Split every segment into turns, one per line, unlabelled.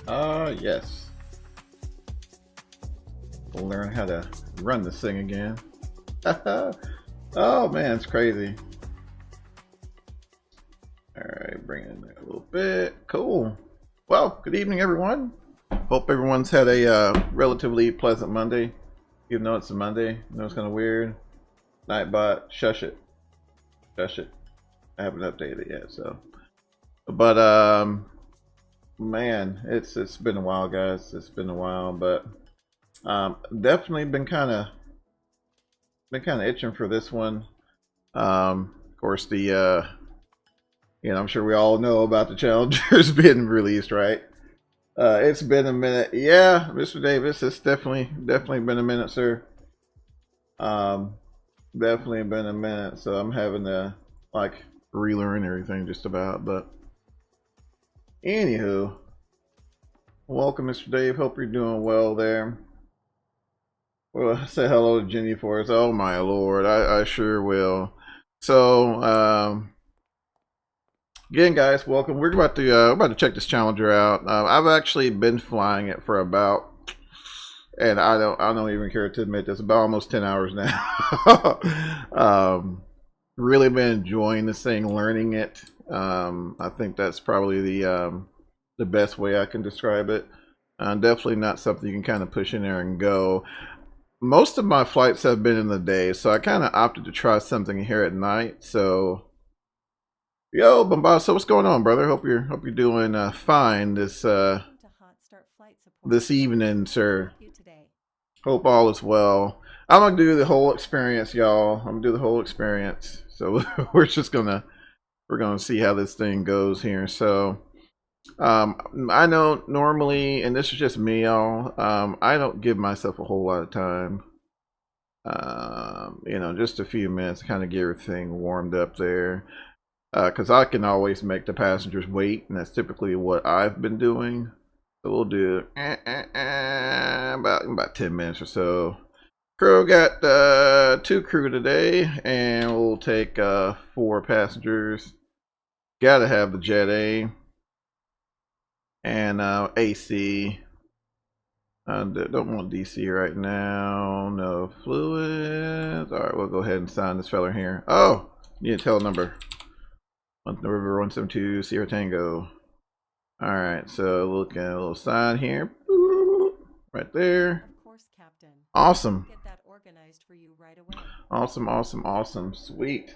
Yes. We'll learn how to run this thing again. Oh man, it's crazy. Alright, bring it in there a little bit. Cool. Well, good evening everyone. Hope everyone's had a relatively pleasant Monday. Even though it's a Monday. I know it's kind of weird. Nightbot, shush it. Shush it. I haven't updated it yet, so. But, man, it's been a while, guys. It's been a while, but definitely been kind of itching for this one. Of course, the I'm sure we all know about the Challengers being released, right? It's been a minute. Yeah, Mr. Davis, it's definitely been a minute, sir. Definitely been a minute. So I'm having to like relearn everything just about. But anywho, welcome, Mr. Dave. Hope you're doing well there. Well, say hello to Jenny for us. Oh my lord, I sure will. So again, guys, welcome. We're about to check this Challenger out. I've actually been flying it for about, and I don't even care to admit this, about almost 10 hours now. Really been enjoying this thing, learning it. I think that's probably the best way I can describe it. Definitely not something you can kind of push in there and go. Most of my flights have been in the day, so I kind of opted to try something here at night. So, yo, Bombasso, what's going on, brother? Hope you're doing fine this this evening, sir. Hope all is well. I'm gonna do the whole experience, y'all. I'm gonna do the whole experience. So we're gonna see how this thing goes here. So. I know normally, and this is just me, y'all, I don't give myself a whole lot of time. Just a few minutes to kind of get everything warmed up there. Because I can always make the passengers wait, and that's typically what I've been doing. So we'll do about 10 minutes or so. Crew got 2 crew today, and we'll take 4 passengers. Gotta have the Jet A. And AC. I don't want DC right now. No fluids. All right, we'll go ahead and sign this fella here. Oh, you need a tail number. River 172 Sierra Tango. All right, so look at a little sign here. Right there.
Of course, Captain.
Awesome.
Get that organized for you right away.
Awesome. Sweet.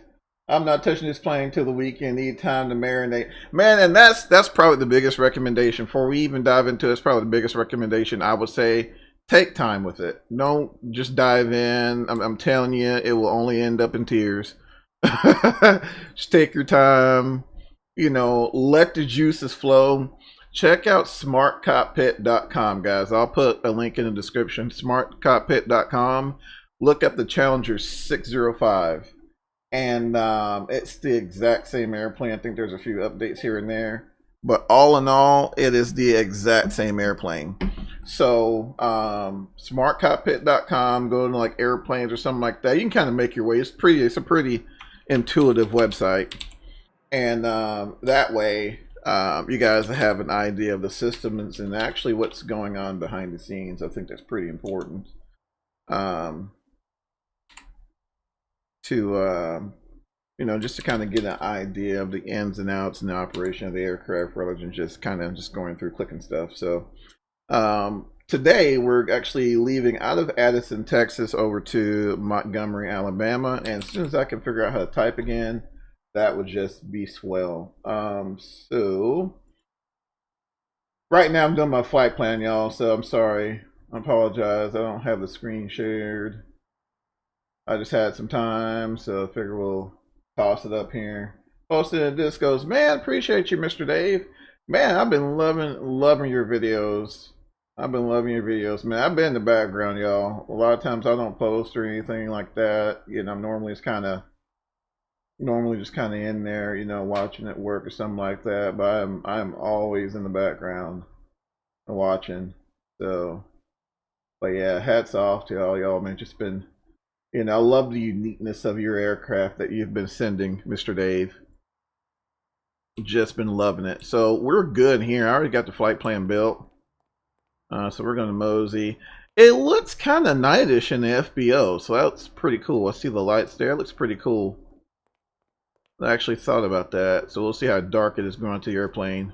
I'm not touching this plane till the weekend. Need time to marinate, man. And that's probably the biggest recommendation before we even dive into it. It's probably the biggest recommendation I would say. Take time with it. Don't just dive in. I'm telling you, it will only end up in tears. Just take your time. Let the juices flow. Check out smartcockpit.com, guys. I'll put a link in the description. Smartcockpit.com. Look up the Challenger 605. And it's the exact same airplane. I think there's a few updates here and there. But all in all, it is the exact same airplane. So smartcockpit.com, go to like airplanes or something like that. You can kind of make your way. It's a pretty intuitive website. And that way you guys have an idea of the systems and actually what's going on behind the scenes. I think that's pretty important. Just to kind of get an idea of the ins and outs and the operation of the aircraft rather than just going through clicking stuff. So today we're actually leaving out of Addison, Texas over to Montgomery, Alabama, and as soon as I can figure out how to type again, that would just be swell. So right now I'm doing my flight plan, y'all, so I'm sorry. I apologize. I don't have the screen shared. I just had some time, so I figure we'll toss it up here. Posted in the Discos. Man, appreciate you, Mr. Dave. Man, I've been loving your videos. Man. I've been in the background, y'all. A lot of times I don't post or anything like that. I'm normally just kind of in there, watching it work or something like that. But I'm always in the background watching. So, but yeah, hats off to all y'all, man. Just been. I love the uniqueness of your aircraft that you've been sending, Mr. Dave. Just been loving it. So we're good here. I already got the flight plan built. So we're going to mosey. It looks kind of nightish in the FBO, so that's pretty cool. I see the lights there. It looks pretty cool. I actually thought about that. So we'll see how dark it is going to the airplane.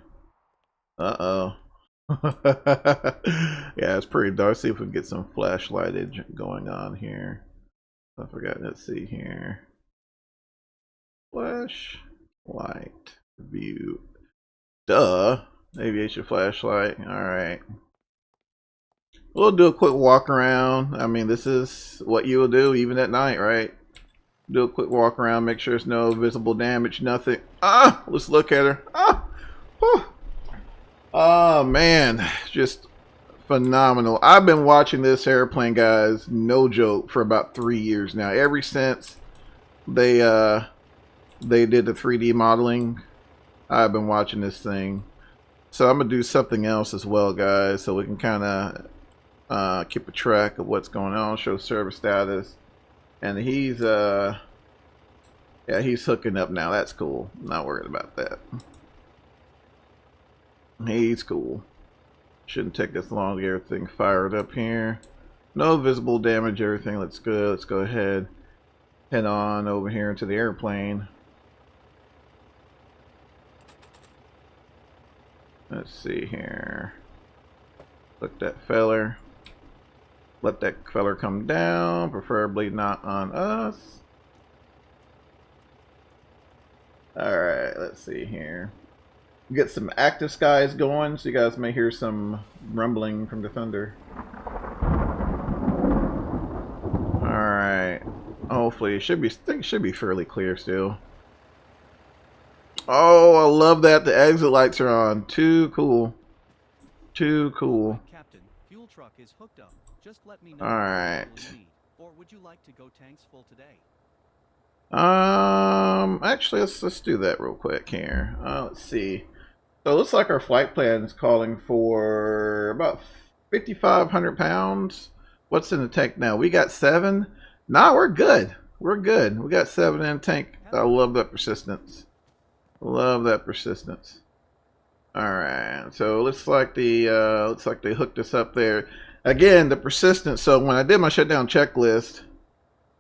Uh-oh. Yeah, it's pretty dark. See if we can get some flashlightage going on here. I forgot. Let's see here. Flashlight view. Duh. Aviation flashlight. Alright. We'll do a quick walk around. I mean, this is what you will do even at night, right? Do a quick walk around, make sure there's no visible damage, nothing. Ah! Let's look at her. Ah! Whew. Oh, man. Just phenomenal. I've been watching this airplane, guys, no joke, for about 3 years now. Ever since they did the 3D modeling, I've been watching this thing. So I'm going to do something else as well, guys, so we can kind of keep a track of what's going on, show service status. And he's yeah, he's hooking up now. That's cool. I'm not worried about that. He's cool. Shouldn't take us long to get everything fired up here. No visible damage, everything looks good. Let's go ahead, head on over here into the airplane. Let's see here. Look that feller. Let that feller come down, preferably not on us. Alright, let's see here. Get some active skies going, so you guys may hear some rumbling from the thunder. Alright. Hopefully it should be, I think it should be fairly clear still. Oh, I love that the exit lights are on. Too cool. Too cool.
Captain, fuel truck is hooked up. Just let me know.
All right.
Or would you like to go tanks full today?
Actually, let's do that real quick here. Let's see. So it looks like our flight plan is calling for about 5,500 pounds. What's in the tank now? We got 7. Nah, we're good. We're good. We got 7 in the tank. I love that persistence. Love that persistence. All right. So it looks like they hooked us up there. Again, the persistence. So when I did my shutdown checklist,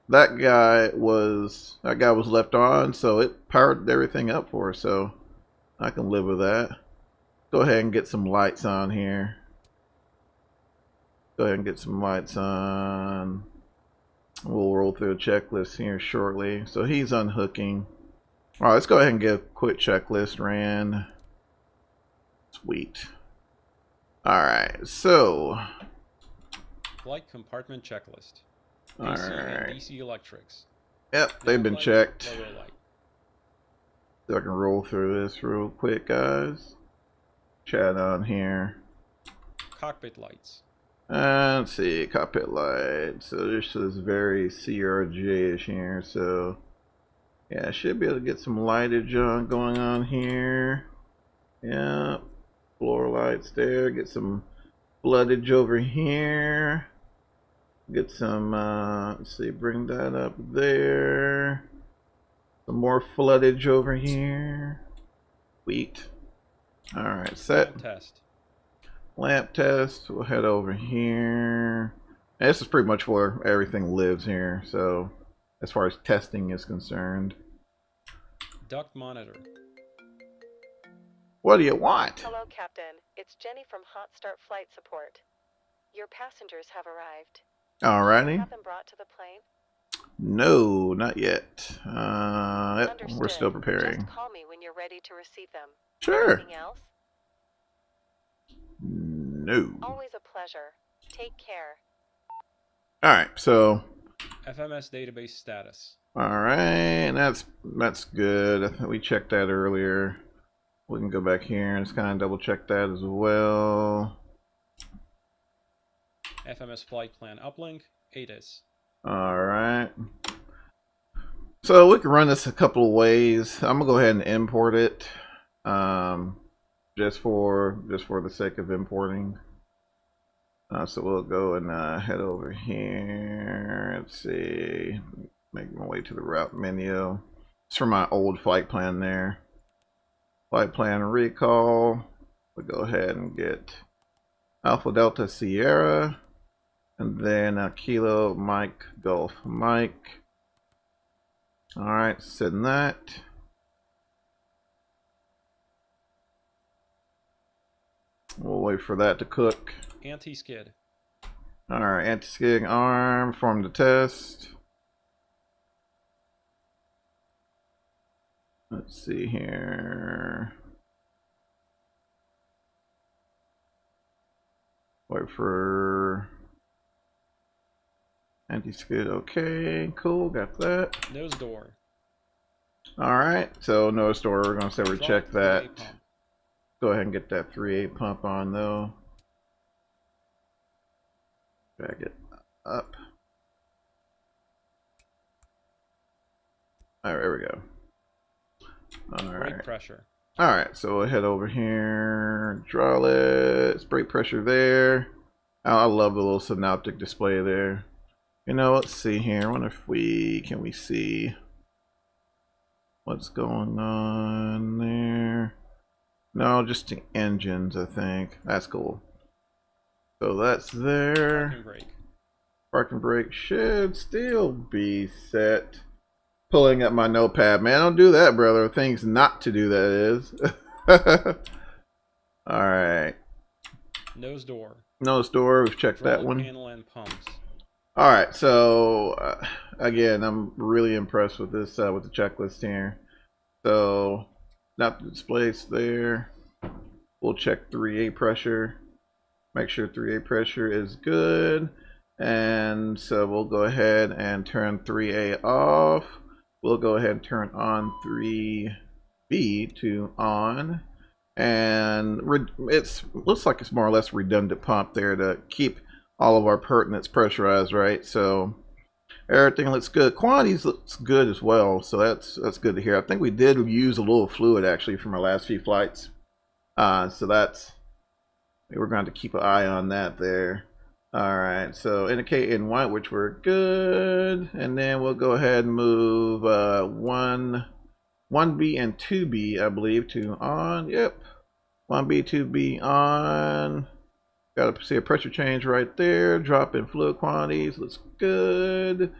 that guy was left on, so it powered everything up for us. So I can live with that. Go ahead and get some lights on here. Go ahead and get some lights on. We'll roll through a checklist here shortly. So he's unhooking. All right, let's go ahead and get a quick checklist ran. Sweet. All right, so
Flight compartment checklist.
all
AC
right.
and DC electrics.
Yep, they've been
Light,
checked.
lower light.
So I can roll through this real quick, guys. Chat on here.
Cockpit lights.
Let's see, cockpit lights. So this is very CRJ-ish here. So yeah, I should be able to get some lightage going on here. Yeah, floor lights there. Get some floodage over here. Get some, let's see, bring that up there. Some more floodage over here. Sweet. Alright, set.
Lamp test.
Lamp test. We'll head over here. And this is pretty much where everything lives here. So, as far as testing is concerned.
Duct monitor.
What do you want?
Hello, Captain. It's Jenny from Hotstart Flight Support. Your passengers have arrived.
Alrighty.
Have them brought to the plane?
No, not yet. Yep, we're
Understood.
still preparing.
Just call me when you're ready to receive them.
Sure.
Anything else?
No.
Always a pleasure. Take care.
Alright, so
FMS database status.
alright, that's good. I think we checked that earlier. We can go back here and just kind of double check that as well.
FMS flight plan uplink. ATIS.
Alright. So we can run this a couple of ways. I'm gonna go ahead and import it. Just for the sake of importing. So we'll go and head over here. Let's see. Make my way to the route menu. It's for my old flight plan there. Flight plan recall. We'll go ahead and get Alpha Delta Sierra, and then Kilo Mike Golf Mike. All right, setting that. We'll wait for that to cook.
Anti-skid.
All right, anti-skidding arm, form the test. Let's see here. Wait for anti-skid. Okay, cool, got that.
Nose door.
All right, so nose door, we're gonna say we
Drop
check
3A
that.
pump.
Go ahead and get that 3A pump on though. Drag it up. All right, there we go. All
Brake
right.
pressure.
All right, so we'll head over here. Hydraulics, brake pressure there. Oh, I love the little synoptic display there. You know, let's see here. I wonder if can we see what's going on there? No, just the engines, I think. That's cool. So that's there.
Parking brake.
Parking brake should still be set. Pulling up my notepad. Man, don't do that, brother. Things not to do, that is. Alright.
Nose door.
Nose door. We've checked that
Hydraulic
one.
panel and pumps.
Alright, so again, I'm really impressed with this, with the checklist here. So, not the displays there. We'll check 3A pressure. Make sure 3A pressure is good. And so we'll go ahead and turn 3A off. We'll go ahead and turn on 3B to on. And it looks like it's more or less redundant pump there to keep all of our pertinents pressurized, right? So everything looks good. Quantities looks good as well, so that's good to hear. I think we did use a little fluid actually from our last few flights. So we're going to keep an eye on that there. Alright, so indicate in white, which we're good, and then we'll go ahead and move 1B and 2B, I believe, to on. Yep, 1B, 2B on. Got to see a pressure change right there. Drop in fluid quantities, looks good.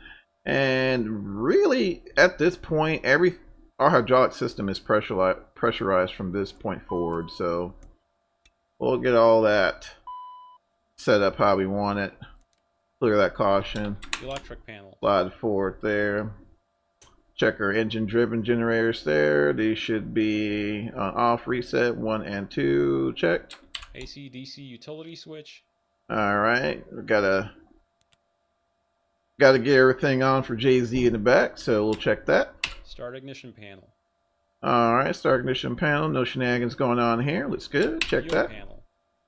And really, at this point, our hydraulic system is pressurized from this point forward, so we'll get all that set up how we want it. Clear that caution.
Electric panel. Slide
forward there. Check our engine driven generators there. These should be on off reset. 1 and 2 checked.
AC DC utility switch.
Alright. We gotta get everything on for JZ in the back, so we'll check that.
Start ignition panel.
Alright, start ignition panel. No shenanigans going on here. Looks good. Check
Fuel
that.
panel.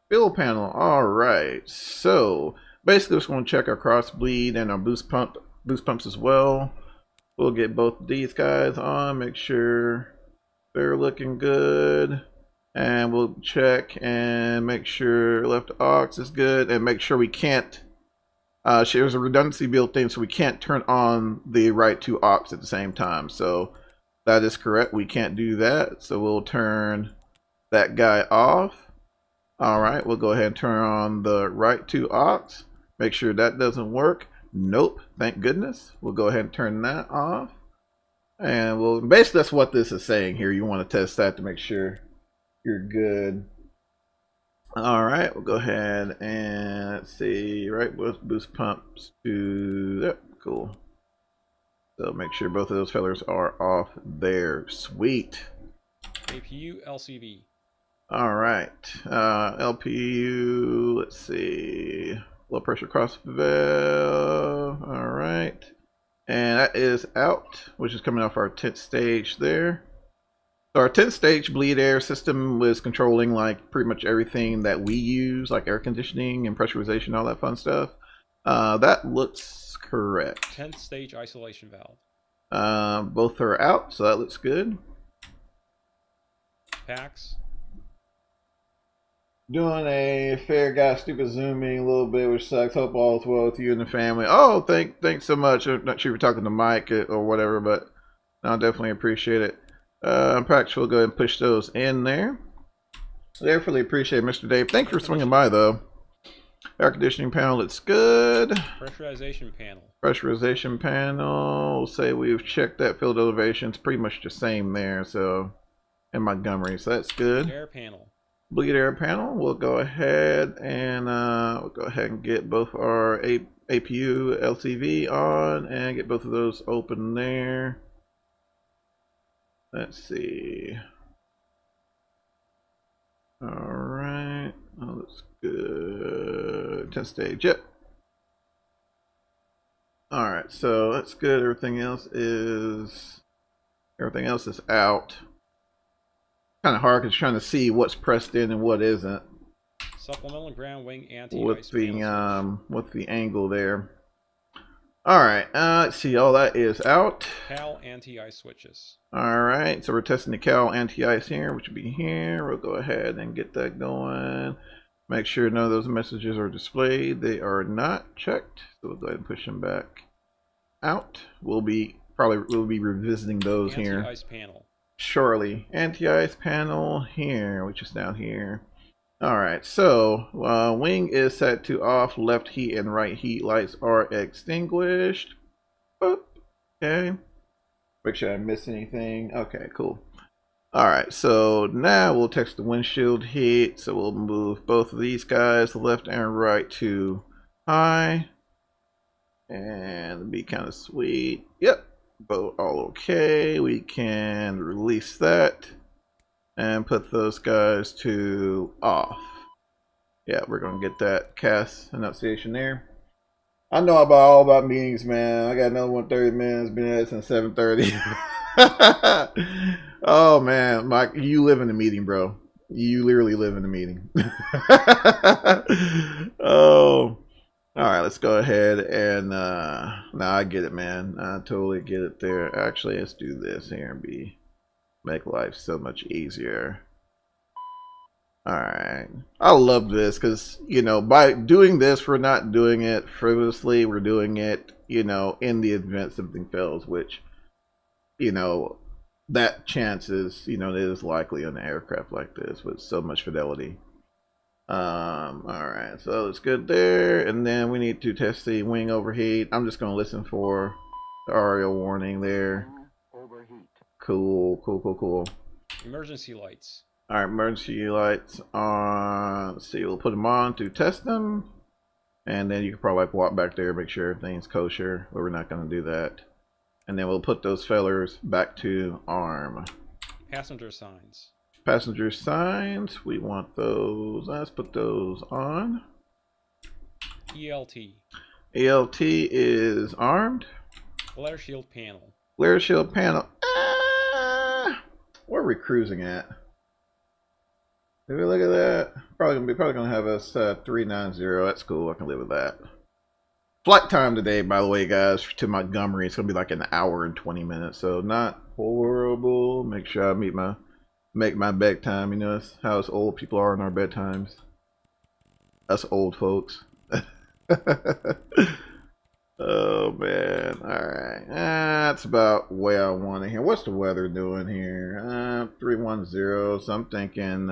Fuel panel. Alright, so basically just going to check our cross bleed and our boost pumps as well. We'll get both these guys on, make sure they're looking good, and we'll check and make sure left aux is good, and make sure we can't there's a redundancy built in, so we can't turn on the right two aux at the same time. So that is correct, we can't do that, so we'll turn that guy off. Alright, we'll go ahead and turn on the right two aux. Make sure that doesn't work. Nope, thank goodness. We'll go ahead and turn that off. And basically that's what this is saying here. You want to test that to make sure you're good. Alright, we'll go ahead and let's see, right, boost pumps to, yep, cool. So make sure both of those fellers are off there. Sweet.
APU LCV.
Alright, LPU, let's see, low pressure cross valve, alright, and that is out, which is coming off our 10th stage there. So our 10th stage bleed air system was controlling like pretty much everything that we use, like air conditioning and pressurization, all that fun stuff. That looks correct.
10th stage isolation valve.
Both are out, so that looks good.
Packs.
Doing a fair guy stupid zooming a little bit, which sucks. Hope all is well with you and the family. Oh, thanks so much. I'm not sure if you're talking to Mike or whatever, but no, definitely appreciate it. Perhaps we'll go ahead and push those in there. Definitely appreciate it, Mr. Dave. Thanks for swinging by, though. Air conditioning panel looks good.
Pressurization panel.
Pressurization panel. We'll say we've checked that field elevation. It's pretty much the same there. So in Montgomery, so that's good.
Air panel.
Bleed air panel. We'll go ahead and get both our APU LCV on and get both of those open there. Let's see. All right. Oh, that's good. 10 stage. Yep. All right. So that's good. Everything else is out. Kind of hard because trying to see what's pressed in and what isn't.
Supplemental ground wing anti-ice panel
with the angle there. All right, let's see. All that is out.
Cowl Anti-Ice switches.
All right, so we're testing the Cowl Anti-Ice here, which will be here. We'll go ahead and get that going. Make sure none of those messages are displayed. They are not checked, so we'll go ahead and push them back out. We'll be revisiting those here.
Anti-ice panel.
Shortly. Anti-ice panel here, which is down here. Alright, so wing is set to off. Left heat and right heat lights are extinguished. Boop. Okay. Make sure I didn't miss anything. Okay, cool. Alright, so now we'll test the windshield heat. So we'll move both of these guys, left and right, to high. And it'll be kind of sweet. Yep. Both all okay. We can release that and put those guys to off. Yeah, we're gonna get that cast enunciation there. I know all about meetings, man. I got another one 30 minutes. Been at it since 7:30. Oh man, Mike, you live in the meeting, bro. You literally live in the meeting. Oh. All right, let's go ahead and now I get it, man. I totally get it there. Actually, let's do this here and make life so much easier. All right, I love this because, you know, by doing this, we're not doing it frivolously. We're doing it, you know, in the event something fails, which, you know, that chance is, you know, it is likely on an aircraft like this with so much fidelity. All right, so it's good there, and then we need to test the wing overheat. I'm just going to listen for the ARIA warning there.
Overheat.
Cool.
Emergency lights.
All right, emergency lights on. Let's see, we'll put them on to test them, and then you can probably walk back there, make sure everything's kosher, but we're not going to do that. And then we'll put those fellers back to arm.
Passenger signs.
Passenger signs, we want those. Let's put those on.
ELT.
ELT is armed.
Glare shield panel.
Glare shield panel. Where are we cruising at? Did we look at that? Probably gonna have us 390. That's cool. I can live with that. Flight time today, by the way, guys, to Montgomery. It's gonna be like an hour and 20 minutes, so not horrible. Make sure I make my bedtime. You know, that's how us old people are in our bedtimes. Us old folks. Oh man. Alright. That's about where I want to hear. What's the weather doing here? 310. So I'm thinking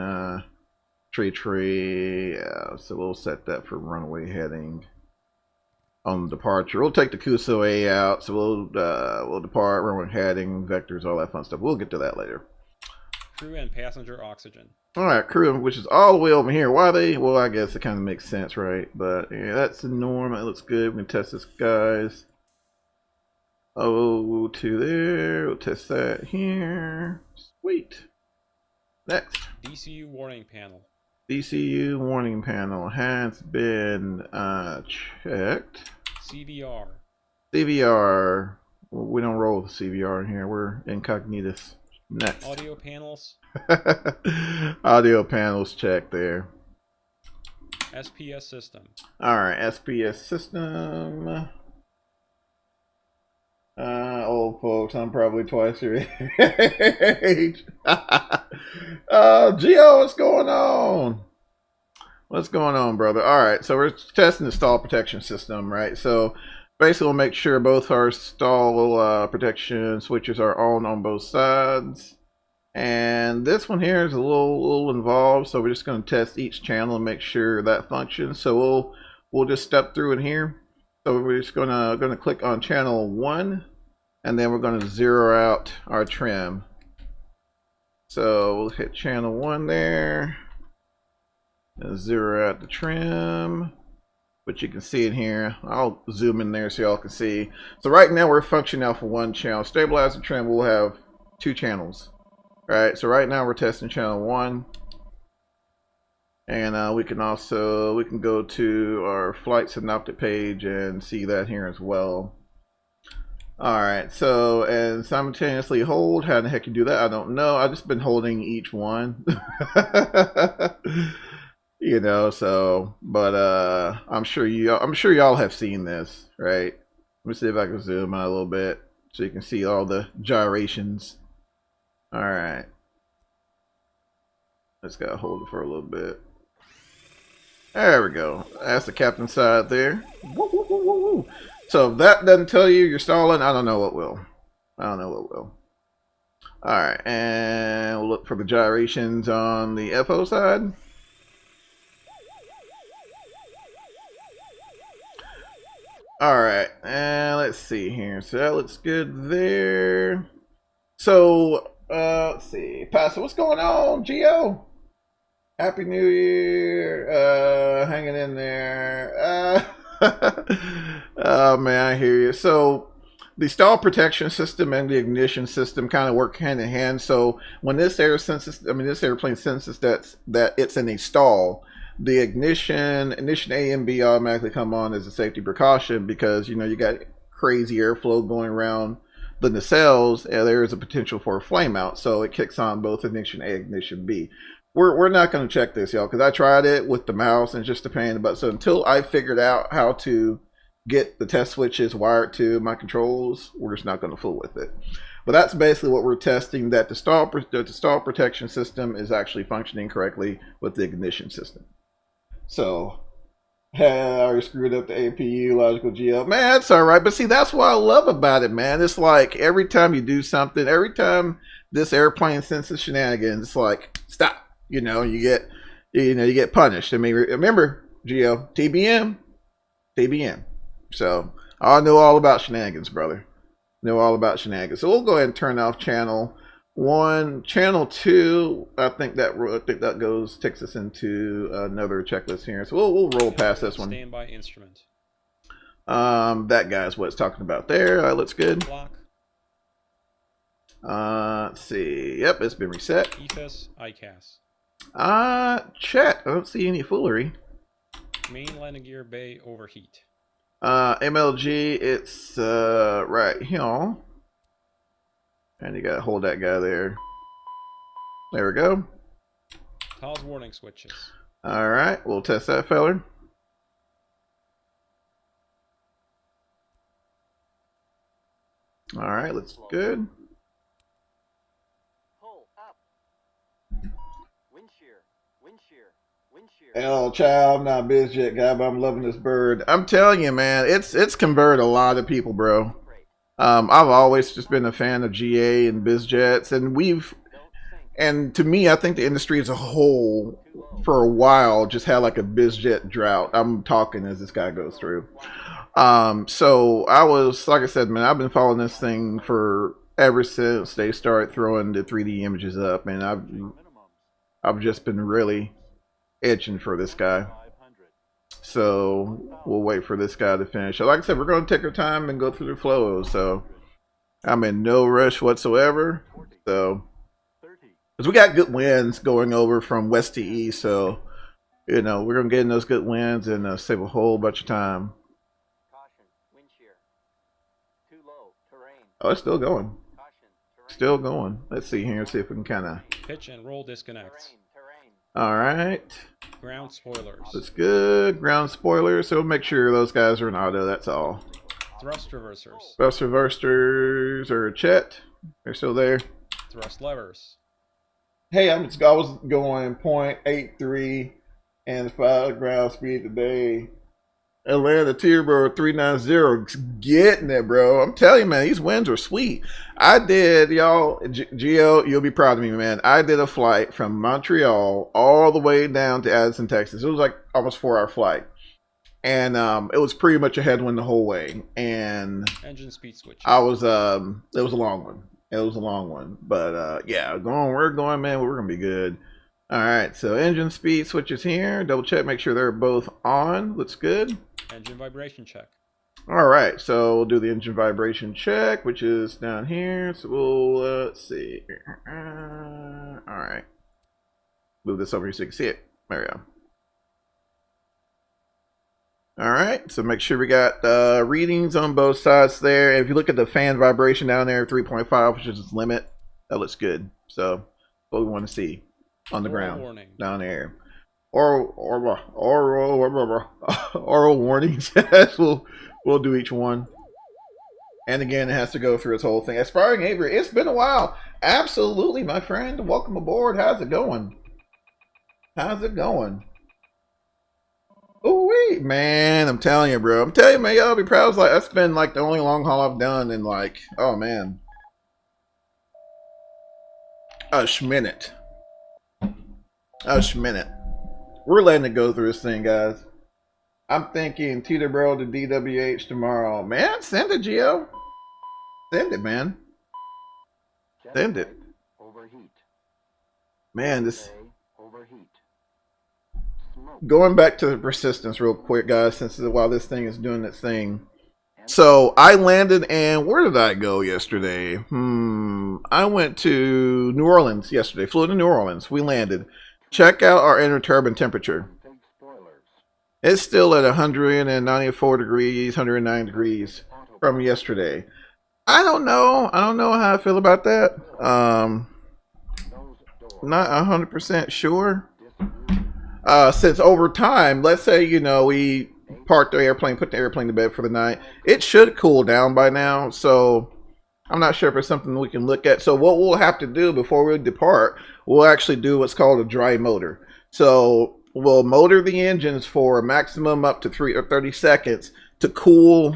tree. Yeah, so we'll set that for runway heading on departure. We'll take the Kuso A out, so we'll depart, runway heading, vectors, all that fun stuff. We'll get to that later.
Crew and passenger oxygen.
Alright, crew, which is all the way over here. Why they? Well, I guess it kind of makes sense, right? But yeah, that's the norm. It looks good. We can test this, guys. Oh, to there. We'll test that here. Sweet. Next.
DCU warning panel.
DCU warning panel has been checked.
CVR.
CVR. Well, we don't roll with the CVR in here. We're incognitus. Next.
Audio panels.
Audio panels checked there.
SPS system.
Alright, SPS system. Old folks, I'm probably twice your age. Gio, what's going on? What's going on, brother? Alright, so we're testing the stall protection system, right? So basically, we'll make sure both our stall protection switches are on both sides. And this one here is a little involved, so we're just going to test each channel and make sure that functions. So we'll just step through in here. So we're just gonna click on channel 1, and then we're going to zero out our trim. So we'll hit channel 1 there and zero out the trim. But you can see it here. I'll zoom in there so y'all can see. So right now we're functioning off of 1 channel. Stabilizer trim will have 2 channels. Right, so right now we're testing channel 1, and we can go to our flight synoptic page and see that here as well. All right, so and simultaneously hold. How the heck you do that? I don't know. I've just been holding each one, you know. So, but I'm sure y'all have seen this, right? Let me see if I can zoom out a little bit so you can see all the gyrations. All right, let's gotta hold it for a little bit. There we go. That's the captain's side there. Woo, woo, woo, woo, woo. So if that doesn't tell you you're stalling, I don't know what will. I don't know what will. All right, and we'll look for the gyrations on the FO side. All right, and let's see here. So that looks good there. So let's see, Pastor, what's going on, Gio? Happy New Year, hanging in there. Oh man, I hear you. So the stall protection system and the ignition system kind of work hand in hand. So when this airplane senses that it's in a stall, the ignition A and B automatically come on as a safety precaution, because you know you got crazy airflow going around the nacelles, and there is a potential for a flame out, so it kicks on both ignition A, ignition B. We're not going to check this, y'all, because I tried it with the mouse and it's just a pain in the butt. So until I figured out how to get the test switches wired to my controls, we're just not going to fool with it. But that's basically what we're testing, that the stall protection system is actually functioning correctly with the ignition system. So I already screwed up the APU, logical GL. Man, that's all right. But see, that's what I love about it, man. It's like every time you do something, every time this airplane senses shenanigans, it's like, stop. You know, you get punished. I mean, remember, Gio, TBM. So I know all about shenanigans, brother. Know all about shenanigans. So we'll go ahead and turn off channel 1. Channel 2, I think that takes us into another checklist here. So we'll roll past this one.
Standby instrument.
That guy's what it's talking about there. Looks good.
Block.
Let's see. Yep, it's been reset.
EFS, ICAS.
Chat. I don't see any foolery.
Main landing gear bay overheat.
MLG, it's right here. And you gotta hold that guy there. There we go.
TOS warning switches.
Alright, we'll test that feller. Alright, looks good.
Pull up. Wind shear. Wind shear. Wind shear.
Hell, child, I'm not a BizJet guy, but I'm loving this bird. I'm telling you, man, it's converted a lot of people, bro. I've always just been a fan of GA and BizJets, and to me, I think the industry as a whole, for a while, just had like a BizJet drought. I'm talking as this guy goes through. So I was, like I said, man, I've been following this thing for ever since they started throwing the 3D images up, and I've just been really itching for this guy. So we'll wait for this guy to finish. So like I said, we're going to take our time and go through the flows. So I'm in no rush whatsoever. So because we got good winds going over from west to east, so you know we're going to get in those good winds and save a whole bunch of time.
Caution. Wind shear. Too low. Terrain.
Oh, it's still going.
Caution. Terrain.
Still going. Let's see here. See if we can kind of.
Pitch and roll disconnects.
Terrain.
All right.
Ground spoilers.
That's good. Ground spoilers. So make sure those guys are in auto. That's all.
Thrust reversers.
Thrust reversers are Chet. They're still there.
Thrust levers.
Hey, I was going 0.83 and 5 ground speed today. Atlanta Teterboro 390, getting it, bro. I'm telling you, man, these wins are sweet. I did, y'all, Gio, you'll be proud of me, man. I did a flight from Montreal all the way down to Addison, Texas. It was like almost 4-hour flight. And it was pretty much a headwind the whole way. And
Engine speed switch.
it was a long one. It was a long one. But yeah, we're going, man. We're going to be good. All right, so engine speed switches here. Double check, make sure they're both on. Looks good.
Engine vibration check.
All right, so we'll do the engine vibration check, which is down here. So we'll, let's see. All right. Move this over here so you can see it. There we go. All right, so make sure we got readings on both sides there. If you look at the fan vibration down there, 3.5, which is its limit, that looks good. So what we want to see on the ground
Warning.
down there. Oral warnings. we'll do each one. And again, it has to go through its whole thing. Aspiring Avery, it's been a while. Absolutely, my friend. Welcome aboard. How's it going? How's it going? Oh wait, man, I'm telling you, bro. I'm telling you, man, y'all be proud. Like that's been like the only long haul I've done in like, oh man, a schminute. We're letting it go through this thing, guys. I'm thinking Teterboro to DWH tomorrow. Man, send it, Gio. Send it, man. Send it.
Overheat.
Man, this.
Overheat. Smoke.
Going back to the persistence real quick, guys, since while this thing is doing its thing. So I landed, and where did I go yesterday? I went to New Orleans yesterday. Flew to New Orleans. We landed. Check out our inner turbine temperature. It's still at 194 degrees, 109 degrees from yesterday. I don't know. I don't know how I feel about that. Not 100% sure. Since over time, let's say, you know, we parked the airplane, put the airplane to bed for the night, it should cool down by now. So I'm not sure if it's something we can look at. So what we'll have to do before we depart, we'll actually do what's called a dry motor. So we'll motor the engines for a maximum up to 30 seconds to cool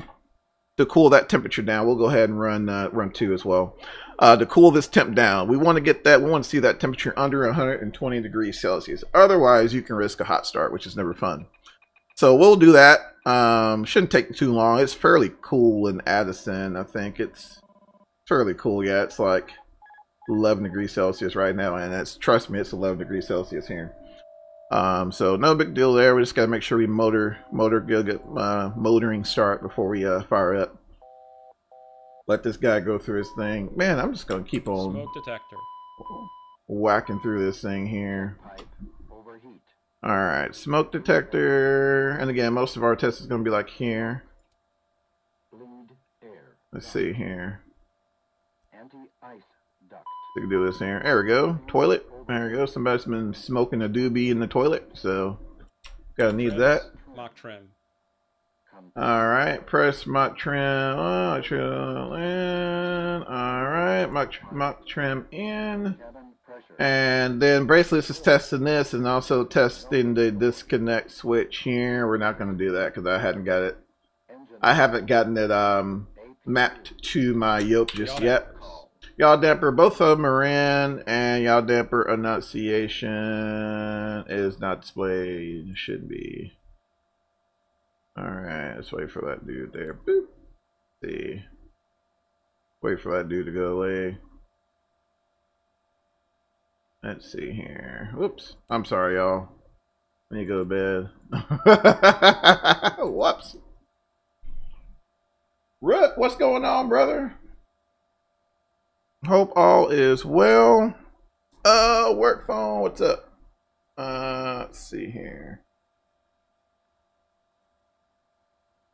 that temperature down. We'll go ahead and run 2 as well. To cool this temp down. We want to get that, we want to see that temperature under 120 degrees Celsius. Otherwise, you can risk a hot start, which is never fun. So we'll do that. Shouldn't take too long. It's fairly cool in Addison. I think it's fairly cool. Yeah, it's like 11 degrees Celsius right now, and it's, trust me, it's 11 degrees Celsius here. So no big deal there. We just got to make sure we get motoring start before we fire up. Let this guy go through his thing. Man, I'm just gonna keep on
Smoke detector.
whacking through this thing here.
Pipe. Overheat.
All right, smoke detector, and again, most of our tests is gonna be like here.
Bleed air.
Let's see here.
Anti-ice duct.
We can do this here. There we go. Toilet. There we go. Somebody's been smoking a doobie in the toilet, so gotta need that.
Mock trim.
All right, press mock trim. Oh, in. All right, mock trim in.
Cabin pressure.
And then Bracelets is testing this and also testing the disconnect switch here. We're not going to do that because I haven't got it.
Engine.
I haven't gotten it mapped to my yoke just
Yaw
yet. Yaw damper, both of them are in, and yaw damper annunciation is not displayed. It should be. All right, let's wait for that dude there. Boop. See. Wait for that dude to go away. Let's see here. Whoops. I'm sorry, y'all. I need to go to bed. Whoops. Rook, what's going on, brother? Hope all is well. Work phone, what's up? Let's see here.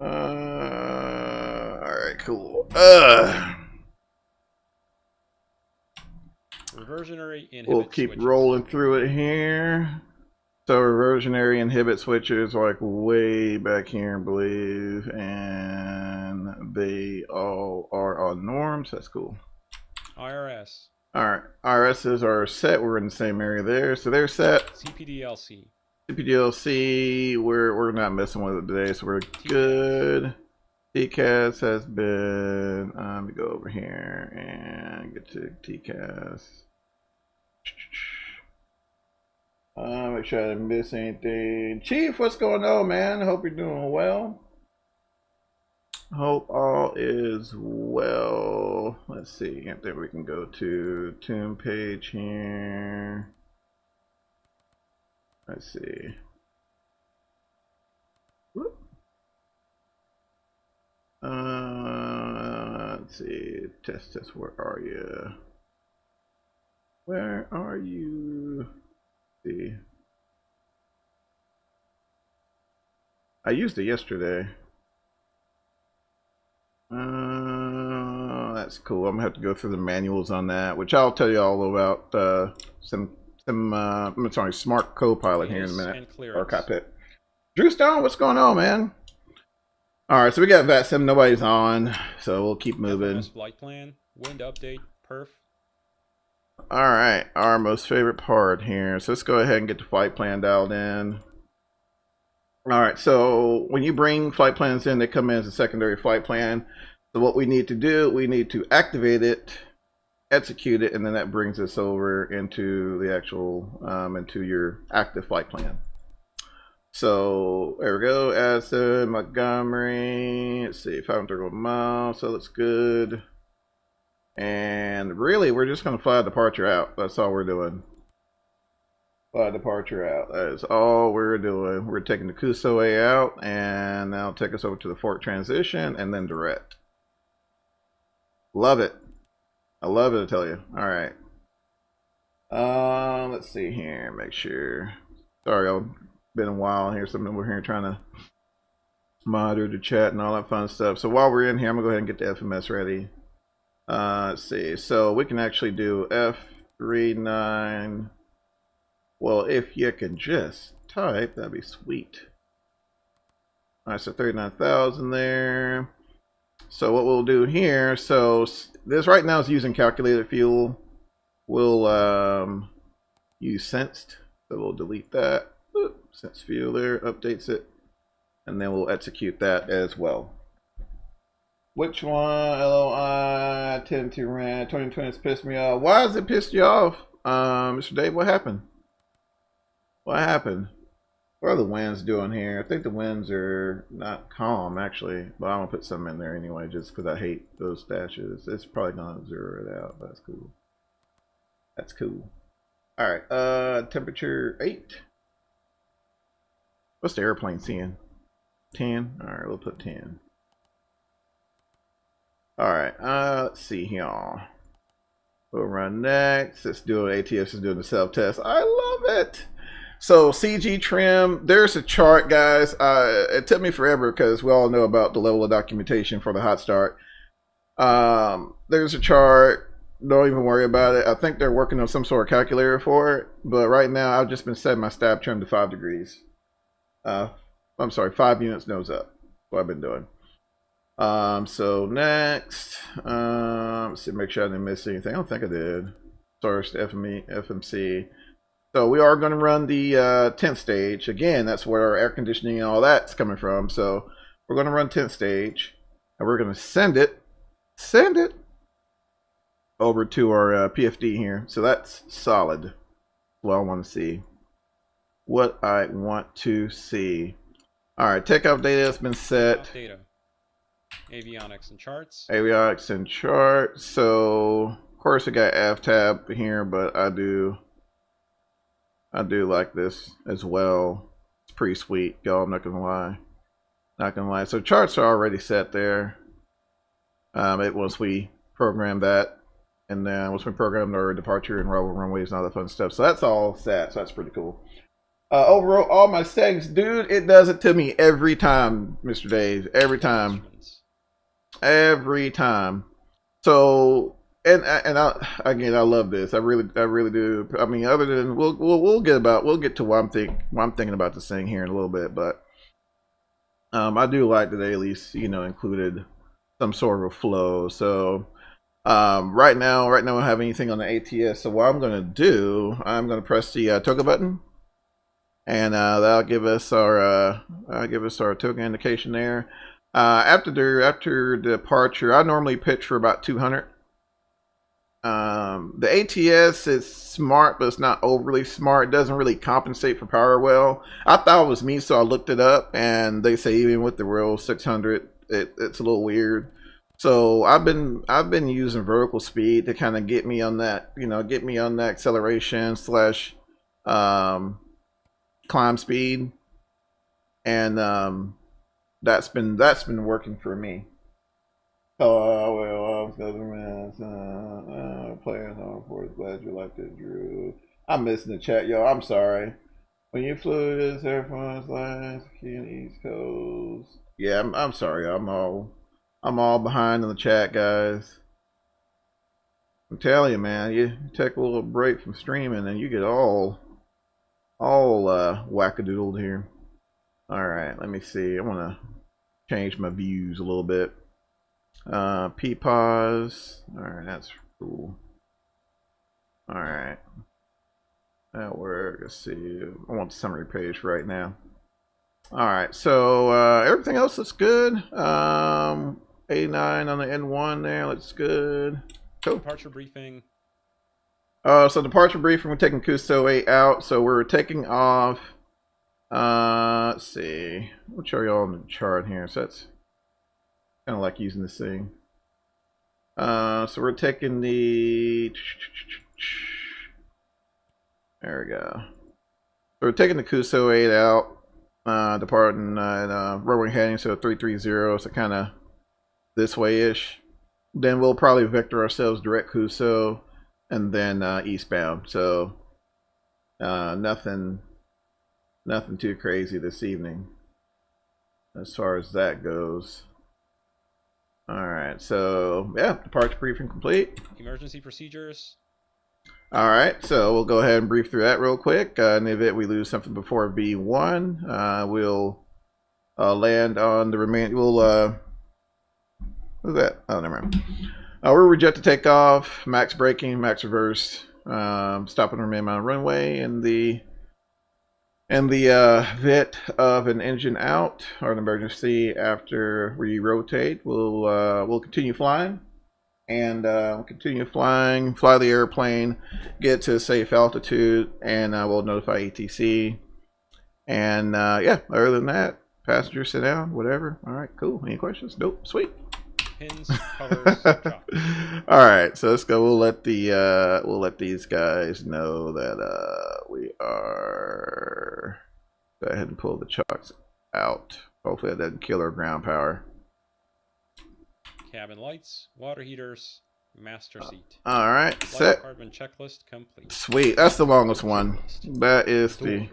Alright, cool.
Reversionary inhibit
We'll keep
switches.
rolling through it here. So reversionary inhibit switches are like way back here, I believe, and they all are on norms. That's cool.
IRS.
All right, RSs are set. We're in the same area there, so they're set.
CPDLC.
CPDLC, we're not messing with it today, so we're good. TCAS has been, let me go over here and get to TCAS. Make sure I didn't miss anything. Chief, what's going on, man? Hope you're doing well. Hope all is well. Let's see, I think we can go to tune page here. Let's see. Whoop. Let's see. Test. Where are you? Where are you? Let's see. I used it yesterday. That's cool. I'm gonna have to go through the manuals on that, which I'll tell you all about. Smart Copilot here in a minute, or Cockpit. Drew Stone, what's going on, man? All right, so we got VATSIM. Nobody's on, so we'll keep moving.
Flight plan, wind update, perf.
All right, our most favorite part here. So let's go ahead and get the flight plan dialed in. All right, so when you bring flight plans in, they come in as a secondary flight plan. So what we need to do, we need to activate it, execute it, and then that brings us over into the actual into your active flight plan. So there we go. Addison, Montgomery. Let's see, 531 miles. So that's good. And really, we're just going to fly departure out. That's all we're doing. Fly departure out. That is all we're doing. We're taking the Cusaway out, and that'll take us over to the fork transition, and then direct. Love it. I love it, I tell you. All right. Let's see here. Make sure. Sorry, I've been a while here. Something we're here trying to monitor the chat and all that fun stuff. So while we're in here, I'm gonna go ahead and get the FMS ready. Let's see. So we can actually do F39. Well, if you can just type, that'd be sweet. All right, so 39,000 there. So what we'll do here, so this right now is using calculated fuel. We'll use sensed, so we'll delete that. Oop, sense fuel there, updates it, and then we'll execute that as well. Which one? LOI 10 to ran 2020 has pissed me off. Why has it pissed you off, Mr. Dave? What happened? What happened? What are the winds doing here? I think the winds are not calm, actually, but I'm gonna put some in there anyway, just because I hate those dashes. It's probably gonna zero it out. That's cool. That's cool. All right. Temperature 8. What's the airplane seeing? 10. All right, we'll put 10. All right. Let's see here. We'll run next. Let's do it. ATS is doing the self-test. I love it. So CG trim, there's a chart, guys. It took me forever because we all know about the level of documentation for the Hotstart. There's a chart. Don't even worry about it. I think they're working on some sort of calculator for it. But right now, I've just been setting my stab trim to 5 degrees. I'm sorry, 5 units nose up. What I've been doing. So next, let's see, make sure I didn't miss anything. I don't think I did. Source FMC. So we are going to run the 10th stage. Again, that's where our air conditioning and all that's coming from. So we're going to run 10th stage, and we're going to send it over to our PFD here. So that's solid. What I want to see. What I want to see. All right, takeoff data has been set.
Data. Avionics and charts.
Avionics and charts. So of course we got AvTab here, but I do like this as well. It's pretty sweet, y'all. I'm not gonna lie. Not gonna lie. So charts are already set there. Once we program that, and then once we program our departure and arrival runways and all that fun stuff. So that's all set. So that's pretty cool. Overall, all my settings, dude, it does it to me every time, Mr. Dave. Every time. Every time. So and I love this. I really do. I mean, other than we'll get to what I'm thinking about this thing here in a little bit, but I do like that they at least included some sort of a flow. So right now I don't have anything on the ATS. So what I'm gonna do, I'm gonna press the toggle button, and that'll give us our token indication there. After departure, I normally pitch for about 200. The ATS is smart, but it's not overly smart. It doesn't really compensate for power well. I thought it was me, so I looked it up, and they say even with the real 600, it's a little weird. So I've been using vertical speed to kind of get me on that, get me on that acceleration slash climb speed, and that's been working for me. Oh, well, players on board. Glad you liked it, Drew. I'm missing the chat, yo. I'm sorry. When you flew this Air France last key on East Coast. Yeah, I'm sorry. I'm all behind in the chat, guys. I'm telling you, man. You take a little break from streaming, and you get all wackadoodled here. All right, let me see. I want to change my views a little bit. Pause. Alright, that's cool. Alright. That works. Let's see. I want the summary page right now. Alright, so everything else looks good. A9 on the N1 there looks good. Cool.
Departure briefing.
So departure briefing, we're taking Cousteau 8 out. So we're taking off. Let's see. We'll show you all on the chart here. So that's kind of like using this thing. So we're taking the. There we go. So we're taking the Cousteau 8 out, departing runway heading, so 330, so kind of this way-ish. Then we'll probably vector ourselves direct Cousteau, and then eastbound. So nothing too crazy this evening as far as that goes. Alright, so yeah, departure briefing complete.
Emergency procedures.
Alright, so we'll go ahead and brief through that real quick. In the event we lose something before V1, we'll land on the remaining. What's that? Oh, never mind. We'll reject the takeoff, max braking, max reverse, stop and remain on runway, and the event of an engine out or an emergency after we rotate, we'll continue flying, and fly the airplane, get to a safe altitude, and we'll notify ATC. And yeah, other than that, passengers sit down, whatever. All right, cool. Any questions? Nope. Sweet.
Pins, covers, drop.
All right, so let's go. We'll let these guys know that we are. Go ahead and pull the chocks out. Hopefully that doesn't kill our ground power.
Cabin lights, water heaters, master seat.
All right,
Flight
set.
Compartment checklist complete.
Sweet. That's the longest one. That is the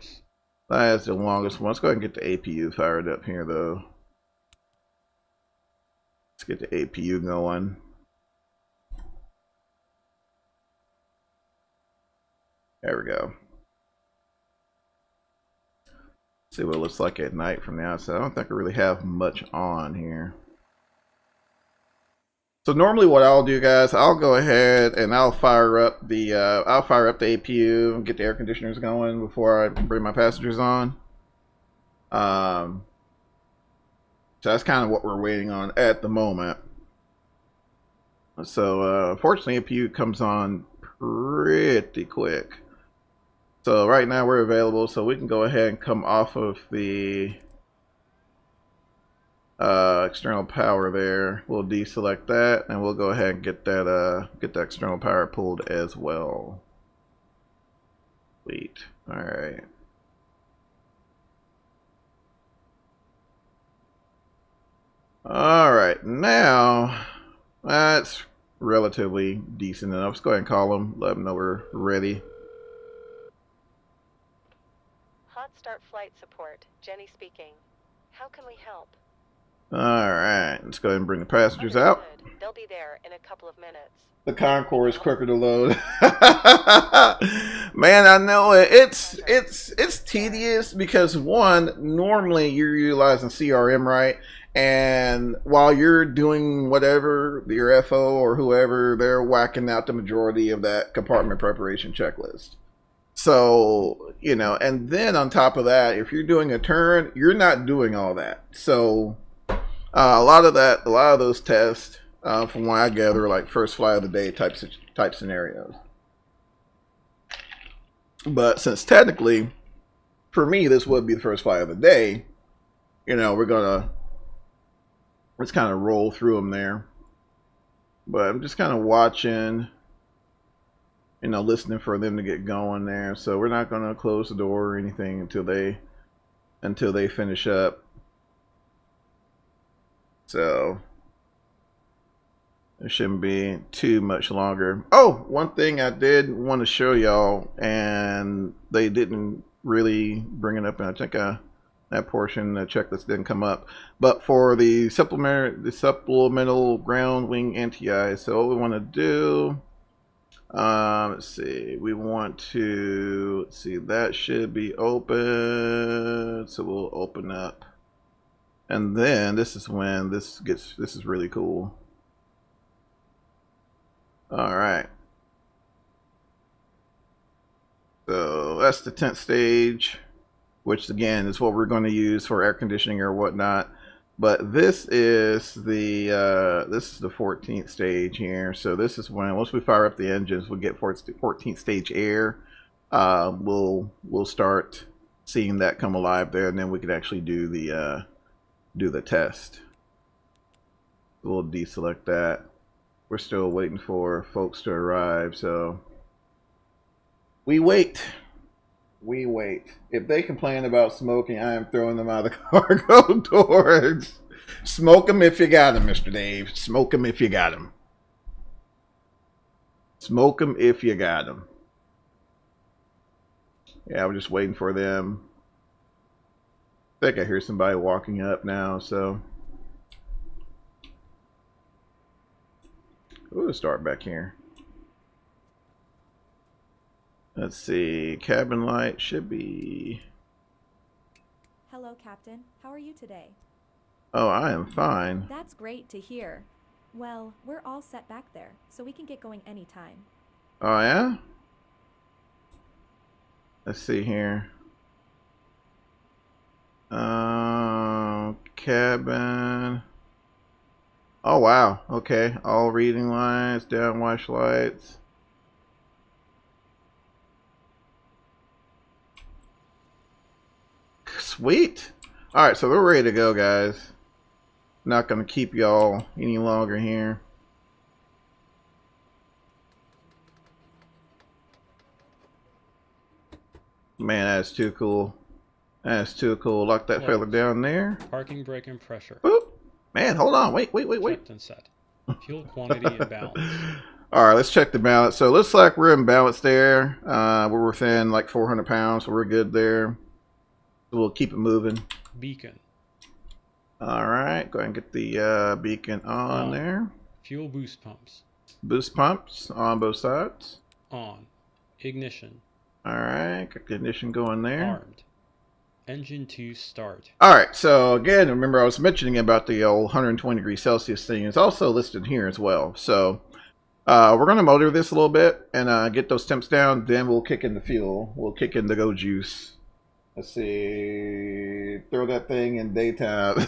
longest one. Let's go ahead and get the APU fired up here, though. Let's get the APU going. There we go. See what it looks like at night from the outside. I don't think I really have much on here. So normally what I'll do, guys, I'll go ahead and I'll fire up the APU and get the air conditioners going before I bring my passengers on. So that's kind of what we're waiting on at the moment. So fortunately, APU comes on pretty quick. So right now we're available, so we can go ahead and come off of the external power there. We'll deselect that, and we'll go ahead and get that external power pulled as well. Sweet. All right. All right, now that's relatively decent enough. Let's go ahead and call them, let them know we're ready.
Hotstart Flight Support, Jenny speaking. How can we help?
All right, let's go ahead and bring the passengers out.
Understood. They'll be there in a couple of minutes.
The Concorde is quicker to load. Man, I know it. It's tedious because one, normally you're utilizing CRM, right? And while you're doing whatever, your FO or whoever, they're whacking out the majority of that compartment preparation checklist. So, you know, and then on top of that, if you're doing a turn, you're not doing all that. So a lot of those tests, from what I gather, are like first flight of the day type scenarios. But since technically, for me, this would be the first flight of the day, you know, let's kind of roll through them there. But I'm just kind of watching, you know, listening for them to get going there. So we're not going to close the door or anything until they finish up. So it shouldn't be too much longer. Oh, one thing I did want to show y'all, and they didn't really bring it up, and I think that portion, the checklist didn't come up. But for the supplemental ground wing anti-ice, so what we want to do, let's see, we want to, let's see, that should be open, so we'll open up, and then this is when this is really cool. All right, so that's the 10th stage, which again is what we're going to use for air conditioning or whatnot. But this is the 14th stage here. So this is when, once we fire up the engines, we'll get 14th stage air. We'll start seeing that come alive there, and then we can actually do the test. We'll deselect that. We're still waiting for folks to arrive, so we wait. We wait. If they complain about smoking, I am throwing them out of the cargo doors. Smoke them if you got them, Mr. Dave. Smoke them if you got them. Smoke them if you got them. Yeah, we're just waiting for them. I think I hear somebody walking up now, so. We'll start back here. Let's see, cabin light should be...
Hello, Captain. How are you today?
Oh, I am fine.
That's great to hear. Well, we're all set back there, so we can get going anytime.
Oh, yeah? Let's see here. Cabin... Oh, wow. Okay, all reading lights, downwash lights. Sweet. All right, so we're ready to go, guys. Not gonna keep y'all any longer here. Man, that's too cool. That's too cool. Lock that fella down there.
Parking brake and pressure.
Boop. Man, hold on. Wait.
Checked and set. Fuel quantity and balance.
All right, let's check the balance. So it looks like we're in balance there. We're within like 400 pounds, so we're good there. So we'll keep it moving.
Beacon.
All right, go ahead and get the beacon on there.
Fuel boost pumps.
Boost pumps on both sides.
On. Ignition.
All right, got the ignition going there.
Armed. Engine 2 start.
All right, so again, remember I was mentioning about the old 120 degrees Celsius thing. It's also listed here as well. So we're going to motor this a little bit and get those temps down. Then we'll kick in the fuel. We'll kick in the go juice. Let's see. Throw that thing in daytime.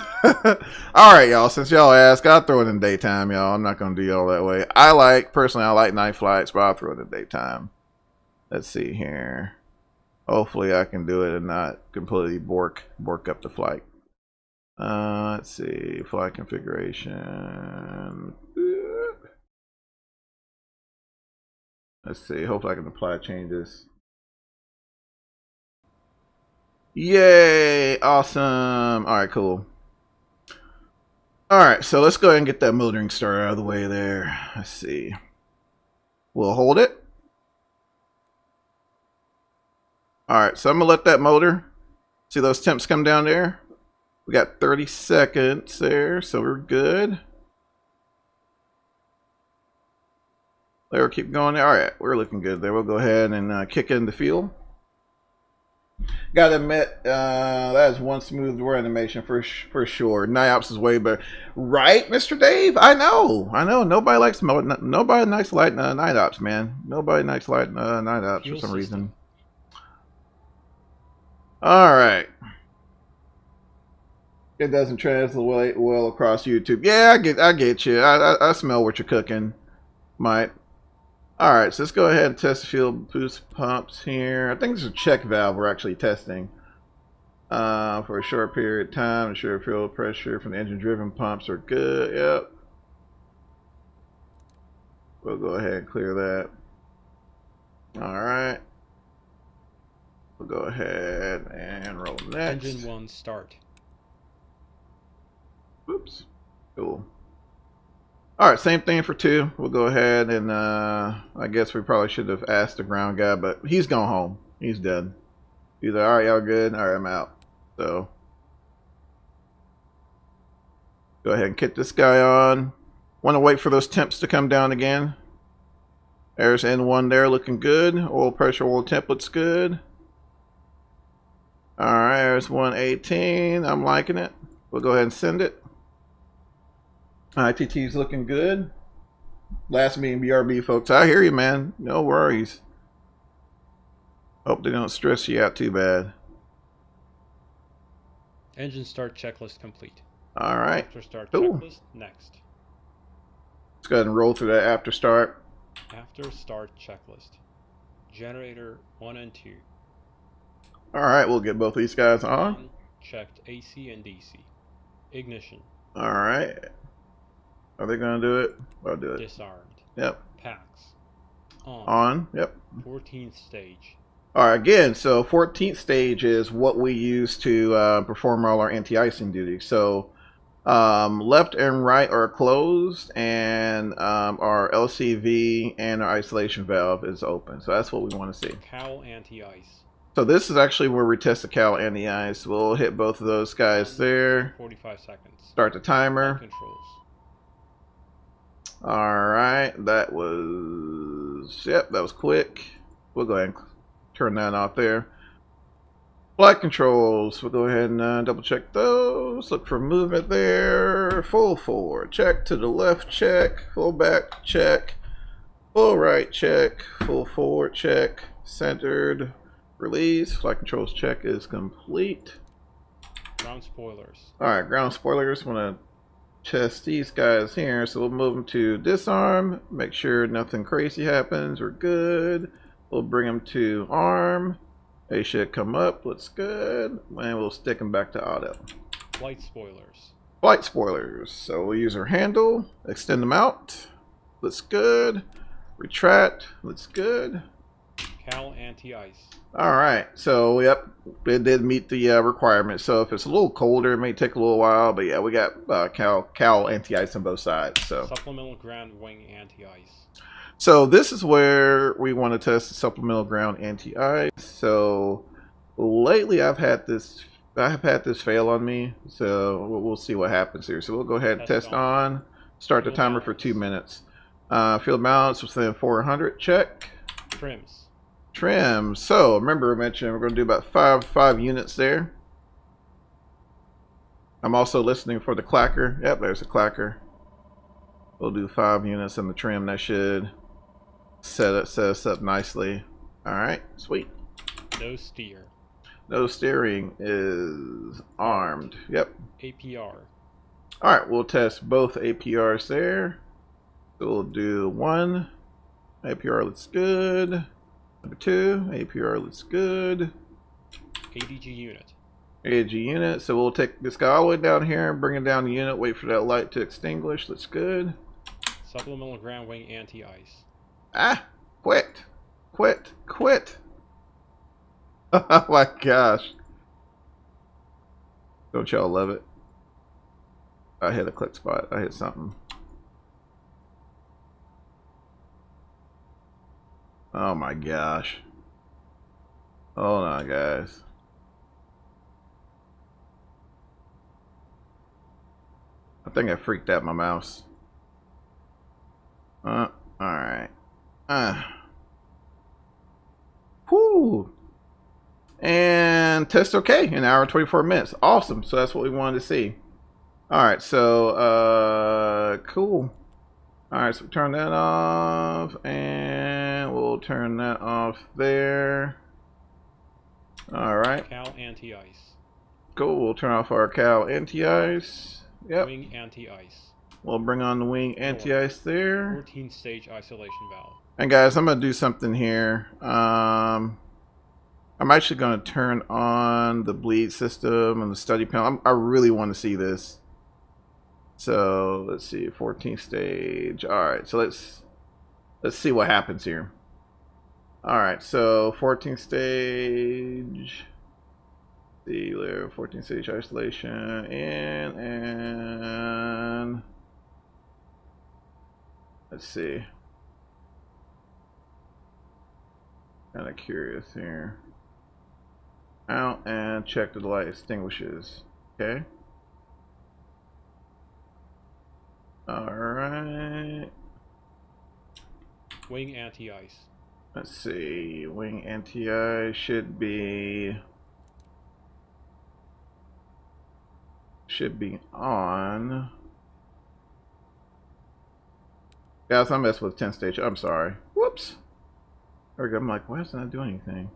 All right, y'all. Since y'all asked, I'll throw it in daytime, y'all. I'm not going to do y'all that way. Personally, I like night flights, but I'll throw it in daytime. Let's see here. Hopefully I can do it and not completely bork up the flight. Let's see. Flight configuration. Let's see. Hopefully I can apply changes. Yay! Awesome! Alright, cool. Alright, so let's go ahead and get that motoring started out of the way there. Let's see. We'll hold it. Alright, so I'm going to let that motor. See those temps come down there? We got 30 seconds there, so we're good. There, we'll keep going there. Alright, we're looking good there. We'll go ahead and kick in the fuel. Gotta admit, that is one smooth door animation for sure. NIOPS is way better, right, Mr. Dave? I know. Nobody likes night ops, man. Nobody likes night ops for some reason. All right. It doesn't translate well across YouTube. Yeah, I get you. I smell what you're cooking, Mike. All right, so let's go ahead and test the fuel boost pumps here. I think this is a check valve we're actually testing for a short period of time. Ensure fuel pressure from the engine-driven pumps are good. Yep. We'll go ahead and clear that. All right. We'll go ahead and roll next.
Engine 1 start.
Oops. Cool. All right, same thing for 2. We'll go ahead and I guess we probably should have asked the ground guy, but he's gone home. He's dead. He's like, all right, y'all good? All right, I'm out. So go ahead and kick this guy on. Want to wait for those temps to come down again. There's N1 there looking good. Oil pressure, oil temp looks good. All right, there's 118. I'm liking it. We'll go ahead and send it. ITT's looking good. Last meeting BRB, folks. I hear you, man. No worries. Hope they don't stress you out too bad.
Engine start checklist complete.
All right.
After start
Cool.
checklist, next.
Let's go ahead and roll through that after start.
After start checklist. Generator 1 and 2.
All right, we'll get both these guys on.
1, checked AC and DC. Ignition.
All right. Are they going to do it? I'll do it.
Disarmed.
Yep.
Packs. On.
On. Yep.
14th stage.
All right, again, so 14th stage is what we use to perform all our anti-icing duties. So left and right are closed, and our LCV and our isolation valve is open. So that's what we want to see.
Cowl Anti-Ice.
So this is actually where we test the Cowl Anti-Ice. We'll hit both of those guys there.
45 seconds.
Start the timer.
Controls.
All right, that was, yep, that was quick. We'll go ahead and turn that off there. Flight controls, we'll go ahead and double check those. Look for movement there. Full forward, check. To the left, check. Full back, check. Full right, check. Full forward, check. Centered, release. Flight controls check is complete.
Ground spoilers.
All right, ground spoilers. Want to test these guys here, so we'll move them to disarm. Make sure nothing crazy happens. We're good. We'll bring them to arm. They should come up. Looks good. And we'll stick them back to auto.
Flight spoilers.
Flight spoilers. So we'll use our handle. Extend them out. Looks good. Retract. Looks good.
Cowl Anti-Ice.
All right. So yep, it did meet the requirement. So if it's a little colder, it may take a little while. But yeah, we got Cowl Anti-Ice on both sides. So
Supplemental ground wing anti-ice.
So this is where we want to test the supplemental ground anti-ice. So lately I have had this fail on me. So we'll see what happens here. So we'll go ahead and test on. Start the timer for 2 minutes. Field balance within 400. Check.
Trims.
Trim. So remember I mentioned we're going to do about five units there. I'm also listening for the clacker. Yep, there's a clacker. We'll do 5 units in the trim. That should set us up nicely. All right, sweet.
No steer.
No steering is armed. Yep.
APR.
All right, we'll test both APRs there. So we'll do 1. APR looks good. Number 2, APR looks good.
ADG unit.
ADG unit. So we'll take this guy all the way down here and bring it down the unit. Wait for that light to extinguish. Looks good.
Supplemental ground wing anti-ice.
Ah, quit. Oh my gosh. Don't y'all love it? I hit a click spot. I hit something. Oh my gosh. Hold on, guys. I think I freaked out my mouse. Alright. Whoo! And test okay. An hour and 24 minutes. Awesome. So that's what we wanted to see. Alright, so cool. Alright, so turn that off, and we'll turn that off there. Alright.
Cowl Anti-Ice. Anti-Ice.
Cool. We'll turn off our Cowl Anti-Ice. Yep.
Wing Anti-Ice.
We'll bring on the wing anti-ice there.
14 stage isolation valve.
And guys, I'm gonna do something here. I'm actually gonna turn on the bleed system and the study panel. I really want to see this. So let's see, 14 stage. All right, so let's see what happens here. All right, so 14 stage. See there, 14 stage isolation and let's see. Kind of curious here. Out and check the light extinguishes. Okay. All right.
Wing Anti-Ice.
Let's see. Wing anti-ice should be on. Guys, I messed with 10 stage. I'm sorry. Whoops. There we go. I'm like, why isn't that doing anything?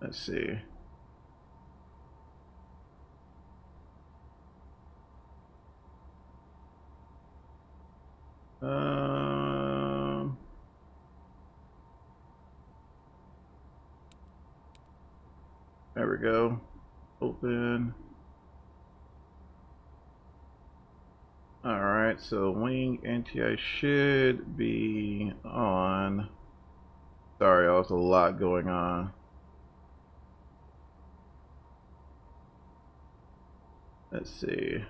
Let's see. There we go. Open. Alright, so wing anti-ice should be on. Sorry, there's a lot going on. Let's see.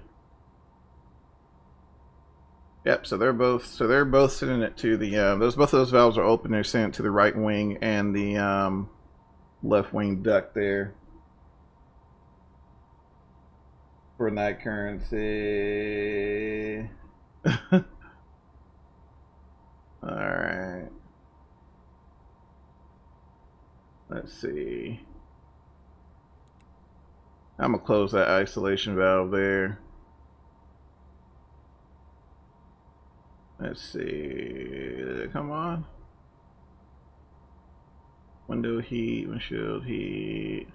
Yep, so they're both sending it to the both of those valves are open. They're sending it to the right wing and the left wing duct there for night currency. All right. Let's see. I'm gonna close that isolation valve there. Let's see. Did it come on? Window heat, windshield heat.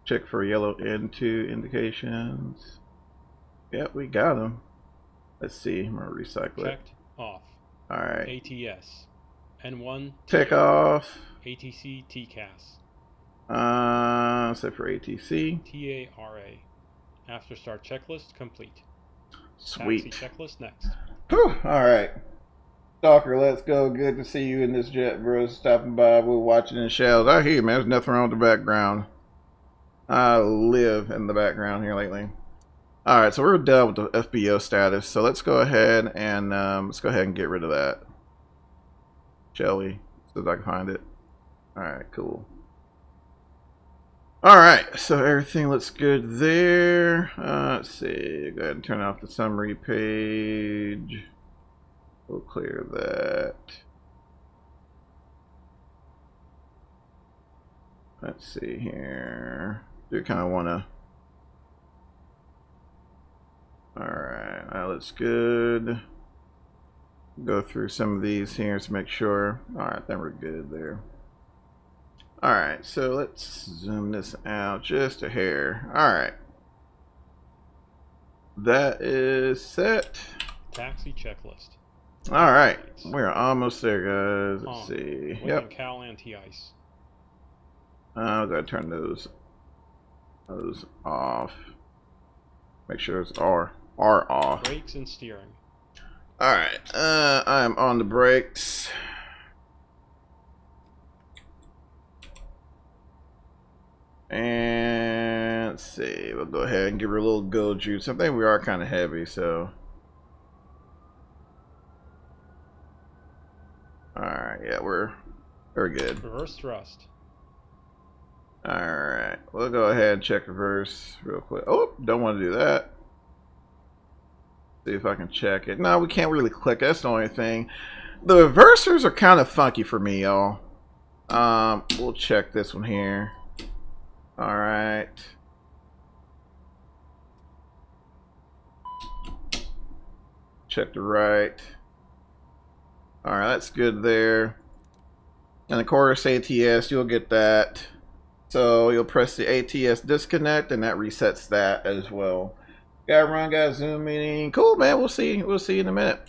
Check for yellow N2 indications. Yep, we got them. Let's see. I'm gonna recycle it.
Checked off.
All right.
ATS. N1.
Takeoff.
ATC TCAS.
Set for ATC.
TARA. After start checklist complete.
Sweet.
Taxi checklist next.
Whew. All right. Stalker, let's go. Good to see you in this jet, bro. Stopping by. We're watching in shells. I hear you, man. There's nothing wrong with the background. I live in the background here lately. All right, so we're done with the FBO status. So let's go ahead and get rid of that. Shall we? So that I can find it. All right, cool. All right, so everything looks good there. Let's see. Go ahead and turn off the summary page. We'll clear that. Let's see here. Do kind of want to. All right, that looks good. Go through some of these here to make sure. All right, then we're good there. All right, so let's zoom this out just a hair. All right, that is set.
Taxi checklist.
All right, we're almost there, guys. Let's see.
Wing
Yep.
and Cowl Anti-Ice.
I'm gonna turn those off. Make sure it's R off.
Brakes and steering.
All right, I am on the brakes. And let's see, we'll go ahead and give her a little go juice. I think we are kind of heavy, so. All right, yeah, we're good.
Reverse thrust.
All right, we'll go ahead and check reverse real quick. Oh, don't want to do that. See if I can check it. No, we can't really click. That's the only thing. The reversers are kind of funky for me, y'all. We'll check this one here. All right. Check the right. All right, that's good there. And of course, ATS, you'll get that. So you'll press the ATS disconnect, and that resets that as well. Got run, got Zoom meeting. Cool, man. We'll see. We'll see in a minute.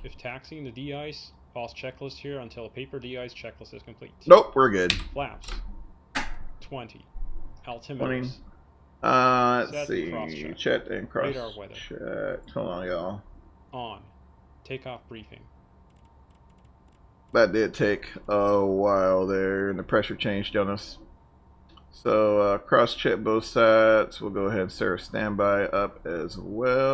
If taxiing the de-ice, pause checklist here until a paper de-ice checklist is complete.
Nope, we're good.
Flaps. 20.
20.
Altimeters.
Let's
Set
see.
cross-check.
Chat and cross
Radar weather.
chat. Hold on, y'all.
On. Takeoff briefing.
That did take a while there, and the pressure changed on us. So cross check both sides. We'll go ahead and set our standby up as well.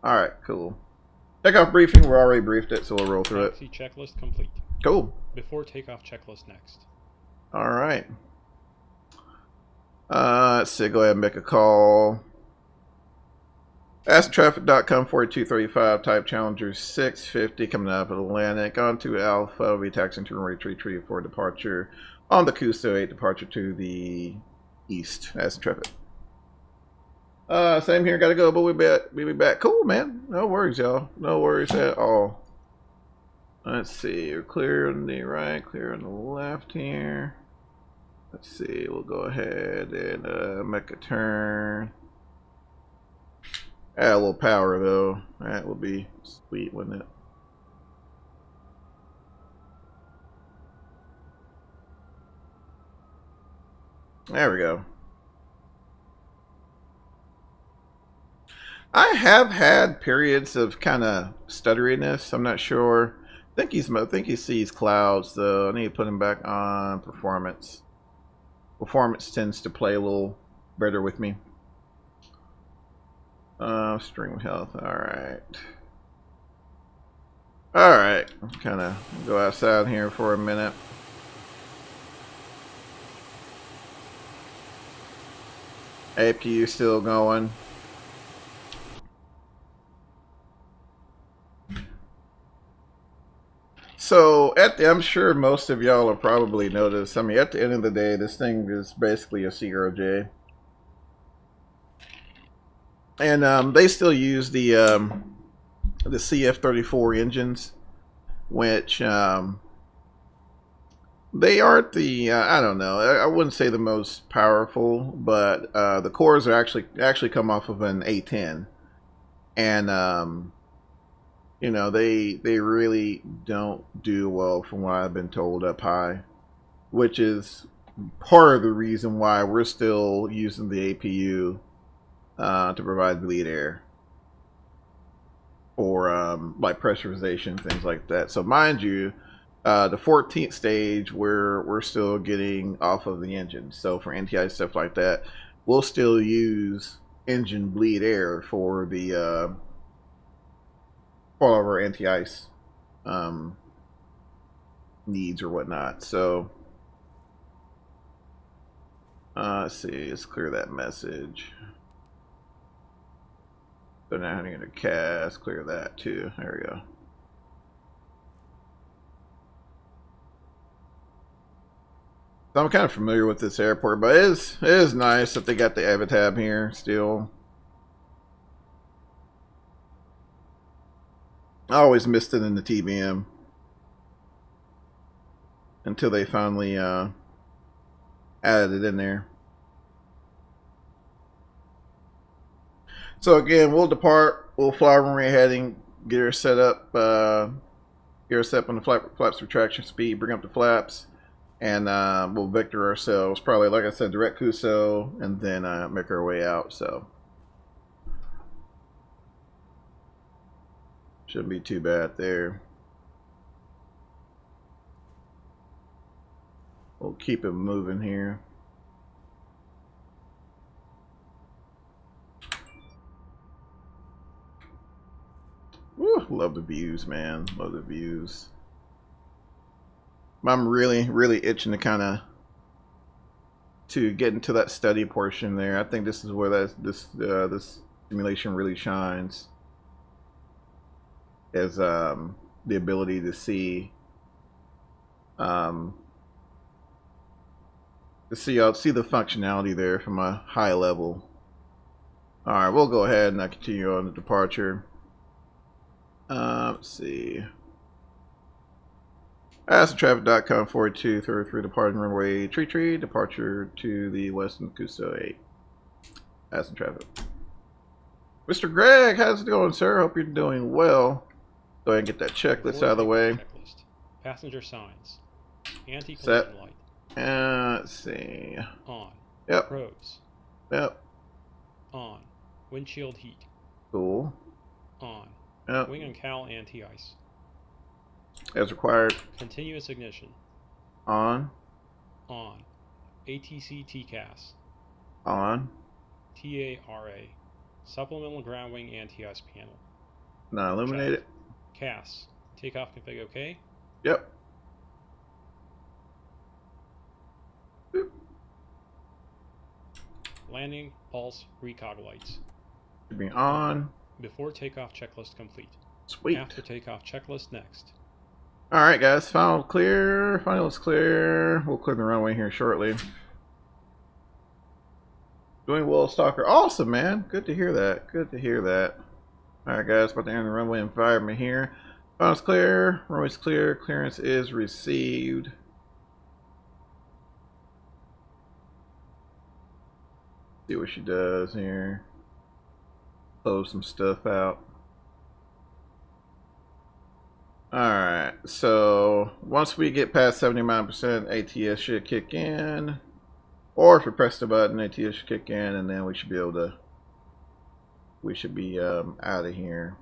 All right, cool. Takeoff briefing. We're already briefed it, so we'll roll through it.
Taxi checklist complete.
Cool.
Before takeoff checklist next.
All right. Let's see. Go ahead and make a call. AskTraffic.com 4235 type Challenger 650 coming out of Atlantic onto Alpha. We taxiing to runway 33 for departure on the Cuso 8 departure to the east. Ask Traffic. Same here. Gotta go, but we'll be back. Cool, man. No worries, y'all. No worries at all. Let's see. We're clear on the right, clear on the left here. Let's see. We'll go ahead and make a turn. Add a little power though. That would be sweet, wouldn't it? There we go. I have had periods of kind of stutteriness. I'm not sure. I think he sees clouds though. I need to put him back on performance. Performance tends to play a little better with me. String health. Alright. Alright. Kind of go outside here for a minute. APU still going. So, I'm sure most of y'all have probably noticed. I mean, at the end of the day, this thing is basically a CRJ. And they still use the CF34 engines, which they aren't the I don't know. I wouldn't say the most powerful, but the cores are actually come off of an A10, and you know they really don't do well from what I've been told up high, which is part of the reason why we're still using the APU. To provide bleed air for like pressurization, things like that. So mind you, the 14th stage we're still getting off of the engine. So for anti-ice stuff like that, we'll still use engine bleed air for the for all of our anti-ice needs or whatnot. So let's see, let's clear that message. So now I'm going to cast, clear that too. There we go. So I'm kind of familiar with this airport, but it is nice that they got the Avatab here still. I always missed it in the TBM until they finally added it in there. So again, we'll depart. We'll fly runway heading. Get her set up. Get her set up on the flaps retraction speed. Bring up the flaps, and we'll vector ourselves. Probably, like I said, direct Cuso, and then make our way out. So shouldn't be too bad there. We'll keep it moving here. Woo, love the views, man. Love the views. I'm really itching to get into that study portion there. I think this is where this simulation really shines. Is the ability to see the functionality there from a high level. All right, we'll go ahead and continue on the departure. Let's see. AddisonTraffic.com 4233 departing runway tree departure to the Western Custo 8. Addison Traffic. Mr. Greg, how's it going, sir? Hope you're doing well. Go ahead and get that checklist
Before
out of the way.
checklist. Passenger signs.
Set.
Anti-collision light.
Let's see.
On.
Yep.
Probes.
Yep.
On. Windshield heat.
Cool.
On.
Yep.
Wing and cowl anti-ice.
As required.
Continuous ignition.
On.
On. ATC TCAS.
On.
TARA. Supplemental ground wing anti-ice panel.
Not illuminated.
CAS. Takeoff config OK.
Yep. Boop.
Landing, pulse, recog lights.
Should be on.
Before takeoff checklist complete.
Sweet.
After takeoff checklist next.
Alright guys, final clear. Final is clear. We'll clear the runway here shortly. Doing well, Stalker. Awesome, man. Good to hear that. Good to hear that. Alright guys, about to enter the runway environment here. Final's clear. Runway's clear. Clearance is received. See what she does here. Close some stuff out. Alright, so once we get past 79%, ATS should kick in. Or if we press the button, ATS should kick in, and then we should be able to, we should be out of here.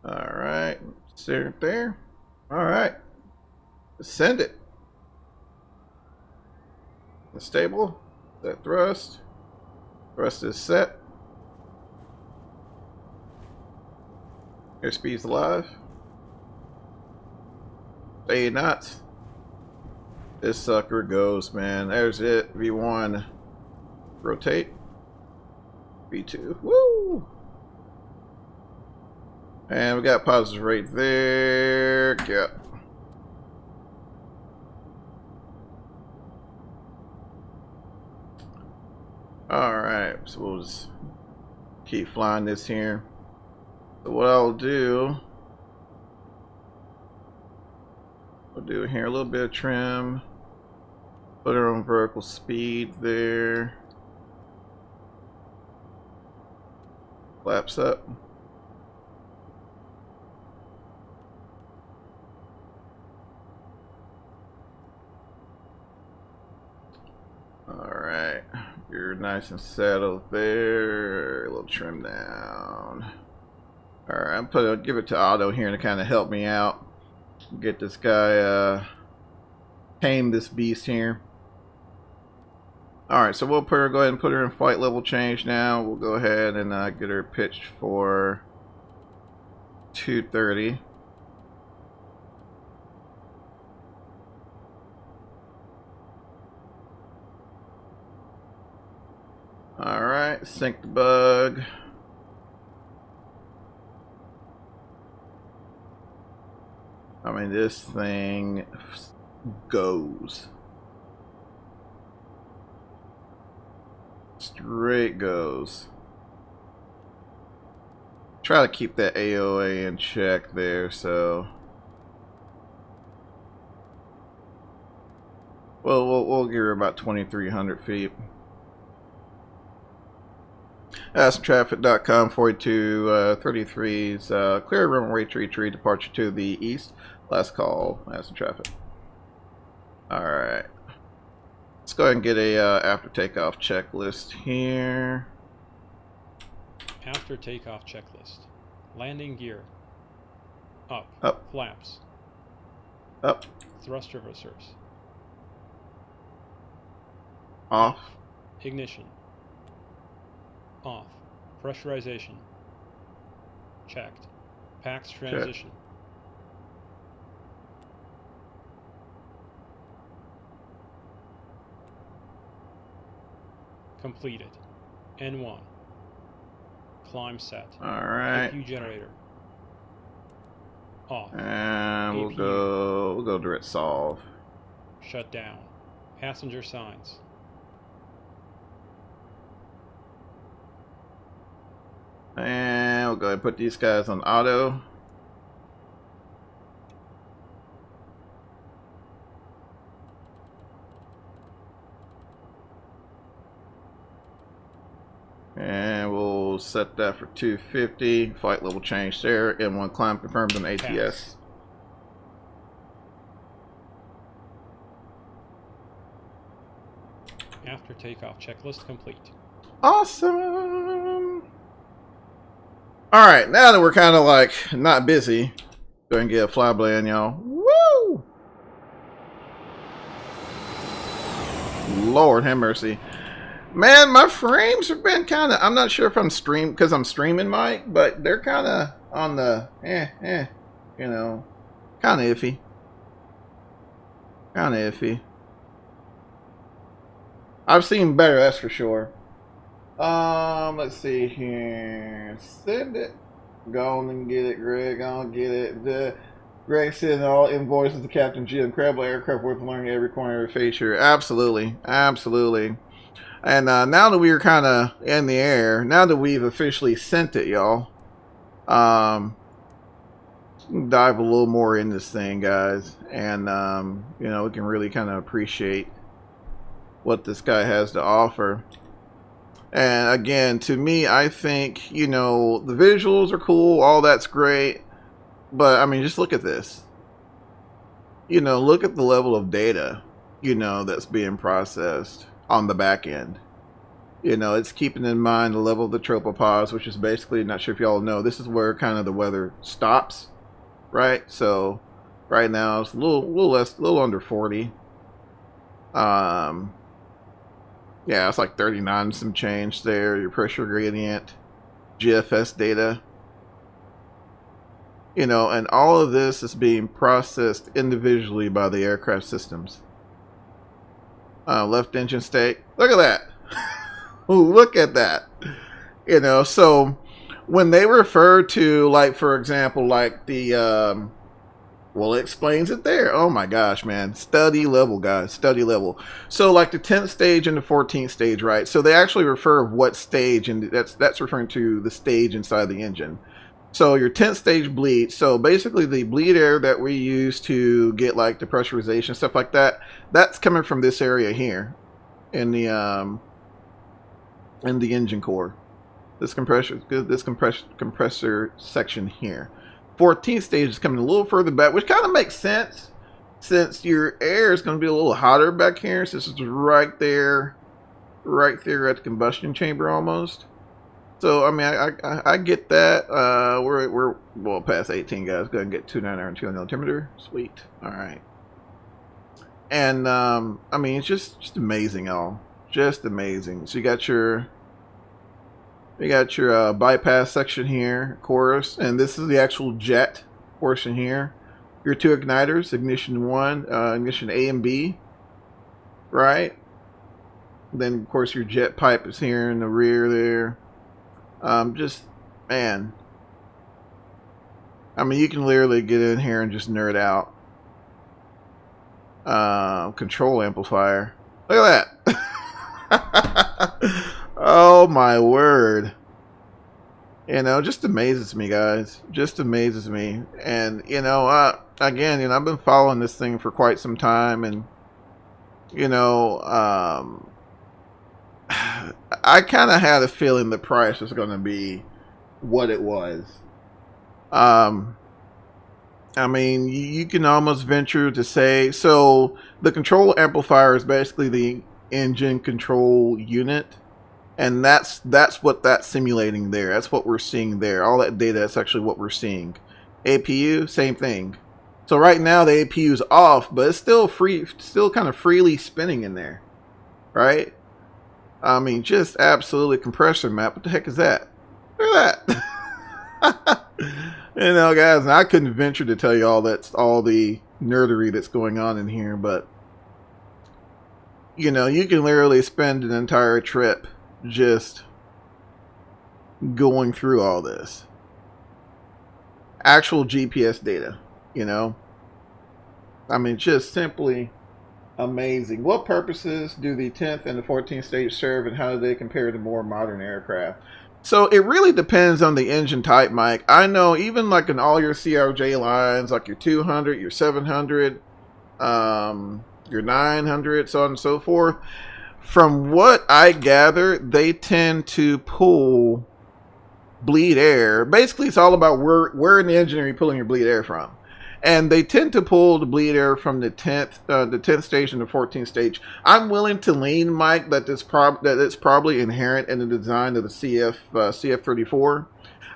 Alright, sit it there. Alright, send it. Stable, set thrust. Thrust is set. Airspeed's alive. 8 knots. This sucker goes, man. There's it. V1. Rotate. V2. Woo! And we got positives right there. Yep. Alright, so we'll just keep flying this here. So what I'll do, we'll do here a little bit of trim, put her on vertical speed there, flaps up. Alright, you're nice and settled there, a little trim down. Alright, I'll give it to Otto here to kind of help me out. Get this guy, tame this beast here. Alright, so we'll go ahead and put her in flight level change now. We'll go ahead and get her pitched for 230. Alright, sync the bug. I mean, this thing goes. Straight goes. Try to keep that AOA in check there, so we'll give her about 2,300 feet. AddisonTraffic.com 4233's clear runway tree departure to the east. Last call, Addison Traffic. Alright. Let's go ahead and get a after takeoff checklist here.
After takeoff checklist. Landing gear. Up.
Up.
Flaps.
Up.
Thrust reversers.
Off.
Ignition. Off. Pressurization. Checked. PAX transition. Completed. N1. Climb set.
Alright.
IQ generator. Off.
And we'll
APU.
go direct solve.
Shut down. Passenger signs.
ahead and put these guys on auto. And we'll set that for 250. Flight level change there. And one climb confirmed on ATS.
Pass. After takeoff, checklist complete.
Awesome. All right, now that we're kind of like not busy, go ahead and get a flyblade in, y'all. Woo! Lord have mercy. Man, my frames have been kind of, I'm not sure if I'm because I'm streaming, Mike, but they're kind of on the, you know, kind of iffy. Kind of iffy. I've seen better, that's for sure. Let's see here. Send it. Go on and get it, Greg. I'll get it. Greg said all invoices to Captain G. Incredible aircraft worth learning every corner, every feature. Absolutely. Absolutely. And now that we're kind of in the air, now that we've officially sent it, y'all, dive a little more in this thing, guys. And, you know, we can really kind of appreciate what this guy has to offer. And again, to me, I think, you know, the visuals are cool, all that's great, but I mean, just look at this. You know, look at the level of data, you know, that's being processed on the back end. You know, it's keeping in mind the level of the tropopause, which is basically, not sure if y'all know, this is where kind of the weather stops, right? So right now it's a little under 40. Yeah, it's like 39 some change there. Your pressure gradient, GFS data. You know, and all of this is being processed individually by the aircraft systems. Left engine state. Look at that. Look at that. You know, so when they refer to, like, for example, like the well, it explains it there. Oh my gosh, man. Study level, guys. Study level. So like the 10th stage and the 14th stage, right? So they actually refer what stage, and that's referring to the stage inside the engine. So your 10th stage bleed. So basically the bleed air that we use to get like the pressurization, stuff like that, that's coming from this area here in the engine core. This compressor section here. 14th stage is coming a little further back, which kind of makes sense since your air is going to be a little hotter back here. Since it's right there at the combustion chamber almost. So I mean, I get that. We're well past 18, guys. Go ahead and get 290 and 200 altimeter. Sweet. All right. And I mean, it's just amazing, y'all. Just amazing. So you got your bypass section here, chorus, and this is the actual jet portion here. Your two igniters, ignition 1, ignition A and B, right? Then of course your jet pipe is here in the rear there. Just, man, I mean, you can literally get in here and just nerd out. Control amplifier. Look at that. Oh my word. You know, just amazes me, guys. Just amazes me. And, you know, again, you know, I've been following this thing for quite some time, and, you know, I kind of had a feeling the price was going to be what it was. I mean, you can almost venture to say, so the control amplifier is basically the engine control unit. And that's what that's simulating there. That's what we're seeing there. All that data, that's actually what we're seeing. APU, same thing. So right now the APU is off, but it's still kind of freely spinning in there. Right? I mean, just absolutely compressor map. What the heck is that? Look at that. You know, guys, and I couldn't venture to tell you all the nerdery that's going on in here, but you know, you can literally spend an entire trip just going through all this actual GPS data, you know. I mean, just simply amazing. What purposes do the 10th and the 14th stage serve, and how do they compare to more modern aircraft? So it really depends on the engine type, Mike. I know even like in all your CRJ lines, like your 200, your 700, your 900, so on and so forth. From what I gather, they tend to pull bleed air. Basically, it's all about where in the engine are you pulling your bleed air from. And they tend to pull the bleed air from the 10th stage and the 14th stage. I'm willing to lean, Mike, that it's probably inherent in the design of the CF34.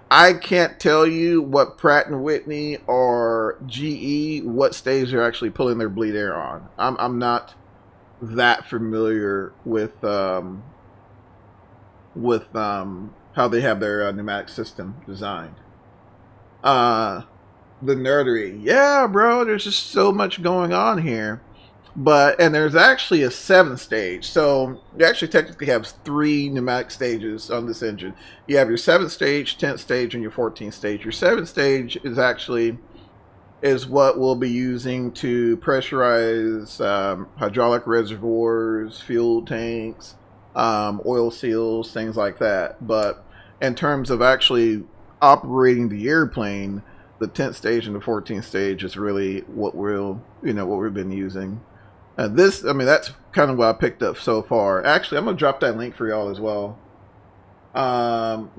I can't tell you what Pratt & Whitney or GE, what stage they're actually pulling their bleed air on. I'm not that familiar with how they have their pneumatic system designed. The nerdery. Yeah, bro, there's just so much going on here. And there's actually a 7th stage. So you actually technically have 3 pneumatic stages on this engine. You have your 7th stage, 10th stage, and your 14th stage. Your 7th stage is what we'll be using to pressurize hydraulic reservoirs, fuel tanks, oil seals, things like that. But in terms of actually operating the airplane, the 10th stage and the 14th stage is really what we've been using. That's kind of what I picked up so far. Actually, I'm gonna drop that link for y'all as well.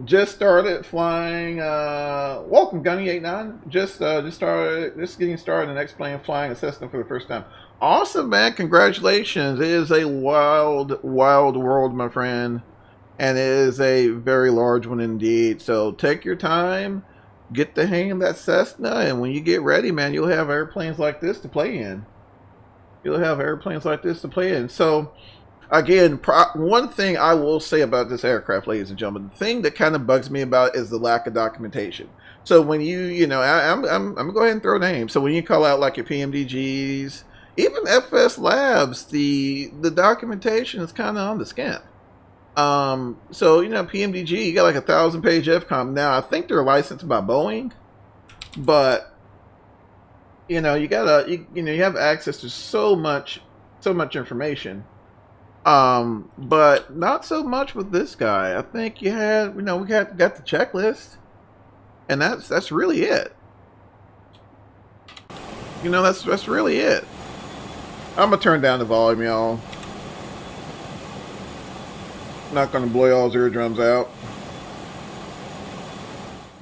Just started flying. Welcome, Gunny89. Just getting started in X-plane flying a Cessna for the first time. Awesome, man! Congratulations. It is a wild, wild world, my friend, and it is a very large one indeed. So take your time. Get the hang of that Cessna, and when you get ready, man, you'll have airplanes like this to play in. So, again, one thing I will say about this aircraft, ladies and gentlemen, the thing that kind of bugs me about it is the lack of documentation. So when I'm gonna go ahead and throw names. So when you call out like your PMDGs, even FS Labs, the documentation is kind of on the scant. So PMDG, you got like 1,000-page FCOM. Now I think they're licensed by Boeing, but you have access to so much information. But not so much with this guy. I think we got the checklist, and that's really it. That's really it. I'm gonna turn down the volume, y'all. Not gonna blow y'all's eardrums out.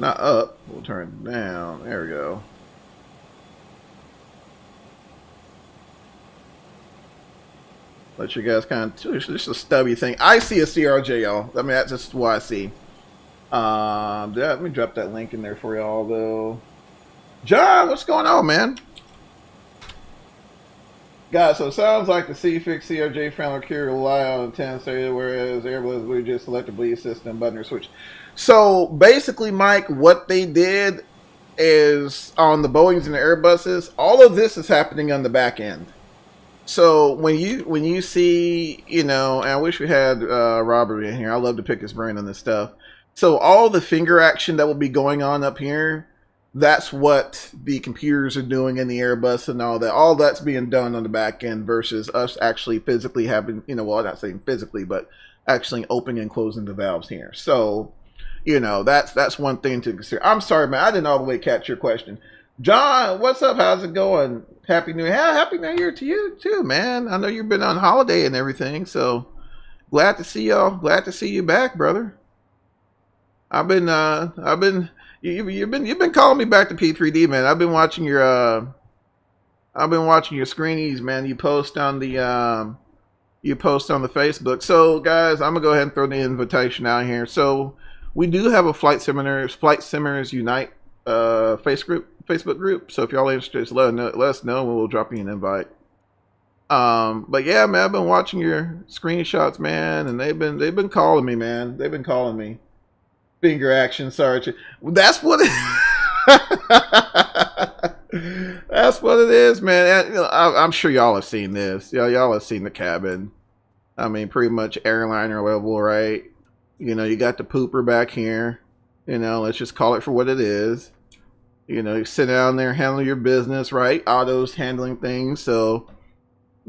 Not up. We'll turn it down. There we go. Let you guys kind of. It's just a stubby thing. I see a CRJ, y'all. I mean, that's just what I see. Let me drop that link in there for y'all, though. John, what's going on, man? Guys, so it sounds like the C-Fix CRJ family carrier rely on the 10th stage, whereas Airbus would just select the bleed system button or switch. So basically, Mike, what they did is on the Boeings and the Airbuses, all of this is happening on the back end. So when you see, and I wish we had Robert in here. I love to pick his brain on this stuff. So all the finger action that will be going on up here, that's what the computers are doing in the Airbus and all that. All that's being done on the back end versus us actually physically having, well, not saying physically, but actually opening and closing the valves here. So, that's one thing to consider. I'm sorry, man. I didn't all the way catch your question. John, what's up? How's it going? Happy New Year. Happy New Year to you too, man. I know you've been on holiday and everything, so glad to see y'all. Glad to see you back, brother. You've been calling me back to P3D, man. I've been watching your screenies, man. You post on the Facebook. So guys, I'm gonna go ahead and throw the invitation out here. So we do have a Flight Simmers Unite Facebook group. So if y'all are interested, let us know and we'll drop you an invite. But yeah, man, I've been watching your screenshots, man, and they've been calling me, man. They've been calling me. Finger action, sorry. That's what it that's what it is, man. I'm sure y'all have seen this. Y'all have seen the cabin. I mean, pretty much airliner level, right? You got the pooper back here. Let's just call it for what it is. You sit down there, handle your business, right? Otto's handling things, so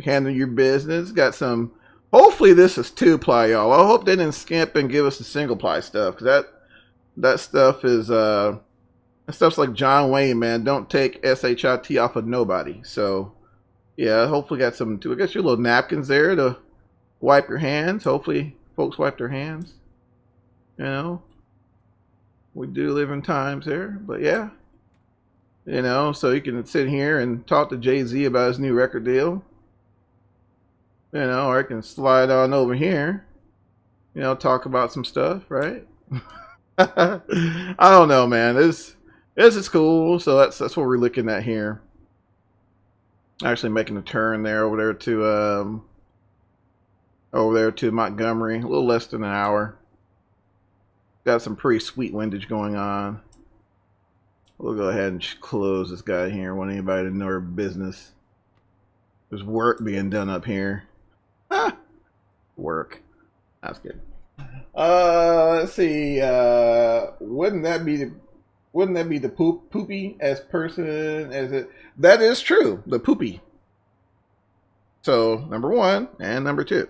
handle your business. Got some Hopefully this is 2-ply, y'all. I hope they didn't skimp and give us the single-ply stuff, because that stuff is that stuff's like John Wayne, man. Don't take shit off of nobody. So yeah, hopefully got some too. I got your little napkins there to wipe your hands. Hopefully folks wipe their hands. You know, we do live in times here, but yeah, you know, so you can sit here and talk to Jay-Z about his new record deal. You know, or I can slide on over here, you know, talk about some stuff, right? I don't know, man. This is cool. So that's what we're looking at here. Actually making a turn there over there to Montgomery. A little less than an hour. Got some pretty sweet windage going on. We'll go ahead and close this guy here. I want anybody to know our business. There's work being done up here. Work. That's good. Let's see. Wouldn't that be the poopy as person as it? That is true. The poopy. So number 1 and number 2.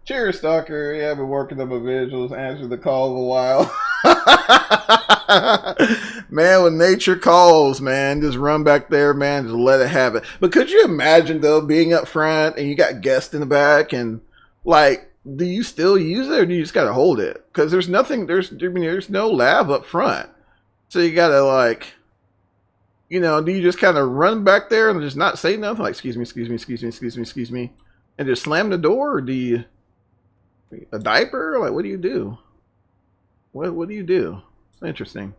Cheers, stalker. Yeah, I've been working on my visuals. Answer the call of a while. Man, when nature calls, man, just run back there, man. Just let it have it. But could you imagine though being up front and you got guests in the back and like, do you still use it or do you just gotta hold it? Because there's nothing. There's no lav up front, so you gotta like, you know, do you just kind of run back there and just not say nothing like excuse me, and just slam the door, or do you a diaper? Like, what do you do? What do you do? It's interesting.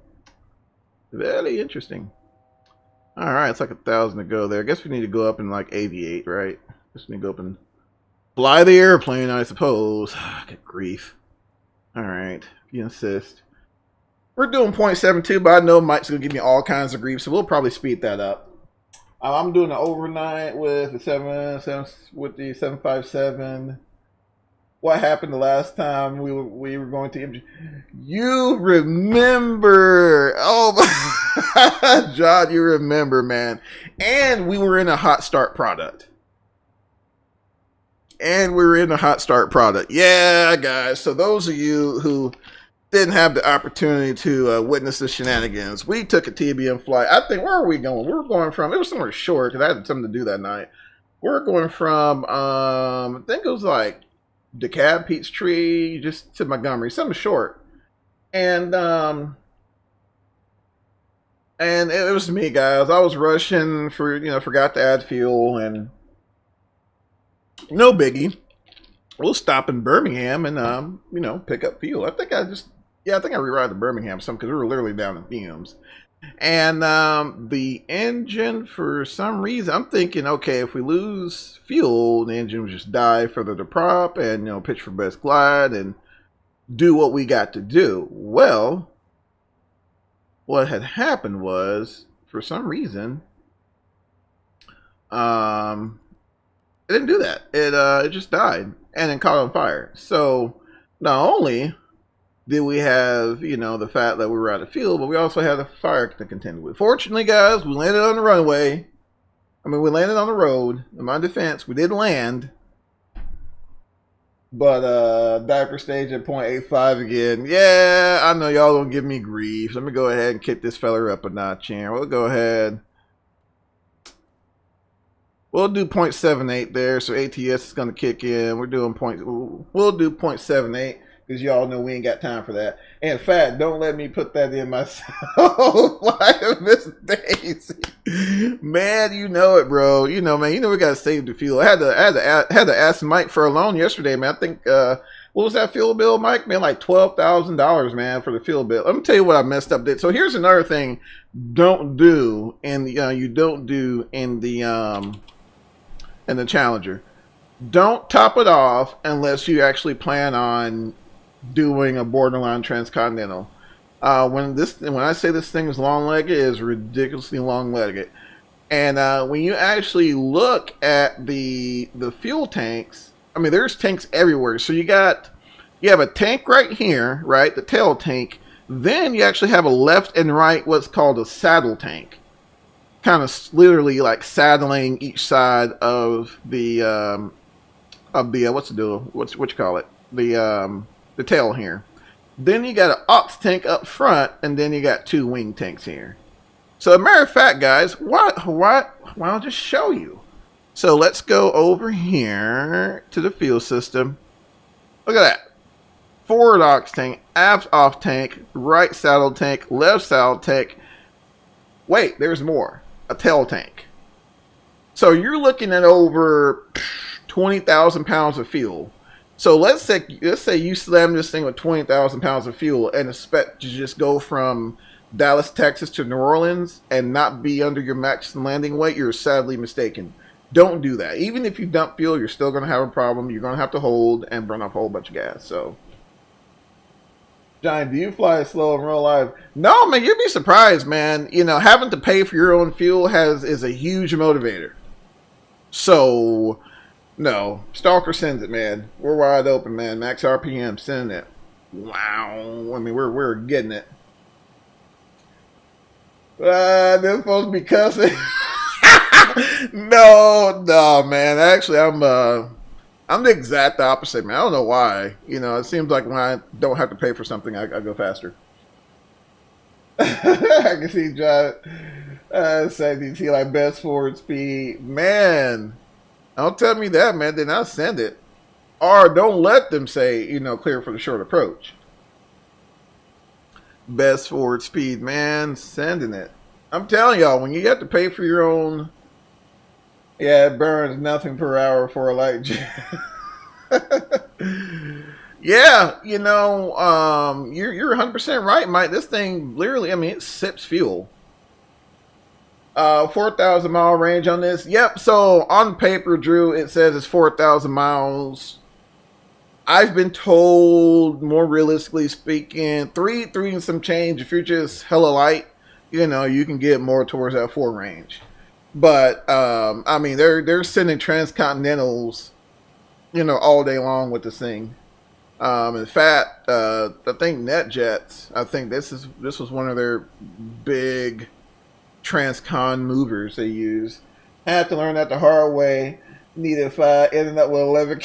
Very interesting. All right, it's like 1,000 to go there. I guess we need to go up and like aviate, right? Just need to go up and fly the airplane, I suppose. Good grief. All right, if you insist. We're doing 0.72, but I know Mike's gonna give me all kinds of grief, so we'll probably speed that up. I'm doing an overnight with the 757. What happened the last time we were going to MG? You remember? Oh, John, you remember, man? And we were in a Hotstart product. Yeah, guys. So those of you who didn't have the opportunity to witness the shenanigans, we took a TBM flight. I think, where are we going? We were going from, it was somewhere short because I had something to do that night. We're going from, I think it was like DeKalb, Peachtree, just to Montgomery, something short. And it was me, guys. I was rushing for, you know, forgot to add fuel, and no biggie. We'll stop in Birmingham and, you know, pick up fuel. I think I rerouted to Birmingham some because we were literally down in fumes. And the engine, for some reason, I'm thinking, okay, if we lose fuel, the engine will just die further to prop and, you know, pitch for best glide and do what we got to do. Well, what had happened was, for some reason, it didn't do that. It just died and then caught on fire. So not only did we have, you know, the fact that we were out of fuel, but we also had a fire to contend with. Fortunately, guys, we landed on the runway. I mean, we landed on the road. In my defense, we did land. But diaper stage at 0.85 again. Yeah, I know y'all don't give me grief. Let me go ahead and kick this fella up a notch here. We'll go ahead. We'll do 0.78 there, so ATS is going to kick in. We'll do 0.78 because y'all know we ain't got time for that. And in fact, don't let me put that in myself. Like Miss Daisy, man, you know it, bro. You know, man. You know we got to save the fuel. I had to ask Mike for a loan yesterday, man. I think what was that fuel bill, Mike? Man, like $12,000, man, for the fuel bill. Let me tell you what I messed up. So here's another thing: don't do in the you don't do in the Challenger. Don't top it off unless you actually plan on doing a borderline transcontinental. When I say this thing is long-legged, it is ridiculously long-legged. And when you actually look at the fuel tanks, I mean, there's tanks everywhere. So you have a tank right here, right? The tail tank. Then you actually have a left and right, what's called a saddle tank. Kind of literally like saddling each side of the of the what's you call it, the tail here. Then you got an ox tank up front, and then you got 2 wing tanks here. So, as a matter of fact, guys, why don't I just show you? So let's go over here to the fuel system. Look at that. Forward ox tank, aft off tank, right saddle tank, left saddle tank. Wait, there's more. A tail tank. So you're looking at over 20,000 pounds of fuel. So let's say you slam this thing with 20,000 pounds of fuel and expect to just go from Dallas, Texas to New Orleans and not be under your max landing weight. You're sadly mistaken. Don't do that. Even if you dump fuel, you're still going to have a problem. You're going to have to hold and burn up a whole bunch of gas. So, Johnny, do you fly slow in real life? No, man, you'd be surprised, man. You know, having to pay for your own fuel is a huge motivator. So, no, Stalker sends it, man. We're wide open, man. Max RPM, send it. Wow, I mean, we're getting it. They're supposed to be cussing. No, man. Actually, I'm the exact opposite, man. I don't know why. You know, it seems like when I don't have to pay for something, I go faster. I can see John saying DT like best forward speed. Man, don't tell me that, man. Then I'll send it. Or don't let them say, you know, clear for the short approach. Best forward speed, man. Sending it. I'm telling y'all, when you have to pay for your own, yeah, it burns nothing per hour for a light jet. Yeah, you know, you're 100% right, Mike. This thing literally, I mean, it sips fuel. 4,000 mile range on this. Yep. So on paper, Drew, it says it's 4,000 miles. I've been told, more realistically speaking, three and some change. If you're just hella light, you know, you can get more towards that 4 range. But I mean, they're sending transcontinentals, you know, all day long with this thing. In fact, I think NetJets, I think this was one of their big transcon movers they use. I had to learn that the hard way. Needed 5, ended up with 11.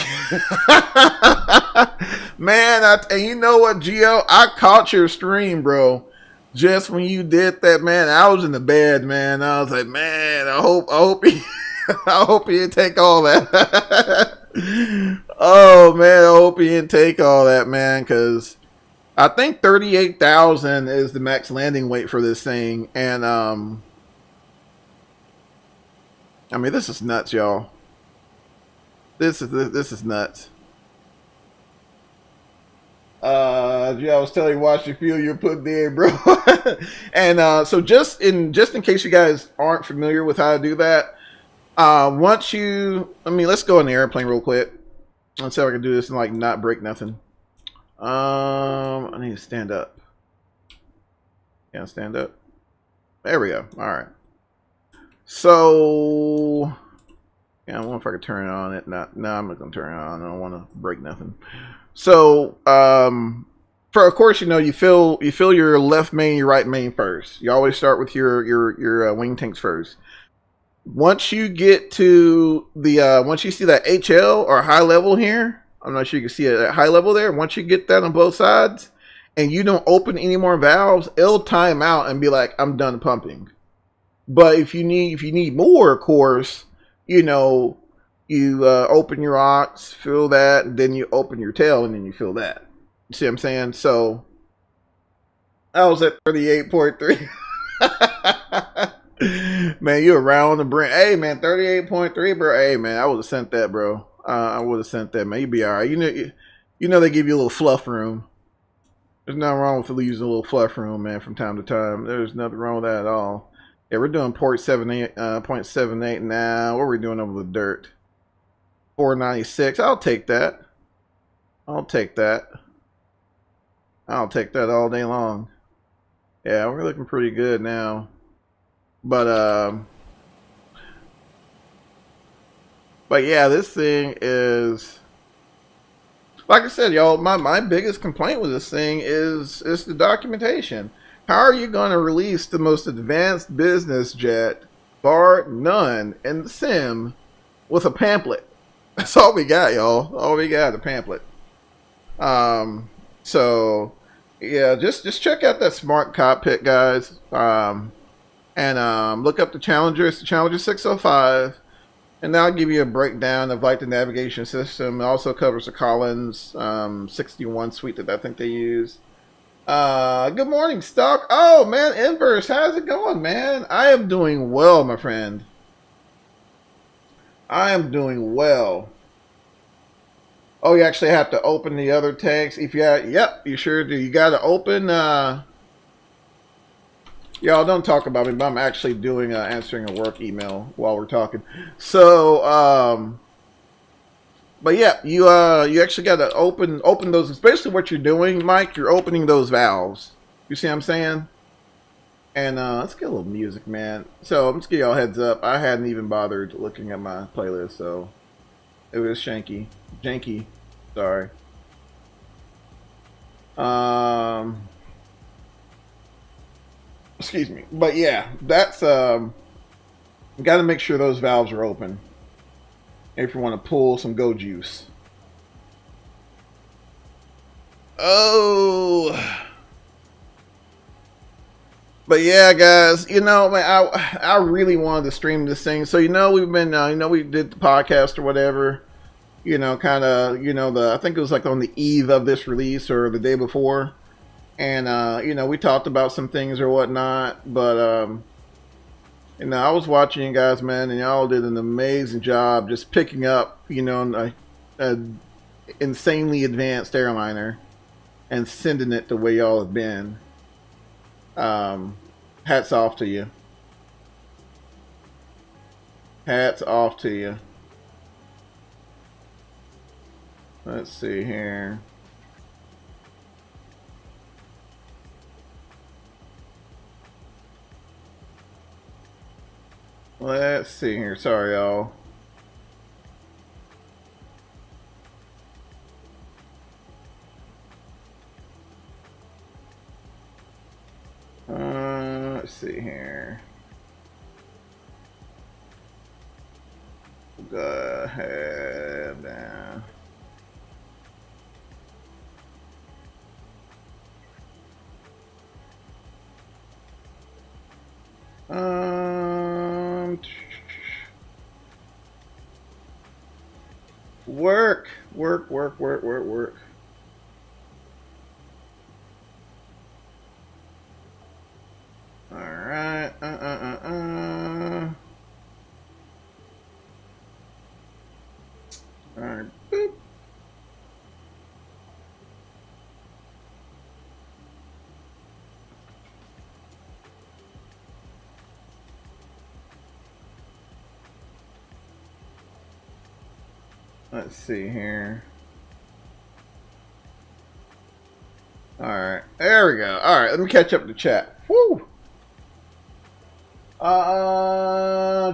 Man, and you know what, Gio? I caught your stream, bro. Just when you did that, man, I was in the bed, man. I was like, man, I hope he, I hope he didn't take all that. Oh man, I hope he didn't take all that, man, because I think 38,000 is the max landing weight for this thing, and I mean, this is nuts, y'all. This is nuts. Yeah, I was telling you, watch your fuel you're putting there, bro. And so just in case you guys aren't familiar with how to do that, once you, let's go in the airplane real quick. Let's see if I can do this and like not break nothing. I need to stand up. Can't stand up. There we go. All right. So yeah, I don't know if I could turn it on. No, I'm not gonna turn it on. I don't want to break nothing. So for of course, you know, you fill your left main, your right main first. You always start with your wing tanks first. Once you get to the once you see that HL or high level here, I'm not sure you can see it at high level there. Once you get that on both sides and you don't open any more valves, it'll time out and be like, I'm done pumping. But if you need more, of course, you know, you open your aux, fill that, and then you open your tail and then you fill that. You see what I'm saying? So I was at 38.3. Man, you around the brink. Hey, man, 38.3, bro. Hey, man, I would have sent that, bro. I would have sent that, man. You'd be all right. You know they give you a little fluff room. There's nothing wrong with using a little fluff room, man, from time to time. There's nothing wrong with that at all. Yeah, we're doing 0.78 now. What are we doing over the dirt? 496. I'll take that. I'll take that. I'll take that all day long. Yeah, we're looking pretty good now. But yeah, this thing is, like I said, y'all, my biggest complaint with this thing is the documentation. How are you going to release the most advanced business jet, bar none, in the sim with a pamphlet? That's all we got, y'all. All we got, the pamphlet. So yeah, just check out that smart cockpit, guys. And look up the Challenger. It's the Challenger 605. And that'll give you a breakdown of like the navigation system. It also covers the Collins 61 suite that I think they use. Good morning, Stock. Oh man, Inverse, how's it going, man? I am doing well, my friend. I am doing well. Oh, you actually have to open the other tags. If you have, yep, you sure do. You got to open. Y'all don't talk about me, but I'm actually doing answering a work email while we're talking. So, but yeah, you actually got to open those. Especially what you're doing, Mike. You're opening those valves. You see what I'm saying? And let's get a little music, man. So I'm just give y'all a heads up. I hadn't even bothered looking at my playlist, so it was janky. Sorry. Excuse me. But yeah, that's got to make sure those valves are open if you want to pull some go juice. Oh. But yeah, guys, you know, man, I really wanted to stream this thing. So, you know, we've been, you know, we did the podcast or whatever, you know, kind of, you know, I think it was like on the eve of this release or the day before. And, you know, we talked about some things or whatnot. But, you know, I was watching you guys, man, and y'all did an amazing job just picking up, you know, an insanely advanced airliner and sending it the way y'all have been. Hats off to you. Hats off to you. Let's see here. Let's see here. Sorry, y'all. Let's see here. Go ahead now. Work. All right. All right. Boop. Let's see here. All right. There we go. All right. Let me catch up to chat. Woo.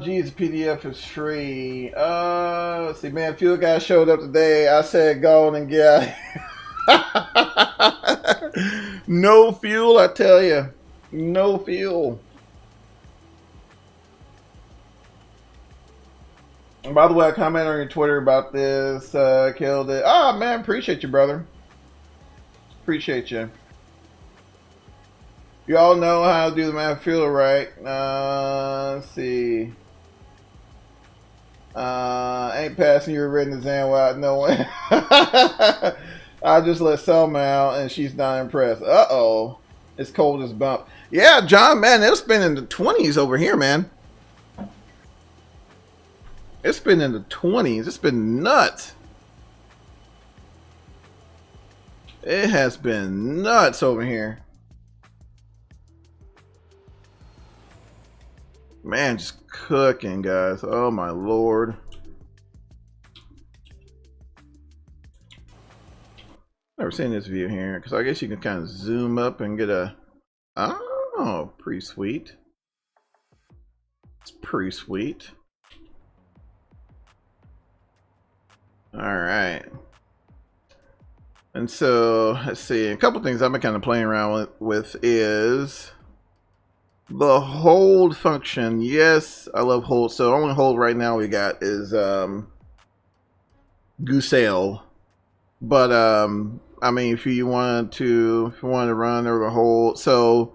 Geez, the PDF is free. Let's see, man. Fuel guy showed up today. I said go on and get out. No fuel, I tell you. No fuel. And by the way, I commented on your Twitter about this. Killed it. Oh, man. Appreciate you, brother. Appreciate you. You all know how to do the math fuel, right? Let's see. Ain't passing your written exam without knowing. I just let Selma out and she's not impressed. Uh-oh. It's cold as bump. Yeah, John, man, it's been in the 20s over here, man. It's been in the 20s. It's been nuts. It has been nuts over here. Man, just cooking, guys. Oh, my Lord. Never seen this view here, because I guess you can kind of zoom up and get a... Oh, pretty sweet. It's pretty sweet. All right. And so, let's see. A couple things I've been kind of playing around with is... the hold function. Yes, I love hold. So only hold right now we got is Goosale. But I mean, if you wanted to run over the whole, so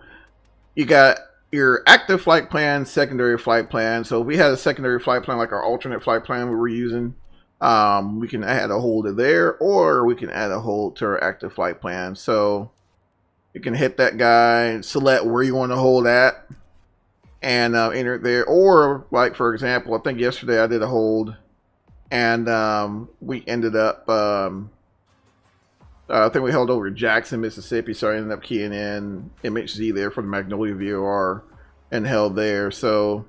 you got your active flight plan, secondary flight plan. So if we had a secondary flight plan, like our alternate flight plan we were using, we can add a hold to there, or we can add a hold to our active flight plan. So you can hit that guy, select where you want to hold at, and enter it there. Or like, for example, I think yesterday I did a hold, and we ended up, I think we held over Jackson, Mississippi, so I ended up keying in MHZ there for the Magnolia VOR and held there. So,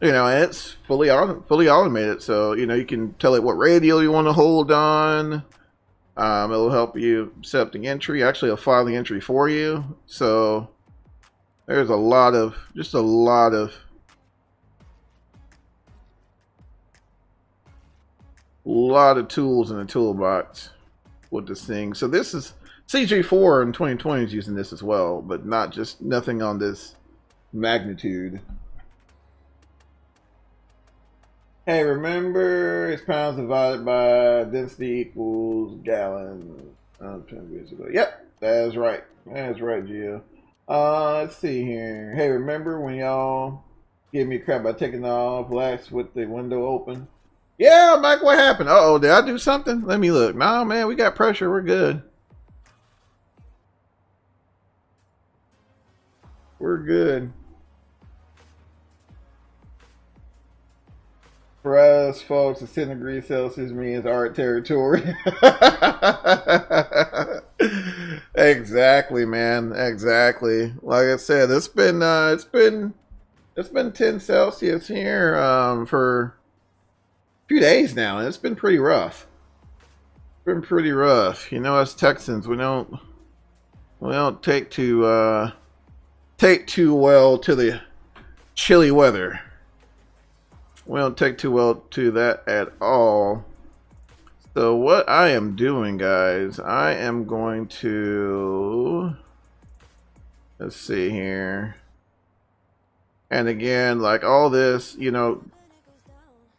you know, and it's fully automated, so, you know, you can tell it what radial you want to hold on. It'll help you set up the entry. Actually, it'll file the entry for you. So there's a lot of tools in the toolbox with this thing. So this is CG4 in 2020 is using this as well, but nothing on this magnitude. Hey, remember it's pounds divided by density equals gallons. Yep, that's right. That's right, Gio. Let's see here. Hey, remember when y'all gave me crap by taking off lax with the window open? Yeah, Mike, what happened? Uh-oh, did I do something? Let me look. Nah, man, we got pressure. We're good. We're good. For us, folks, it's 10 degrees Celsius means art territory. Exactly, man. Exactly. Like I said, it's been 10 Celsius here for a few days now, and it's been pretty rough. It's been pretty rough. You know, us Texans, we don't take too well to the chilly weather. We don't take too well to that at all. So what I am doing, guys, I am going to, let's see here. And again, like all this, you know,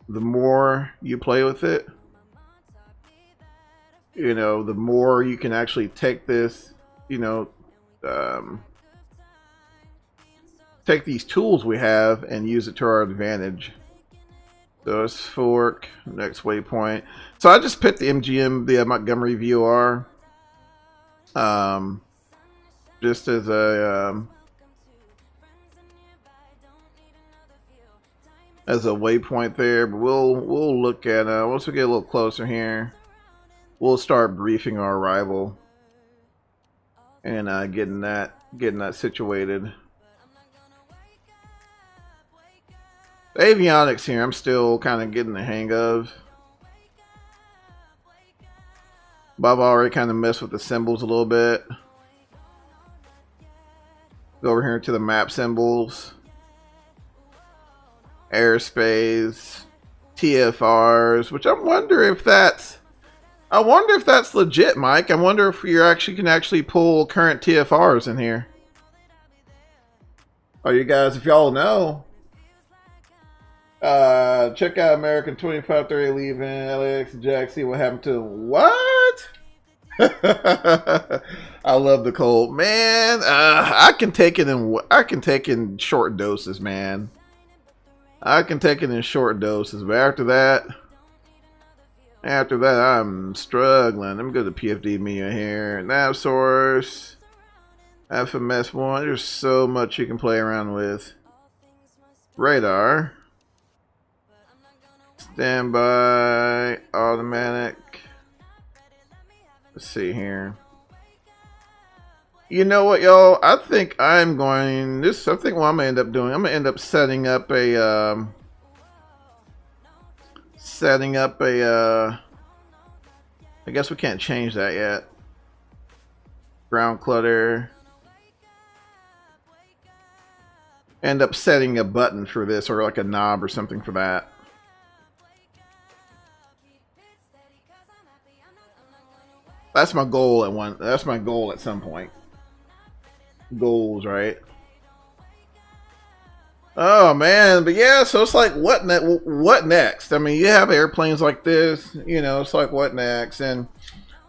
the more you play with it, you know, the more you can actually take this, you know, take these tools we have and use it to our advantage. So it's fork, next waypoint. So I just picked the MGM, the Montgomery VOR, just as a waypoint there. But we'll look at once we get a little closer here, we'll start briefing our arrival and getting that situated. The avionics here, I'm still kind of getting the hang of. But I've already kind of messed with the symbols a little bit. Go over here to the map symbols. Airspace. TFRs, which I wonder if that's legit, Mike. I wonder if you can actually pull current TFRs in here. Oh, you guys, if y'all know, check out American 2530 leaving LAX Jack. See what happened to what? I love the cold, man. I can take it in short doses, man. I can take it in short doses, but after that, I'm struggling. Let me go to Pfd menu here. Nav source, FMS1. There's so much you can play around with. Radar. Standby, automatic. Let's see here. You know what, y'all? I think what I'm gonna end up doing, I'm gonna end up setting up a I guess we can't change that yet. Ground clutter. End up setting a button for this, or like a knob or something for that. That's my goal at some point. Goals, right? Oh man, but yeah, so it's like what next? I mean, you have airplanes like this, you know, it's like what next? And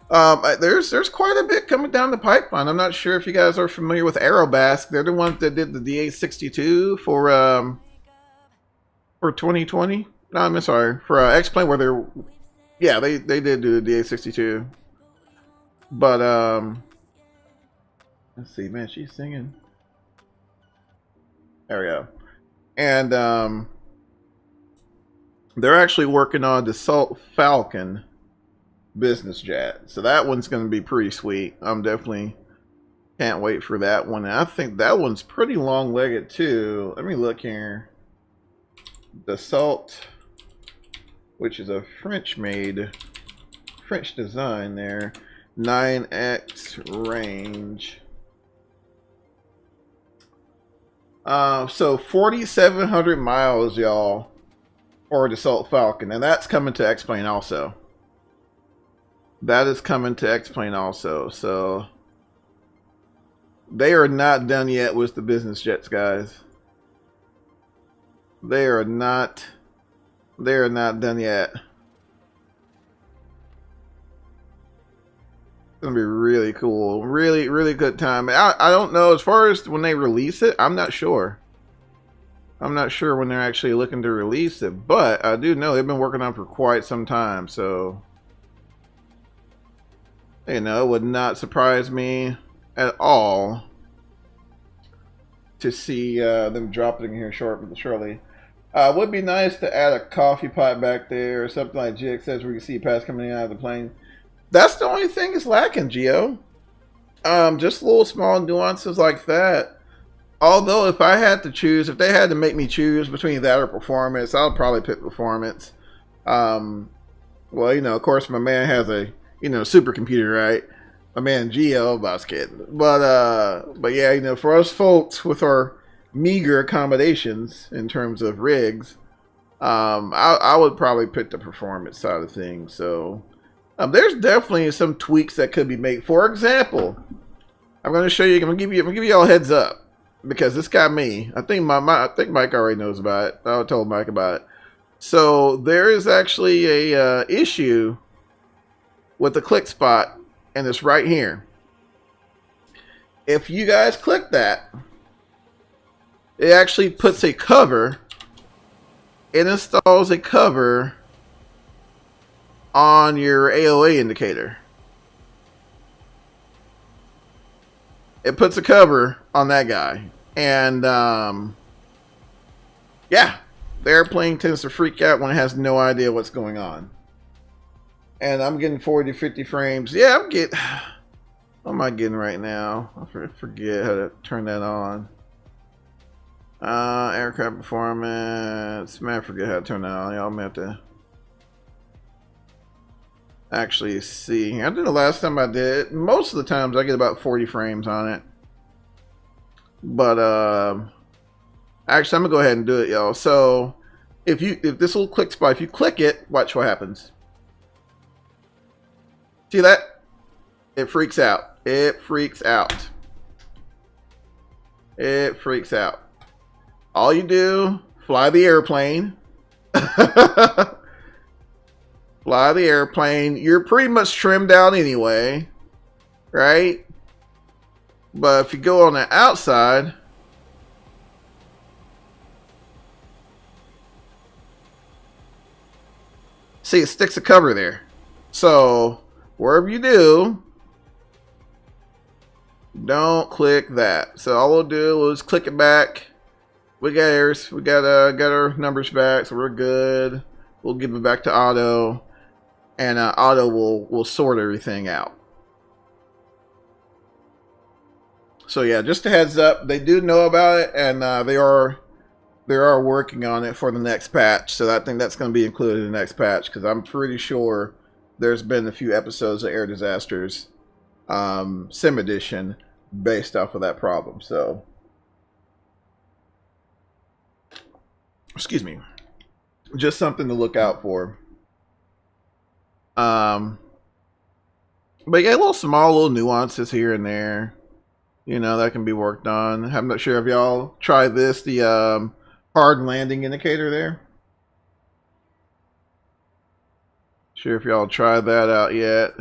there's quite a bit coming down the pipeline. I'm not sure if you guys are familiar with Aerobask. They're the ones that did the DA62 for 2020. No, I'm sorry, for X-Plane where they're, yeah, they did do the DA62. But let's see, man, she's singing. There we go. And they're actually working on Dassault Falcon business jet, so that one's going to be pretty sweet. I'm definitely can't wait for that one. And I think that one's pretty long-legged too. Let me look here. Dassault, which is a French design there. 9X range. So 4,700 miles, y'all, for Dassault Falcon, and that's coming to X-Plane also. That is coming to X-Plane also. So they are not done yet with the business jets, guys. They are not done yet. It's gonna be really cool. Really good time. I don't know, as far as when they release it, I'm not sure. I'm not sure when they're actually looking to release it, but I do know they've been working on it for quite some time, so you know, it would not surprise me at all to see them dropping here shortly. Would be nice to add a coffee pot back there or something like GX says, where you see pass coming out of the plane. That's the only thing that's lacking, Geo. Just little small nuances like that. Although if I had to choose, if they had to make me choose between that or performance, I'll probably pick performance. Well, you know, of course, my man has a, you know, supercomputer, right? My man Geo, I was kidding. But yeah, you know, for us folks with our meager accommodations in terms of rigs, I would probably pick the performance side of things. So there's definitely some tweaks that could be made. For example, I'm going to show you. I'm going to give you all a heads up, because this got me. I think Mike already knows about it. I told Mike about it. So there is actually a issue with the click spot, and it's right here. If you guys click that, it actually puts a cover. It installs a cover on your AOA indicator. It puts a cover on that guy. And yeah, the airplane tends to freak out when it has no idea what's going on. And I'm getting 40 to 50 frames. Yeah, what am I getting right now? I forget how to turn that on. Aircraft performance. Man, I forget how to turn that on. Y'all may have to actually see. I think the last time I did, most of the times I get about 40 frames on it. But actually, I'm gonna go ahead and do it, y'all. So if this little click spot, if you click it, watch what happens. See that? It freaks out. It freaks out. It freaks out. All you do, fly the airplane. Fly the airplane. You're pretty much trimmed out anyway, right? But if you go on the outside, see, it sticks a cover there. So wherever you do, don't click that. So all we'll do is click it back. We got our numbers back, so we're good. We'll give it back to auto, and auto will sort everything out. So yeah, just a heads up, they do know about it, and they are working on it for the next patch. So I think that's going to be included in the next patch, because I'm pretty sure there's been a few episodes of Air Disasters Sim Edition based off of that problem. So excuse me, just something to look out for. But yeah, little nuances here and there, you know, that can be worked on. I'm not sure if y'all tried this, the hard landing indicator there. Sure if y'all tried that out yet.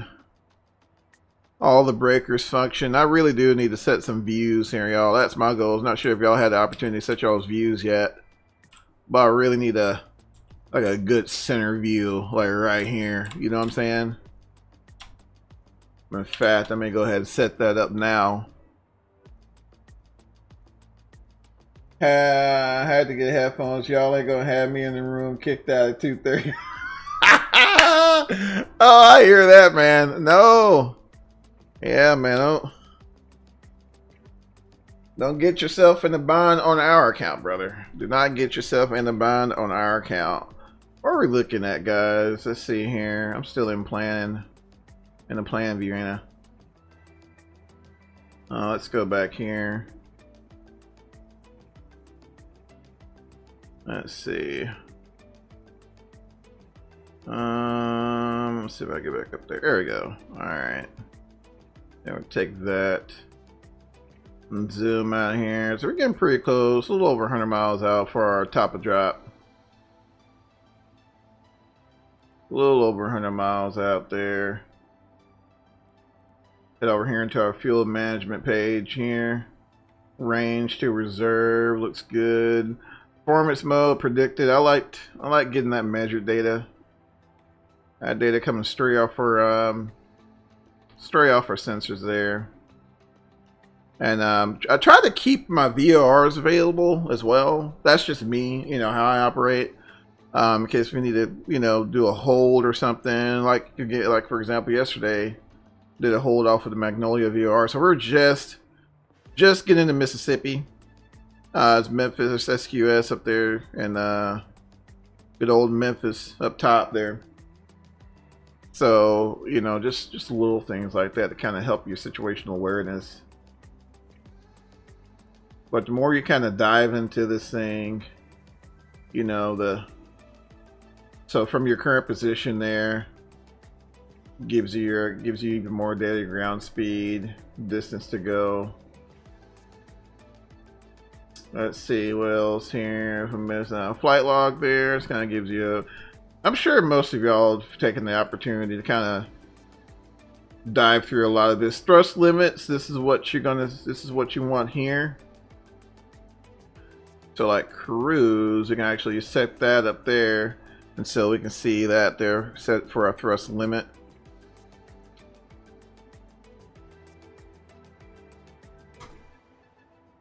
All the breakers function. I really do need to set some views here, y'all. That's my goal. I'm not sure if y'all had the opportunity to set y'all's views yet, but I really need a good center view, like right here. You know what I'm saying? In fact, I may go ahead and set that up now. I had to get headphones. Y'all ain't gonna have me in the room kicked out at 2:30. Oh, I hear that, man. No. Yeah, man. Don't get yourself in the bind on our account, brother. Do not get yourself in the bind on our account. What are we looking at, guys? Let's see here. I'm still in plan, in the plan view, ain't I? Let's go back here. Let's see. Let's see if I get back up there. There we go. All right. Then we'll take that and zoom out here. So we're getting pretty close, a little over 100 miles out for our top of drop. A little over 100 miles out there. Head over here into our fuel management page here. Range to reserve looks good. Performance mode predicted. I like getting that measured data. That data coming straight off our sensors there. And I try to keep my VORs available as well. That's just me, you know, how I operate. In case we need to, you know, do a hold or something. Like you get, like for example, yesterday did a hold off of the Magnolia VOR. So we're just getting to Mississippi. It's Memphis SQS up there, and good old Memphis up top there. So, you know, just little things like that to kind of help your situational awareness. But the more you kind of dive into this thing, you know, so from your current position there, gives you even more data, ground speed, distance to go. Let's see what else here. From this flight log there, it kind of gives you. I'm sure most of y'all have taken the opportunity to kind of dive through a lot of this. Thrust limits. This is what you're gonna. This is what you want here. So like cruise, you can actually set that up there, and so we can see that they're set for a thrust limit.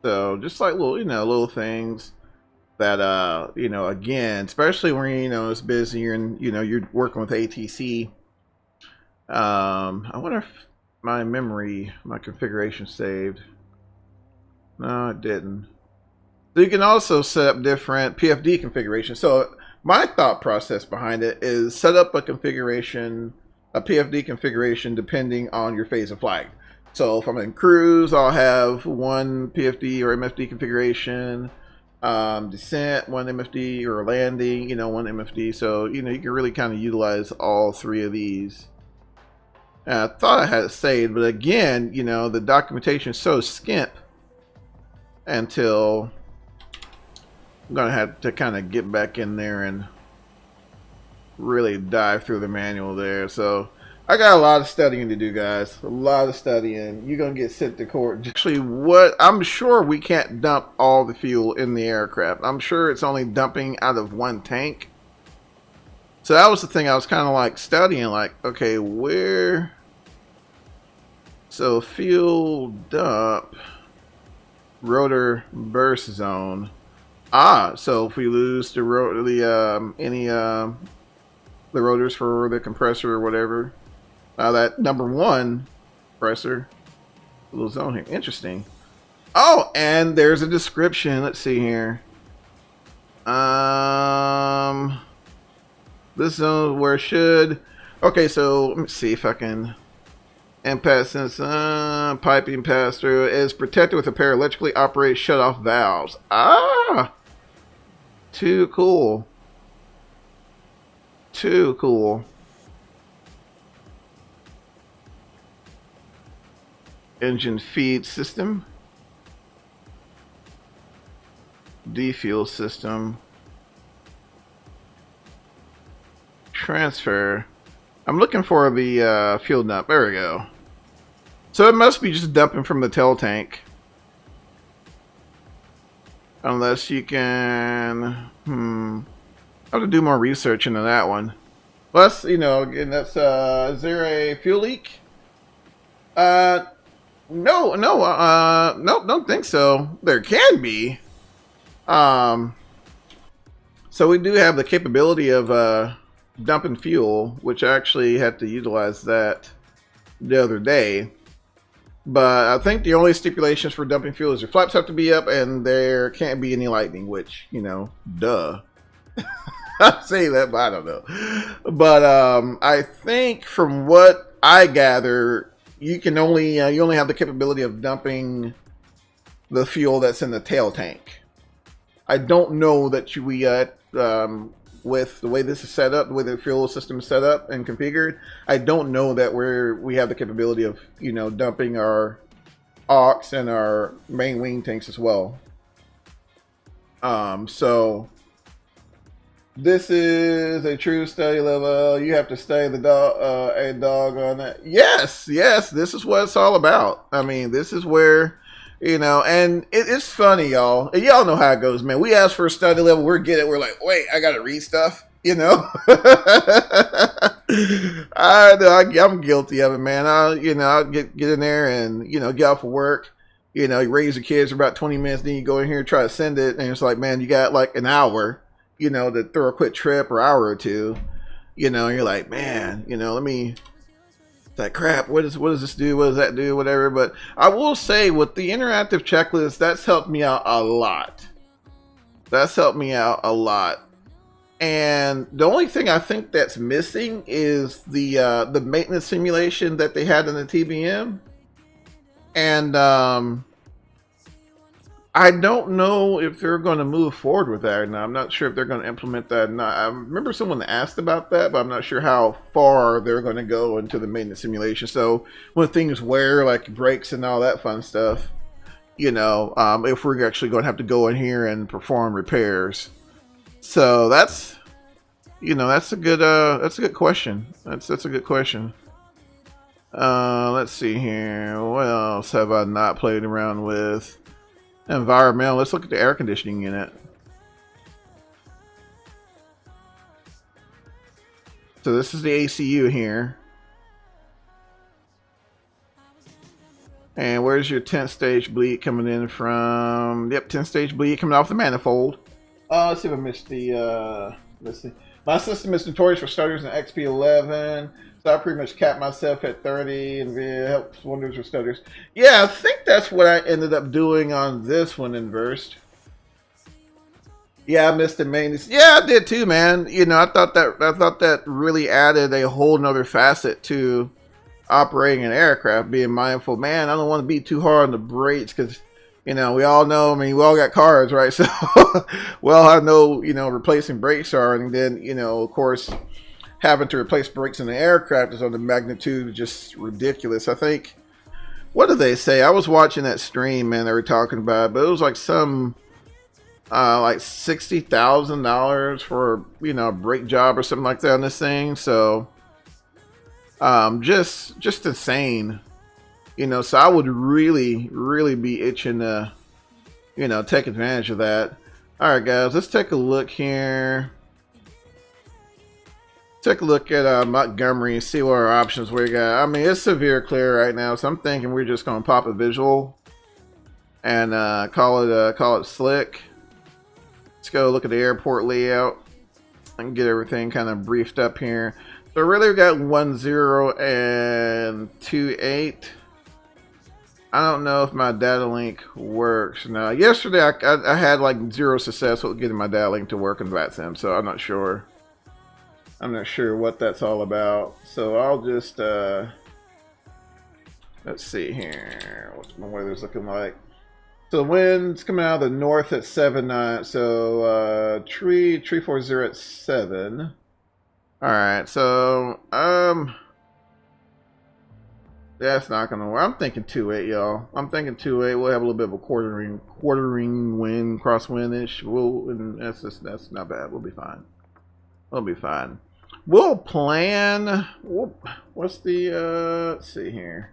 So just like little things that you know, again, especially when you know it's busy and you know you're working with ATC. I wonder if my configuration saved. No, it didn't. So you can also set up different Pfd configurations. So my thought process behind it is set up a configuration, a Pfd configuration depending on your phase of flight. So if I'm in cruise, I'll have one PFD or MFD configuration. Descent, one MFD, or landing, you know, one MFD. So, you know, you can really kind of utilize all three of these. And I thought I had it saved, but again, you know, the documentation is so skimp until I'm going to have to kind of get back in there and really dive through the manual there. So I got a lot of studying to do, guys. A lot of studying. You're going to get sent to court. Actually, what I'm sure we can't dump all the fuel in the aircraft. I'm sure it's only dumping out of one tank. So that was the thing I was kind of like studying, like, okay, where? So fuel dump, rotor burst zone. So if we lose the rotors for the compressor or whatever. That number one compressor, little zone here. Interesting. Oh, and there's a description. Let's see here. This zone where should. Okay, so let me see if I can. Impact sense piping pass through is protected with a pair of electrically operated shut-off valves. Too cool. Too cool. Engine feed system. defuel system. Transfer. I'm looking for the fuel dump. There we go. So it must be just dumping from the tail tank. Unless you can... I have to do more research into that one. Plus, you know, again, that's, is there a fuel leak? No, nope, don't think so. There can be. So we do have the capability of, dumping fuel, which I actually had to utilize that the other day. But I think the only stipulations for dumping fuel is your flaps have to be up and there can't be any lightning, which, you know, duh. I say that, but I don't know. But I think from what I gather, you can only you only have the capability of dumping the fuel that's in the tail tank. I don't know that we with the way this is set up, the way the fuel system is set up and configured, I don't know that we have the capability of, you know, dumping our aux and our main wing tanks as well. So this is a true study level. You have to study the dog on that. Yes, this is what it's all about. I mean, this is where, you know, and it's funny, y'all. Y'all know how it goes, man. We ask for a study level, we're like, wait, I gotta read stuff, you know. I know I'm guilty of it, man. I'll get in there and, you know, get off of work. You know, you raise your kids for about 20 minutes, then you go in here and try to send it, and it's like, man, you got like an hour, you know, to throw a quick trip or hour or two. You know, and you're like, man, you know, that crap, what does this do, what does that do, whatever. But I will say, with the interactive checklist, that's helped me out a lot. And the only thing I think that's missing is the maintenance simulation that they had in the TBM. And I don't know if they're going to move forward with that or not. I'm not sure if they're going to implement that or not. I remember someone asked about that, but I'm not sure how far they're going to go into the maintenance simulation. So when things wear, like brakes and all that fun stuff, you know, if we're actually going to have to go in here and perform repairs. So that's, you know, that's a good question. That's a good question. Let's see here. What else have I not played around with? Environmental. Let's look at the air conditioning unit. So this is the ACU here. And where's your 10th stage bleed coming in from? Yep, 10th stage bleed coming off the manifold. Let's see if I missed the, let's see. My system is notorious for stutters in XP11. So I pretty much capped myself at 30 and it helps wonders with stutters. Yeah, I think that's what I ended up doing on this one in Verst. Yeah, I missed the maintenance. Yeah, I did too, man. You know, I thought that really added a whole nother facet to operating an aircraft, being mindful. Man, I don't want to be too hard on the brakes because, you know, we all know, I mean, we all got cars, right? So, well, I know, you know, replacing brakes are, and then, you know, of course, having to replace brakes in the aircraft is on the magnitude just ridiculous. I think, what did they say? I was watching that stream, man, they were talking about it, but it was like some, like $60,000 for, you know, a brake job or something like that on this thing. So, just insane, you know. So I would really be itching to, you know, take advantage of that. All right, guys, let's take a look here. Take a look at Montgomery and see what our options we got. I mean, it's severe clear right now, so I'm thinking we're just gonna pop a visual and call it slick. Let's go look at the airport layout and get everything kind of briefed up here. So really, we got 10 and 28. I don't know if my data link works now. Yesterday, I had like 0 success with getting my data link to work in VATSIM, so I'm not sure. I'm not sure what that's all about. So I'll just, let's see here. What's my weather's looking like? So the wind's coming out of the north at 7 knots. So, 340 at 7. Alright, so, That's not gonna work. I'm thinking 2-8, y'all. I'm thinking 2-8. We'll have a little bit of a quartering wind, crosswind-ish. And that's not bad. We'll be fine. We'll be fine. We'll plan. What's the let's see here.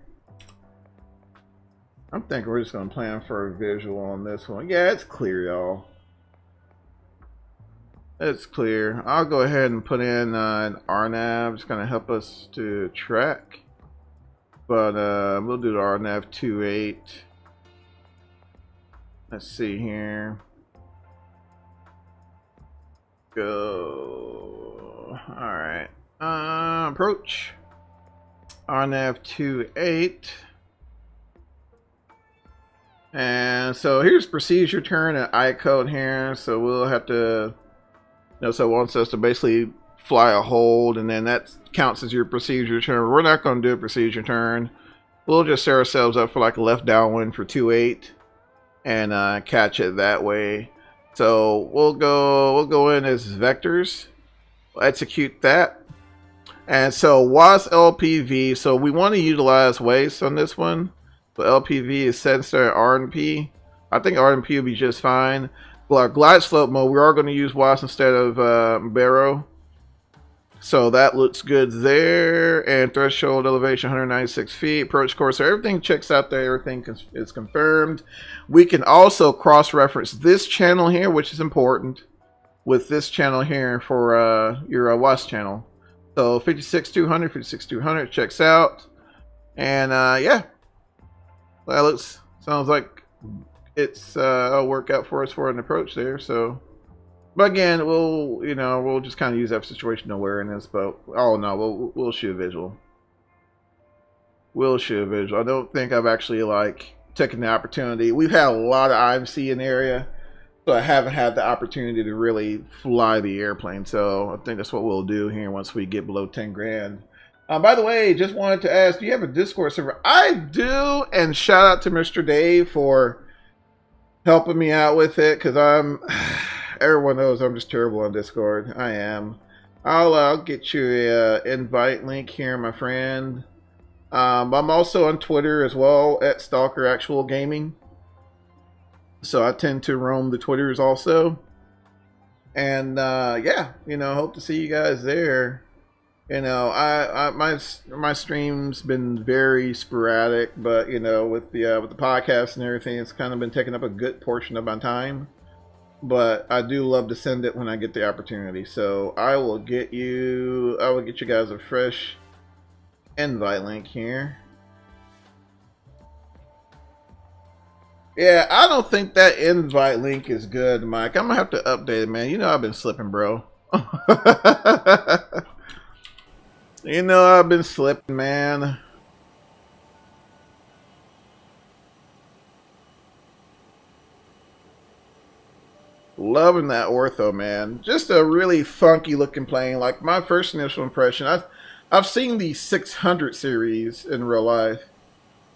I'm thinking we're just gonna plan for a visual on this one. Yeah, it's clear, y'all. It's clear. I'll go ahead and put in an RNAV. It's gonna help us to track. But we'll do the RNAV 2.8. Let's see here. Go. Alright. Approach. RNAV 2.8. And so here's procedure turn and I code here. So we'll have to, so it wants us to basically fly a hold, and then that counts as your procedure turn. We're not going to do a procedure turn. We'll just set ourselves up for like a left downwind for 2.8 and catch it that way. So we'll go in as vectors. We'll execute that. And so WAS LPV. So we want to utilize waste on this one. So LPV is set instead of RNP. I think RNP will be just fine. Well, glide slope mode, we are going to use WAS instead of Barrow. So that looks good there. And threshold elevation 196 feet. Approach course. So everything checks out there. Everything is confirmed. We can also cross-reference this channel here, which is important, with this channel here for your WAS channel. So 56200, 56200 checks out. And yeah, that sounds like it's a work out for us for an approach there. So. But again, we'll just kind of use that situational awareness. But oh no, we'll shoot a visual. We'll shoot a visual. I don't think I've actually taken the opportunity. We've had a lot of IMC in the area, so I haven't had the opportunity to really fly the airplane. So I think that's what we'll do here once we get below 10 grand. By the way, just wanted to ask, do you have a Discord server? I do, and shout out to Mr. Dave for helping me out with it, because everyone knows I'm just terrible on Discord. I am. I'll get you a invite link here, my friend. I'm also on Twitter as well at Stalker Actual Gaming. So I tend to roam the Twitters also. And yeah, hope to see you guys there. My stream's been very sporadic, but with the podcast and everything, it's kind of been taking up a good portion of my time. But I do love to send it when I get the opportunity. So I will get you guys a fresh invite link here. Yeah, I don't think that invite link is good, Mike. I'm gonna have to update it, man. I've been slipping, bro. I've been slipping, man. Loving that ortho, man. Just a really funky looking plane. Like my first initial impression, I've seen the 600 series in real life,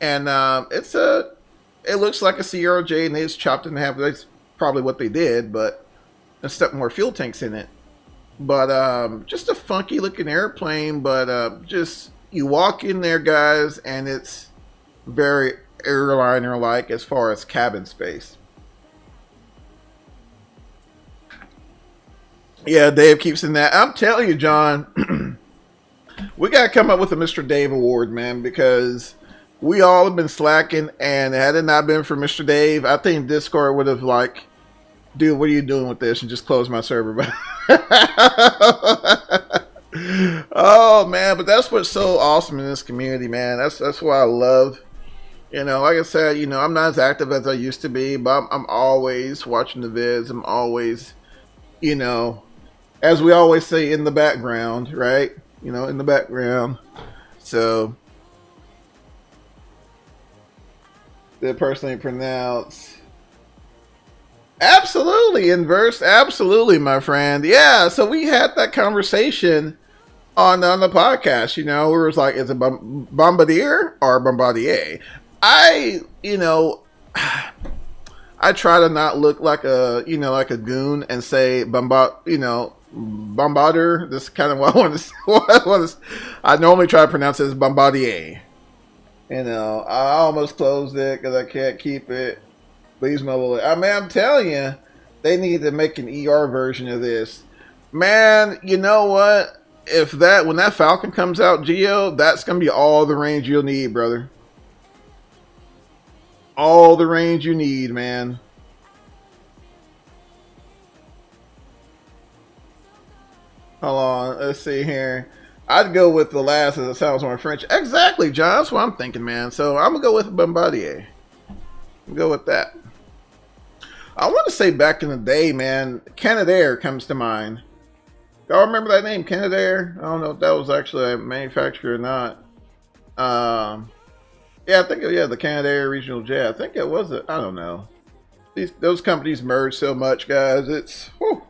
and it looks like a CRJ, and it's chopped in half. That's probably what they did, but and stuck more fuel tanks in it. But just a funky looking airplane. But just you walk in there, guys, and it's very airliner like as far as cabin space. Yeah, Dave keeps in that. I'm telling you, John, we got to come up with a Mr. Dave award, man, because we all have been slacking, and had it not been for Mr. Dave, I think Discord would have dude, what are you doing with this? And just close my server. Oh, man, but that's what's so awesome in this community, man. That's what I love. Like I said, I'm not as active as I used to be, but I'm always watching the vids. I'm always, as we always say, in the background, right? In the background. So, they personally pronounce. Absolutely, inverse. Absolutely, my friend. Yeah, so we had that conversation on the podcast, where it was like, is it Bombardier or Bombardier? I try to not look like a goon and say Bombardier. This is kind of what I want to. I normally try to pronounce it as Bombardier. You know, I almost closed it because I can't keep it. Please mobile. I mean, I'm telling you, they need to make an ER version of this. Man, you know what? If that, when that Falcon comes out, Geo, that's gonna be all the range you'll need, brother. All the range you need, man. Hold on, let's see here. I'd go with the last, as it sounds more French. Exactly, John. That's what I'm thinking, man. So I'm gonna go with Bombardier. Go with that. I want to say back in the day, man, Canadair comes to mind. Y'all remember that name, Canadair? I don't know if that was actually a manufacturer or not. Yeah, I think the Canadair Regional Jet. I think it was I don't know. Those companies merge so much, guys. It's whew.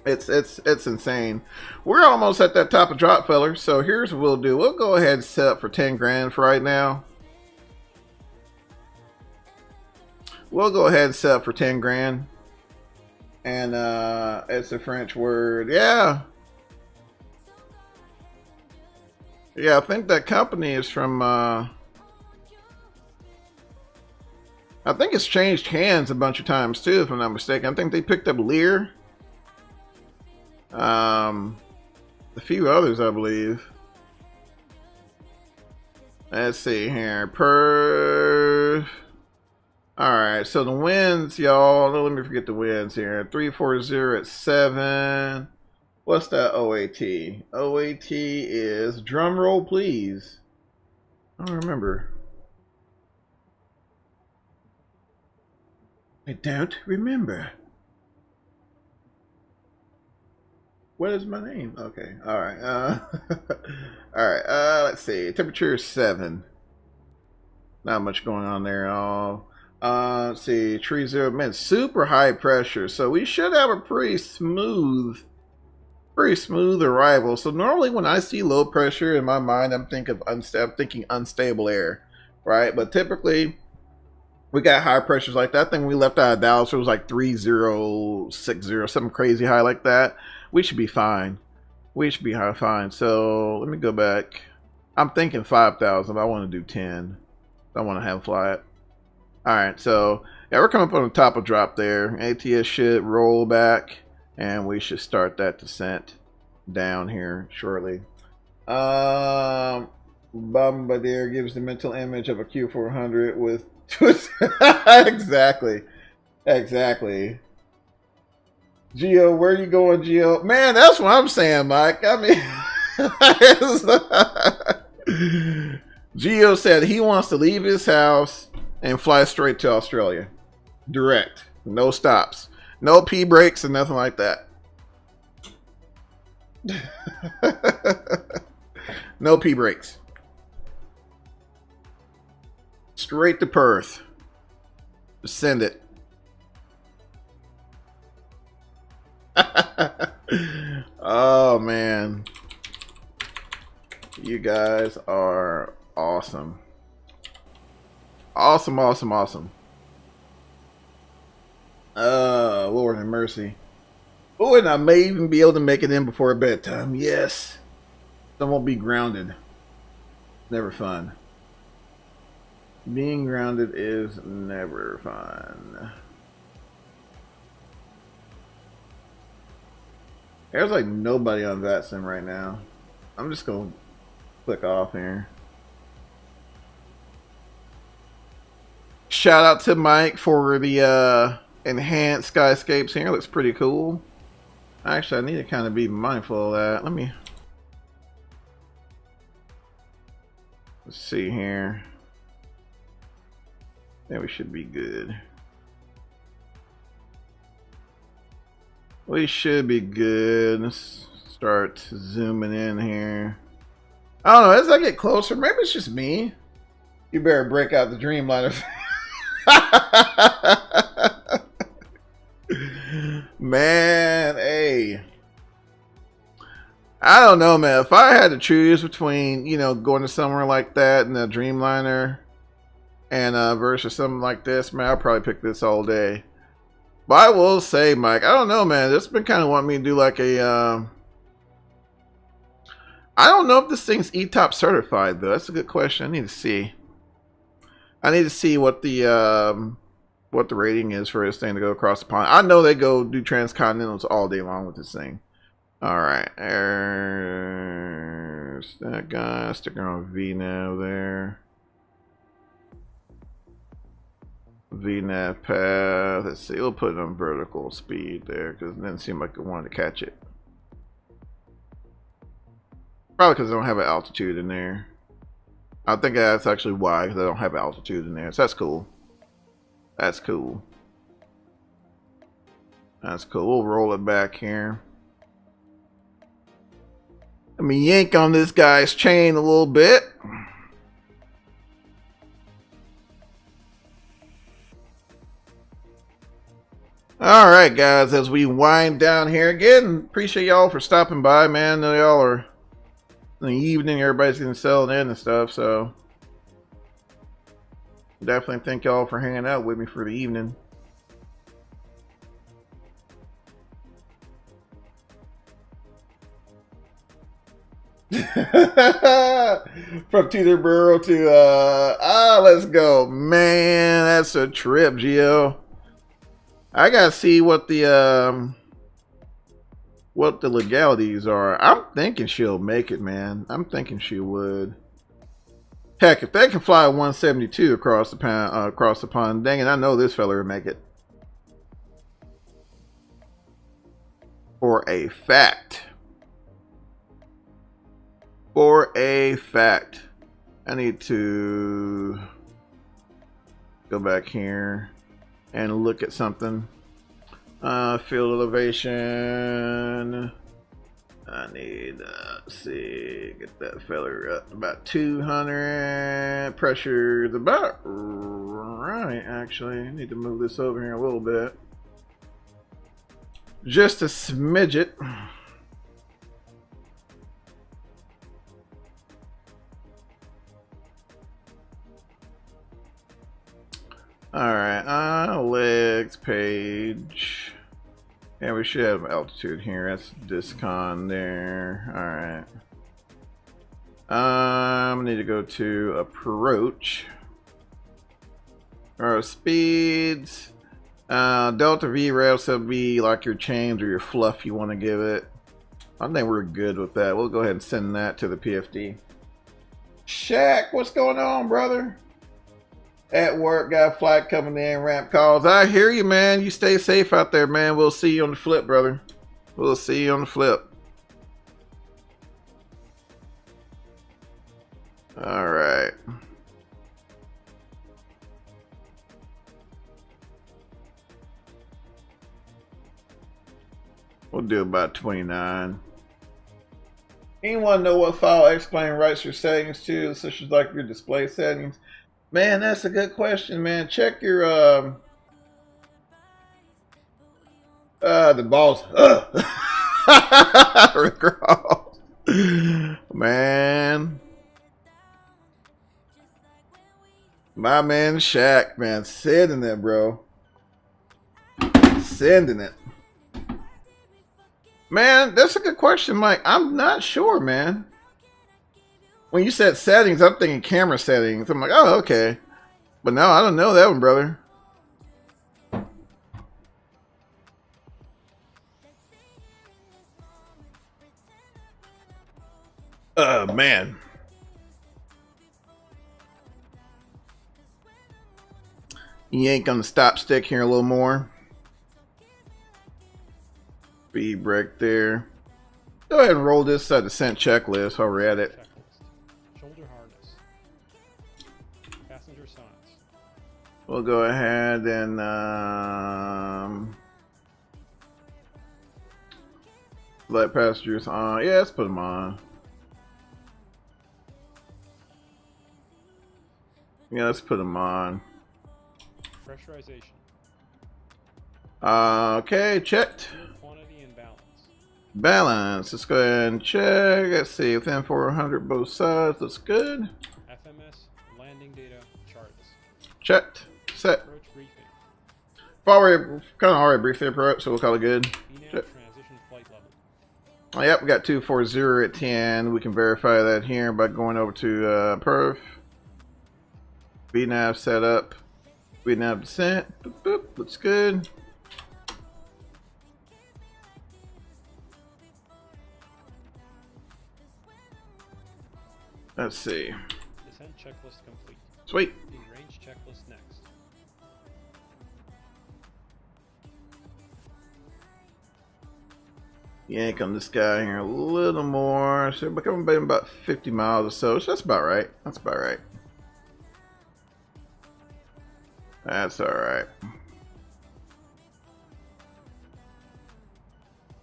It's insane. We're almost at that top of drop, fellers. So here's what we'll do. We'll go ahead and set up for 10 grand for right now. We'll go ahead and set up for 10 grand. And it's a French word. Yeah. Yeah, I think that company is from I think it's changed hands a bunch of times too, if I'm not mistaken. I think they picked up Lear. A few others, I believe. Let's see here. Alright, so the wins, y'all. Let me forget the wins here. 340 at 7. What's that OAT? OAT is, drum roll please. I don't remember. I don't remember. What is my name? Okay, alright. Alright, let's see. Temperature is 7. Not much going on there at all. Let's see, tree 0, man, super high pressure. So we should have a pretty smooth arrival. So normally when I see low pressure in my mind, I'm thinking unstable air, right? But typically we got high pressures like that thing we left out of Dallas. It was like 3060, something crazy high like that. We should be fine. We should be fine. So let me go back. I'm thinking 5,000. But I want to do 10. I want to have fly it. All right, so yeah, we're coming up on the top of drop there. ATS should roll back, and we should start that descent down here shortly. Bombardier gives the mental image of a Q400 with exactly. Geo, where you going, Geo? Man, that's what I'm saying, Mike. I mean, Geo said he wants to leave his house and fly straight to Australia. Direct. No stops. No P breaks and nothing like that. No P breaks. Straight to Perth. Just send it. Oh, man. You guys are awesome. Awesome. Lord have mercy. Oh, and I may even be able to make it in before bedtime. Yes. I won't be grounded. Never fun. Being grounded is never fun. There's like nobody on VATSIM right now. I'm just going to click off here. Shout out to Mike for the enhanced skyscapes here. Looks pretty cool. Actually, I need to kind of be mindful of that. Let's see here. Yeah, we should be good. We should be good. Let's start zooming in here. I don't know, as I get closer, maybe it's just me. You better break out the Dreamliner. Man, hey. I don't know, man. If I had to choose between, you know, going to somewhere like that and a Dreamliner and versus something like this, man, I'll probably pick this all day. But I will say, Mike, I don't know, man. This has been kind of wanting me to do like a I don't know if this thing's ETOP certified though. That's a good question. I need to see. I need to see what the rating is for this thing to go across the pond. I know they go do transcontinentals all day long with this thing. All right, there's that guy. Sticking on VNav there. VNav path. Let's see. We'll put it on vertical speed there because it didn't seem like it wanted to catch it. Probably because I don't have an altitude in there. I think that's actually why, because I don't have altitude in there. So that's cool. That's cool. That's cool. We'll roll it back here. Let me yank on this guy's chain a little bit. Alright guys, as we wind down here again, appreciate y'all for stopping by, man. I know y'all are in the evening, everybody's getting settled in and stuff, so definitely thank y'all for hanging out with me for the evening. From Teterboro to let's go, man. That's a trip, Gio. I gotta see what the legalities are. I'm thinking she'll make it, man. I'm thinking she would. Heck, if they can fly 172 across the pond, dang it, I know this fella will make it. For a fact. For a fact. I need to go back here and look at something. Field elevation. I need, let's see, get that feller up about 200. Pressure's about right, actually. I need to move this over here a little bit. Just a smidget. Alright, legs page. Yeah, we should have altitude here. That's discon there. Alright. Need to go to approach. Our speeds. Delta V rails will be like your chains or your fluff you want to give it. I think we're good with that. We'll go ahead and send that to the PFD. Shaq, what's going on, brother? At work, got a flight coming in, ramp calls. I hear you, man. You stay safe out there, man. We'll see you on the flip, brother. We'll see you on the flip. All right. We'll do about 29. Anyone know what file explain writes your settings to, such as like your display settings? Man, that's a good question, man. Check your the balls. Man. My man Shaq, man, sending it, bro. Sending it. Man, that's a good question, Mike. I'm not sure, man. When you said settings, I'm thinking camera settings. I'm like, oh, okay. But no, I don't know that one, brother. Oh, man. Yank on the stop stick here a little more. Speed brake there. Go ahead and roll this descent checklist while we're at it.
Checklist. Shoulder harness. Passenger signs.
We'll go ahead and let passengers on. Yeah, let's put them on. Yeah, let's put them on.
Pressurization.
Okay, checked.
Quantity and balance.
Balance. Let's go ahead and check. Let's see, within 400 both sides. Looks good.
FMS landing data charts.
Checked. Set.
Approach briefing.
Kind of already briefed the approach, so we'll call it good.
VNAV
Check.
transition flight level.
Oh, yep, we got 240 at 10. We can verify that here by going over to perf. VNAV setup. VNAV descent. Boop, boop. Looks good. Let's see.
Descent checklist complete.
Sweet.
The range checklist next.
Yank on this guy here a little more. So we're coming about 50 miles or so. So that's about right. That's about right. That's alright.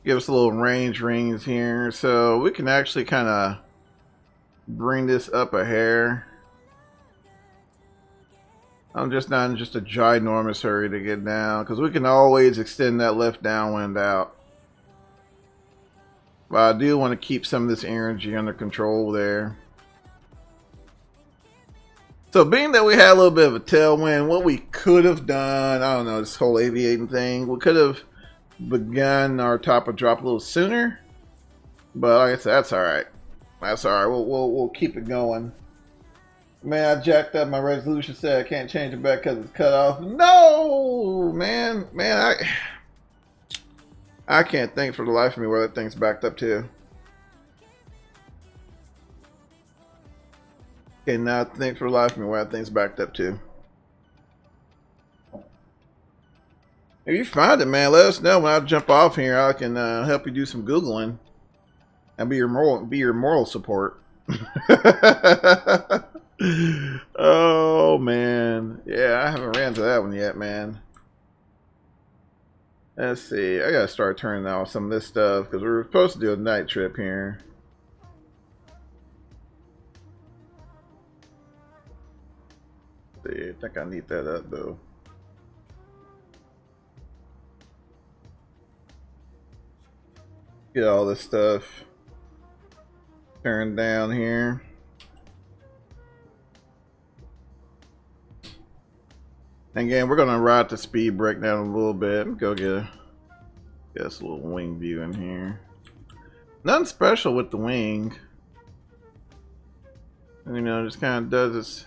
Give us a little range rings here. So we can actually kind of bring this up a hair. I'm just not in just a ginormous hurry to get down, because we can always extend that left downwind out. But I do want to keep some of this energy under control there. So being that we had a little bit of a tailwind, what we could have done, I don't know, this whole aviating thing, we could have begun our top of drop a little sooner. But like I said, that's alright. That's alright. We'll keep it going. Man, I jacked up my resolution, said I can't change it back because it's cut off. No, man, I can't think for the life of me where that thing's backed up to. Cannot think for the life of me where that thing's backed up to. If you find it, man, let us know. When I jump off here, I can help you do some Googling and be your moral support. Oh man, yeah, I haven't ran to that one yet, man. Let's see, I gotta start turning off some of this stuff because we were supposed to do a night trip here. Let's see, I think I need that up though. Get all this stuff turned down here. Again, we're gonna ride the speed brake down a little bit. Go get us a little wing view in here. Nothing special with the wing. You know, just kind of does this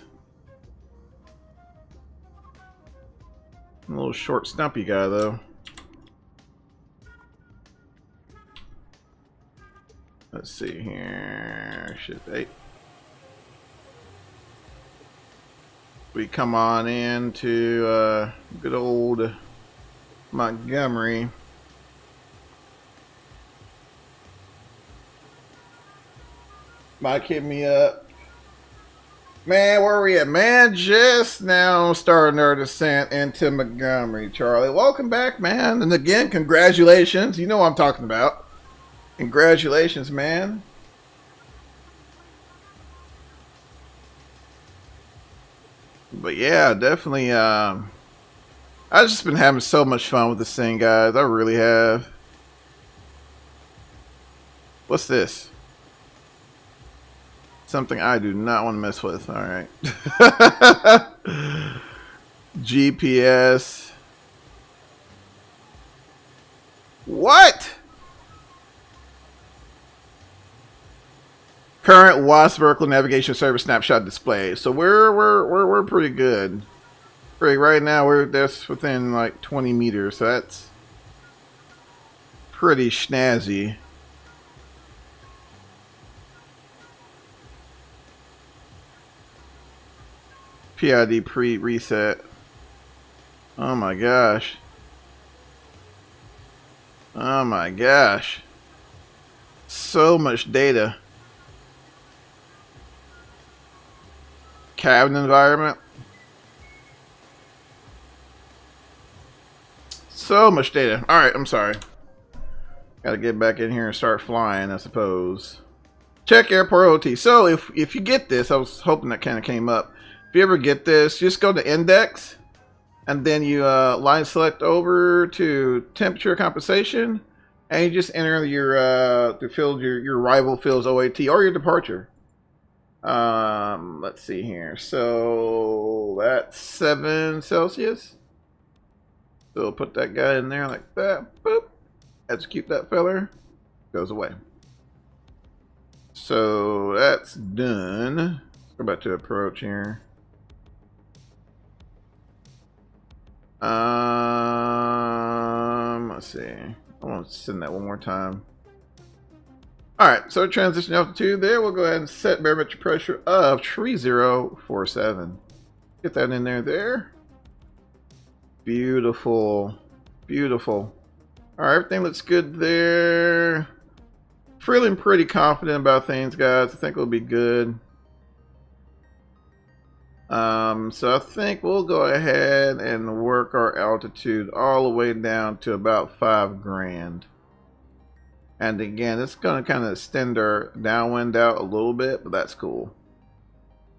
a little short, stumpy guy though. Let's see here. Shit, hey. We come on into good old Montgomery. Mike hit me up. Man, where are we at? Man, just now starting our descent into Montgomery, Charlie. Welcome back, man. And again, congratulations. You know what I'm talking about. Congratulations, man. But yeah, definitely, I've just been having so much fun with this thing, guys. I really have. What's this? Something I do not want to mess with. Alright. GPS. What? Current WASP vertical navigation service snapshot display. So we're pretty good. Right now that's within like 20 meters. So that's pretty snazzy. PID pre-reset. Oh my gosh. Oh my gosh. So much data. Cabin environment. So much data. Alright, I'm sorry. Gotta get back in here and start flying, I suppose. Check airport OT. So if you get this, I was hoping that kind of came up. If you ever get this, just go to index and then you line select over to temperature compensation and you just enter your field your arrival fields OAT or your departure. Let's see here. So that's 7 Celsius. So we'll put that guy in there like that. Boop. Execute that feller. Goes away. So that's done. Let's go back to approach here. Let's see. I want to send that one more time. Alright, so transition altitude there. We'll go ahead and set barometric pressure of 3047. Get that in there. Beautiful. Beautiful. Alright, everything looks good there. Feeling pretty confident about things, guys. I think it'll be good. So I think we'll go ahead and work our altitude all the way down to about 5 grand. And again, it's going to kind of extend our downwind out a little bit, but that's cool.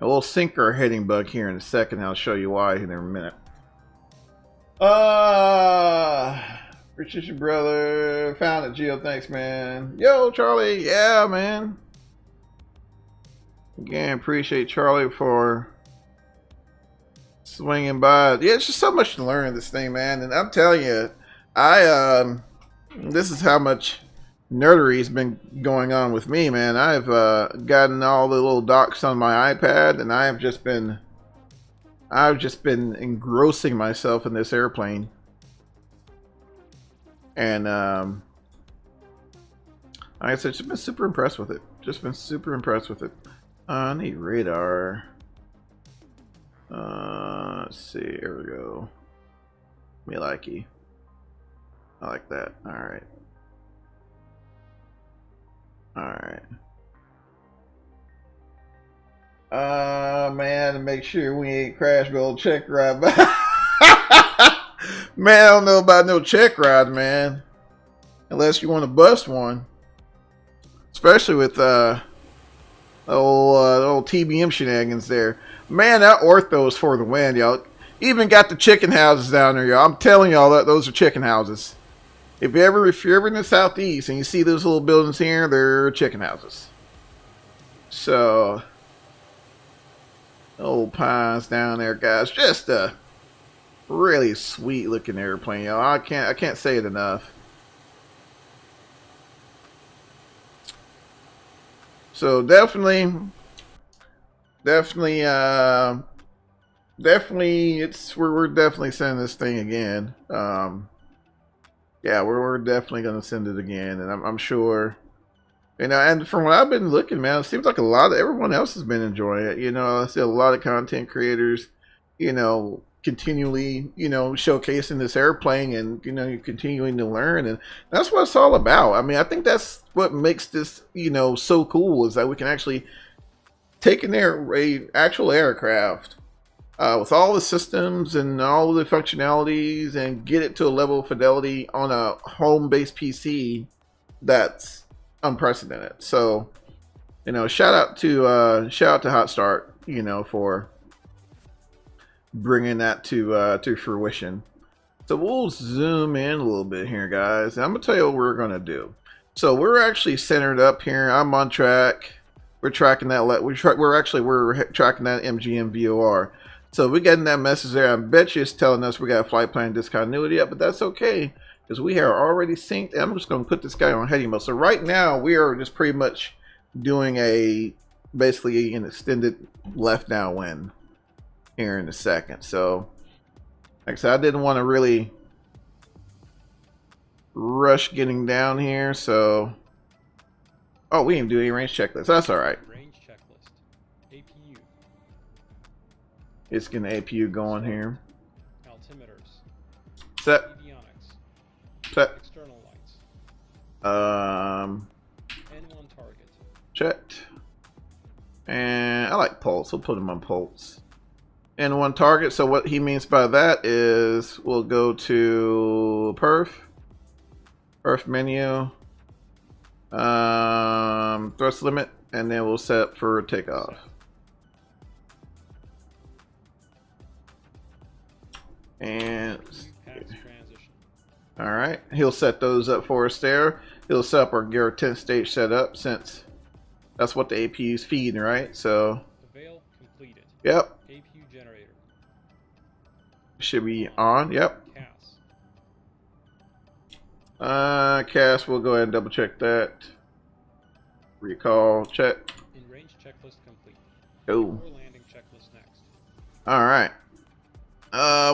And we'll sync our heading bug here in a second. I'll show you why in a minute. Appreciate you, brother. Found it, Gio. Thanks, man. Yo, Charlie. Yeah, man. Again, appreciate Charlie for swinging by. Yeah, it's just so much to learn this thing, man. And I'm telling you, this is how much nerdery has been going on with me, man. I've gotten all the little docs on my iPad, and I've just been engrossing myself in this airplane. And like I said, just been super impressed with it. Just been super impressed with it. I need radar. Let's see. Here we go. Me likey. I like that. All right. Alright. Man, to make sure we ain't crash build check ride. Man, I don't know about no check ride, man. Unless you want to bust one. Especially with old TBM shenanigans there. Man, that ortho is for the win, y'all. Even got the chicken houses down there, y'all. I'm telling y'all that those are chicken houses. If you're ever in the southeast and you see those little buildings here, they're chicken houses. So, old pines down there, guys. Just a really sweet looking airplane, y'all. I can't say it enough. So definitely, we're definitely sending this thing again. Yeah, we're definitely going to send it again, and I'm sure, you know, and from what I've been looking, man, it seems like everyone else has been enjoying it. You know, I see a lot of content creators, you know, continually, you know, showcasing this airplane, and, you know, you're continuing to learn, and that's what it's all about. I mean, I think that's what makes this, you know, so cool, is that we can actually take an actual aircraft, with all the systems and all the functionalities, and get it to a level of fidelity on a home-based PC that's unprecedented. So, you know, shout out to Hotstart, you know, for bringing that to fruition. So we'll zoom in a little bit here, guys. And I'm gonna tell you what we're gonna do. So we're actually centered up here. I'm on track. We're tracking that. We're tracking that MGM VOR. So we're getting that message there. I bet you it's telling us we got a flight plan discontinuity up, but that's okay, because we are already synced. And I'm just going to put this guy on heading mode. So right now we are just pretty much doing basically an extended left downwind here in a second. So like I said, I didn't want to really rush getting down here. So, oh, we didn't do any range checklist. That's all right. It's getting APU going here.
Altimeters.
Set.
Avionics.
Set.
External lights.
N1
target.
Checked. And I like pulse. We'll put him on pulse. N1 target. So what he means by that is we'll go to perf menu, thrust limit, and then we'll set up for takeoff. And all right, he'll set those up for us there. He'll set up our gear 10 stage setup, since that's what the APU is feeding, right? So
Avail completed.
Yep.
APU generator.
Should be on. Yep.
CAS.
CAS, we'll go ahead and double check that. Recall check.
In range checklist complete.
Oh.
Before landing checklist next.
All right.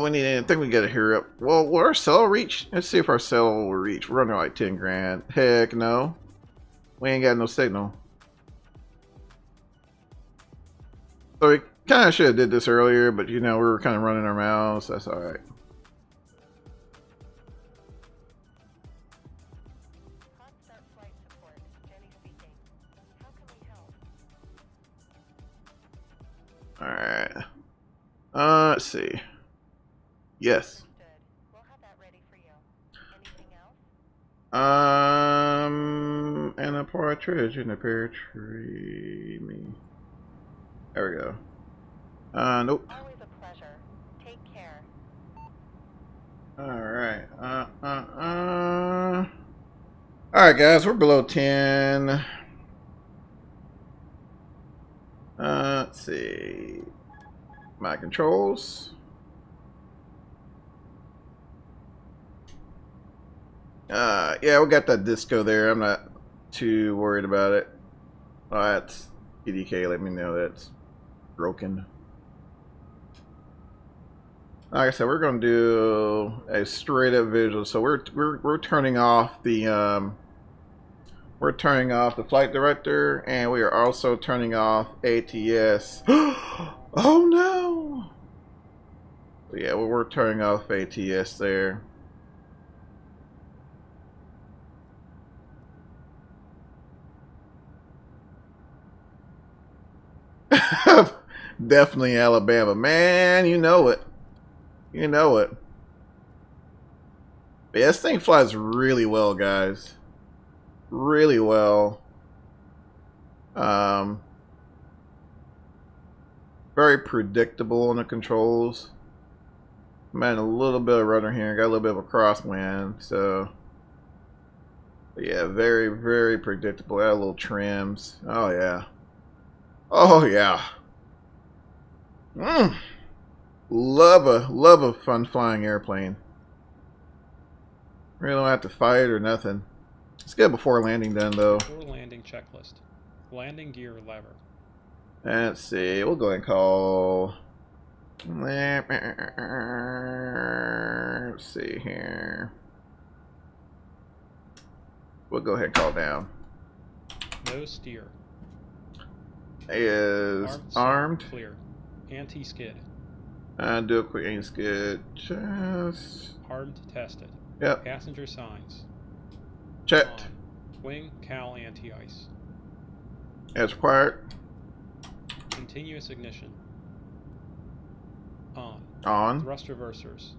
We need. I think we gotta hurry up. Well, will our cell reach? Let's see if our cell will reach. We're running like 10 grand. Heck no. We ain't got no signal. So we kind of should have did this earlier, but you know we were kind of running our mouths. That's all right.
Hotstart Flight Support. Jenny speaking. How can we help?
All right. Let's see. Yes.
Understood. We'll have that ready for you. Anything else?
And a partridge in a pear tree. Me. There we go. Nope.
Always a pleasure. Take care.
Alright. Alright, guys, we're below 10. Let's see. My controls. Yeah, we got that disco there. I'm not too worried about it. Oh, that's PDK. Let me know that's broken. Like I said, we're going to do a straight up visual. So we're turning off the flight director, and we are also turning off ATS. Oh no! So yeah, well, we're turning off ATS there. Definitely Alabama, man. You know it. You know it. But yeah, this thing flies really well, guys. Really well. Very predictable on the controls. Man, a little bit of rudder here. Got a little bit of a crosswind, so. But yeah, very, very predictable. Got a little trims. Oh yeah. Oh yeah. Love a fun flying airplane. Really don't have to fight or nothing. Let's get before landing done though.
Before landing checklist. Landing gear lever.
Let's see. We'll go ahead and call. Let's see here. We'll go ahead and call down.
No steer.
Is armed.
Clear. Anti-skid.
And do a quick anti-skid. Just.
Armed tested.
Yep.
Passenger signs.
Checked.
On. Wing Cowl Anti-Ice.
As required.
Continuous ignition. On.
On.
Thrust reversers.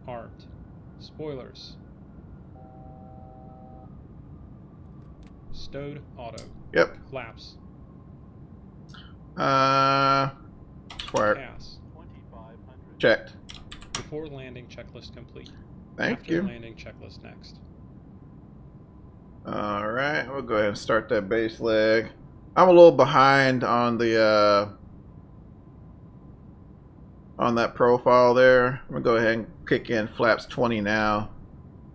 Armed. Spoilers. Stowed auto.
Yep.
Flaps.
Required.
Pass.
2500.
Checked.
Before landing checklist complete.
Thank
After
you.
landing checklist next.
Alright, we'll go ahead and start that base leg. I'm a little behind on the on that profile there. I'm gonna go ahead and kick in flaps 20 now.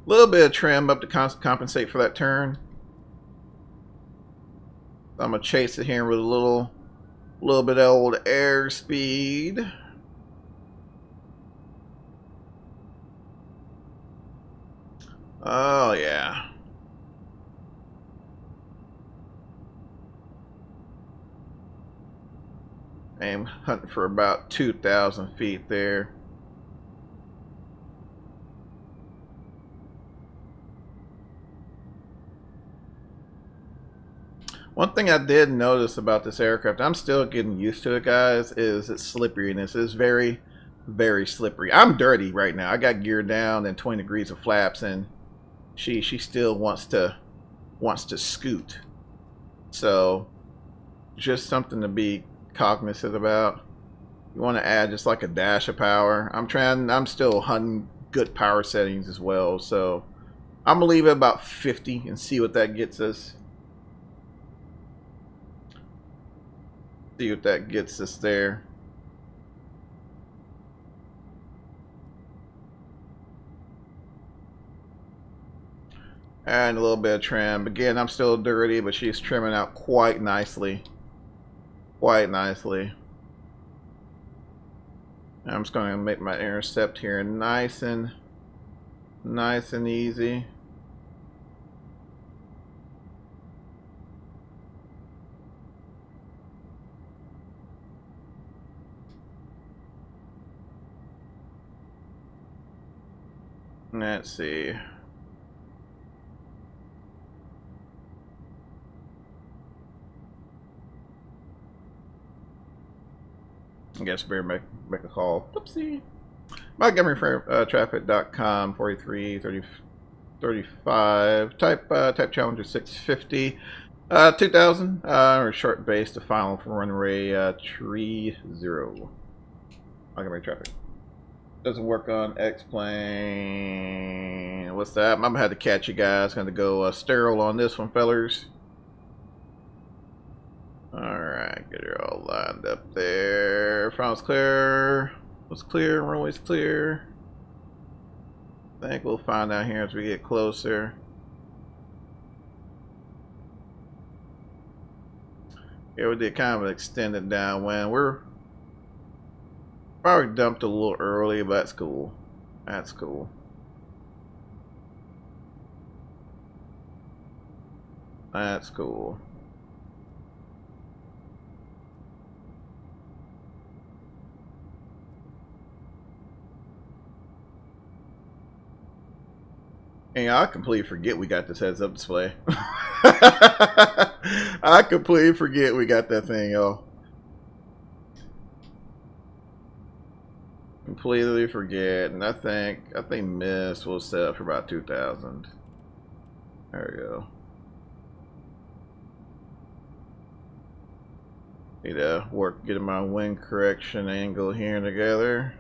A little bit of trim up to compensate for that turn. I'm gonna chase it here with a little bit of old airspeed. Oh yeah. I'm hunting for about 2,000 feet there. One thing I did notice about this aircraft, I'm still getting used to it, guys, is its slipperiness. It's very, very slippery. I'm dirty right now. I got gear down and 20 degrees of flaps, and she still wants to scoot. So just something to be cognizant about. You want to add just like a dash of power. I'm still hunting good power settings as well, so I'm gonna leave it about 50 and see what that gets us. See what that gets us there. And a little bit of trim. Again, I'm still dirty, but she's trimming out quite nicely. Quite nicely. I'm just going to make my intercept here nice and easy. Let's see. I guess better make a call. Whoopsie. Montgomery Traffic.com 433035. Type Challenger 650. 2000. Or short base to final for runway 30. Montgomery Traffic. Doesn't work on X-plane. What's that? I'm gonna have to catch you guys. Gonna go sterile on this one, fellers. Alright, get her all lined up there. Front's clear. What's clear? Runway's clear. I think we'll find out here as we get closer. Yeah, we did kind of an extended downwind. We're probably dumped a little early, but that's cool. That's cool. That's cool. And I completely forget we got this heads-up display. I completely forget we got that thing, y'all. Completely forget, and I think Miss will set up for about 2,000. There we go. Need to work getting my wind correction angle here together.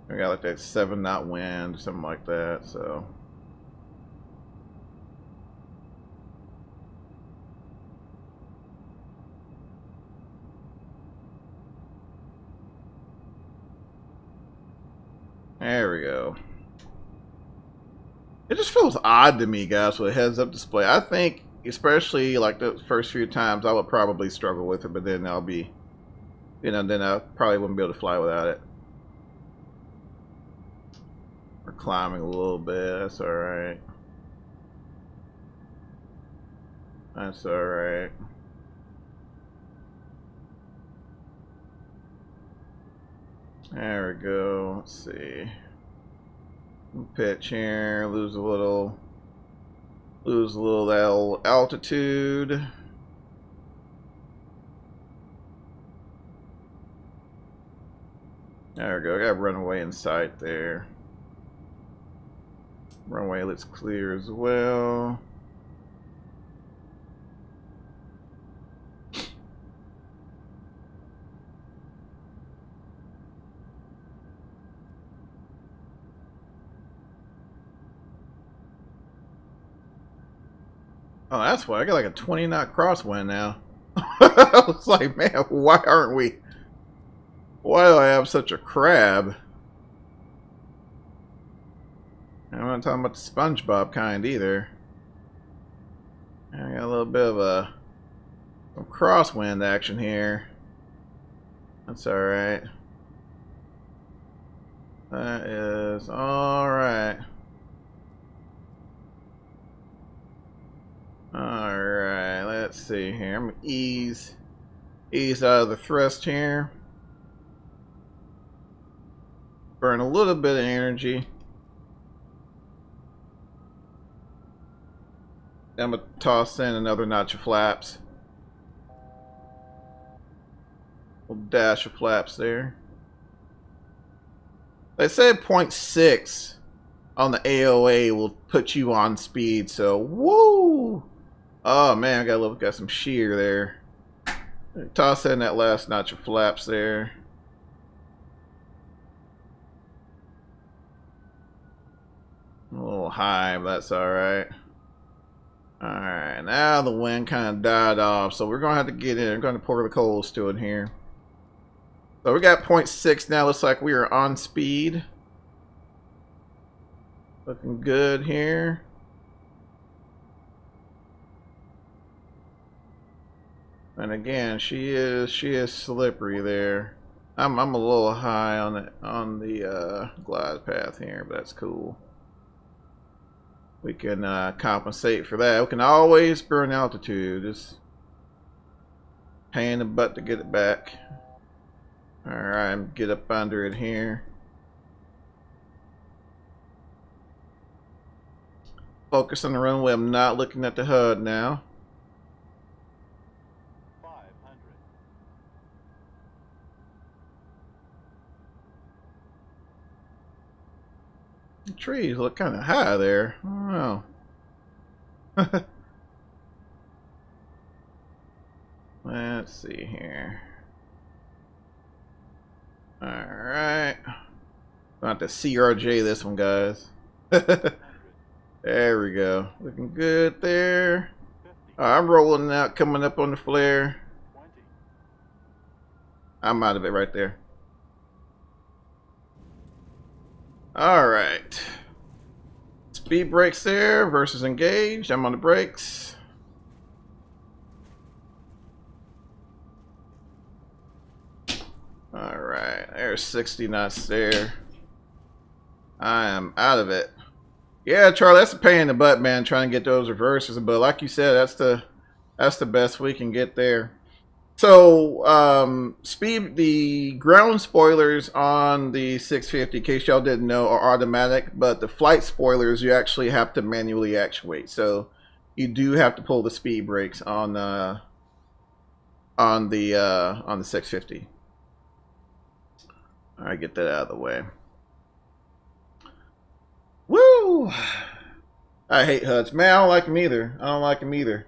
I got like that 7-knot wind, something like that, so. There we go. It just feels odd to me, guys, with a heads-up display. I think, especially like the first few times, I would probably struggle with it, but then I'll be, then I probably wouldn't be able to fly without it. We're climbing a little bit. That's all right. That's all right. There we go. Let's see. Pitch here. Lose a little altitude. There we go. I got runway in sight there. Runway looks clear as well. Oh, that's why I got like a 20-knot crosswind now. I was like, man, why aren't we? Why do I have such a crab? I'm not talking about the SpongeBob kind either. I got a little bit of some crosswind action here. That's alright. That is alright. Alright, let's see here. I'm gonna ease out of the thrust here. Burn a little bit of energy. I'm gonna toss in another notch of flaps. Little dash of flaps there. They said 0.6 on the AOA will put you on speed, so woo! Oh man, got some shear there. Toss in that last notch of flaps there. A little high, but that's alright. Alright, now the wind kind of died off, so we're going to have to get in. We're going to pour the coals to it here. So we got 0.6 now. Looks like we are on speed. Looking good here. And again, she is slippery there. I'm a little high on the glide path here, but that's cool. We can compensate for that. We can always burn altitude. Just pain in the butt to get it back. All right, get up under it here. Focus on the runway. I'm not looking at the HUD now.
500.
The trees look kind of high there. I don't know. Let's see here. Alright. I'll have to CRJ this one, guys. There we go. Looking good there.
50.
I'm rolling out, coming up on the flare.
20.
I'm out of it right there. Alright. Speed brakes there versus engaged. I'm on the brakes. Alright, there's 60 knots there. I am out of it. Yeah, Charlie, that's a pain in the butt, man, trying to get those reverses. But like you said, that's the best we can get there. So, the ground spoilers on the 650, in case y'all didn't know, are automatic, but the flight spoilers you actually have to manually actuate. So, you do have to pull the speed brakes on the 650. All right, get that out of the way. Woo! I hate HUDs, man. I don't like them either. I don't like them either.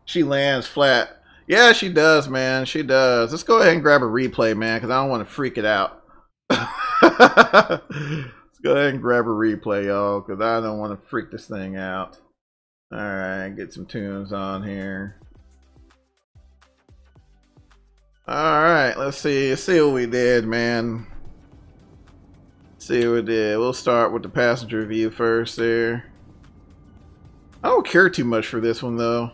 She lands flat. Yeah, she does, man. She does. Let's go ahead and grab a replay, man, because I don't want to freak it out. Let's go ahead and grab a replay, y'all, because I don't want to freak this thing out. All right, get some tunes on here. All right, let's see what we did, man. See what we did. We'll start with the passenger view first there. I don't care too much for this one, though.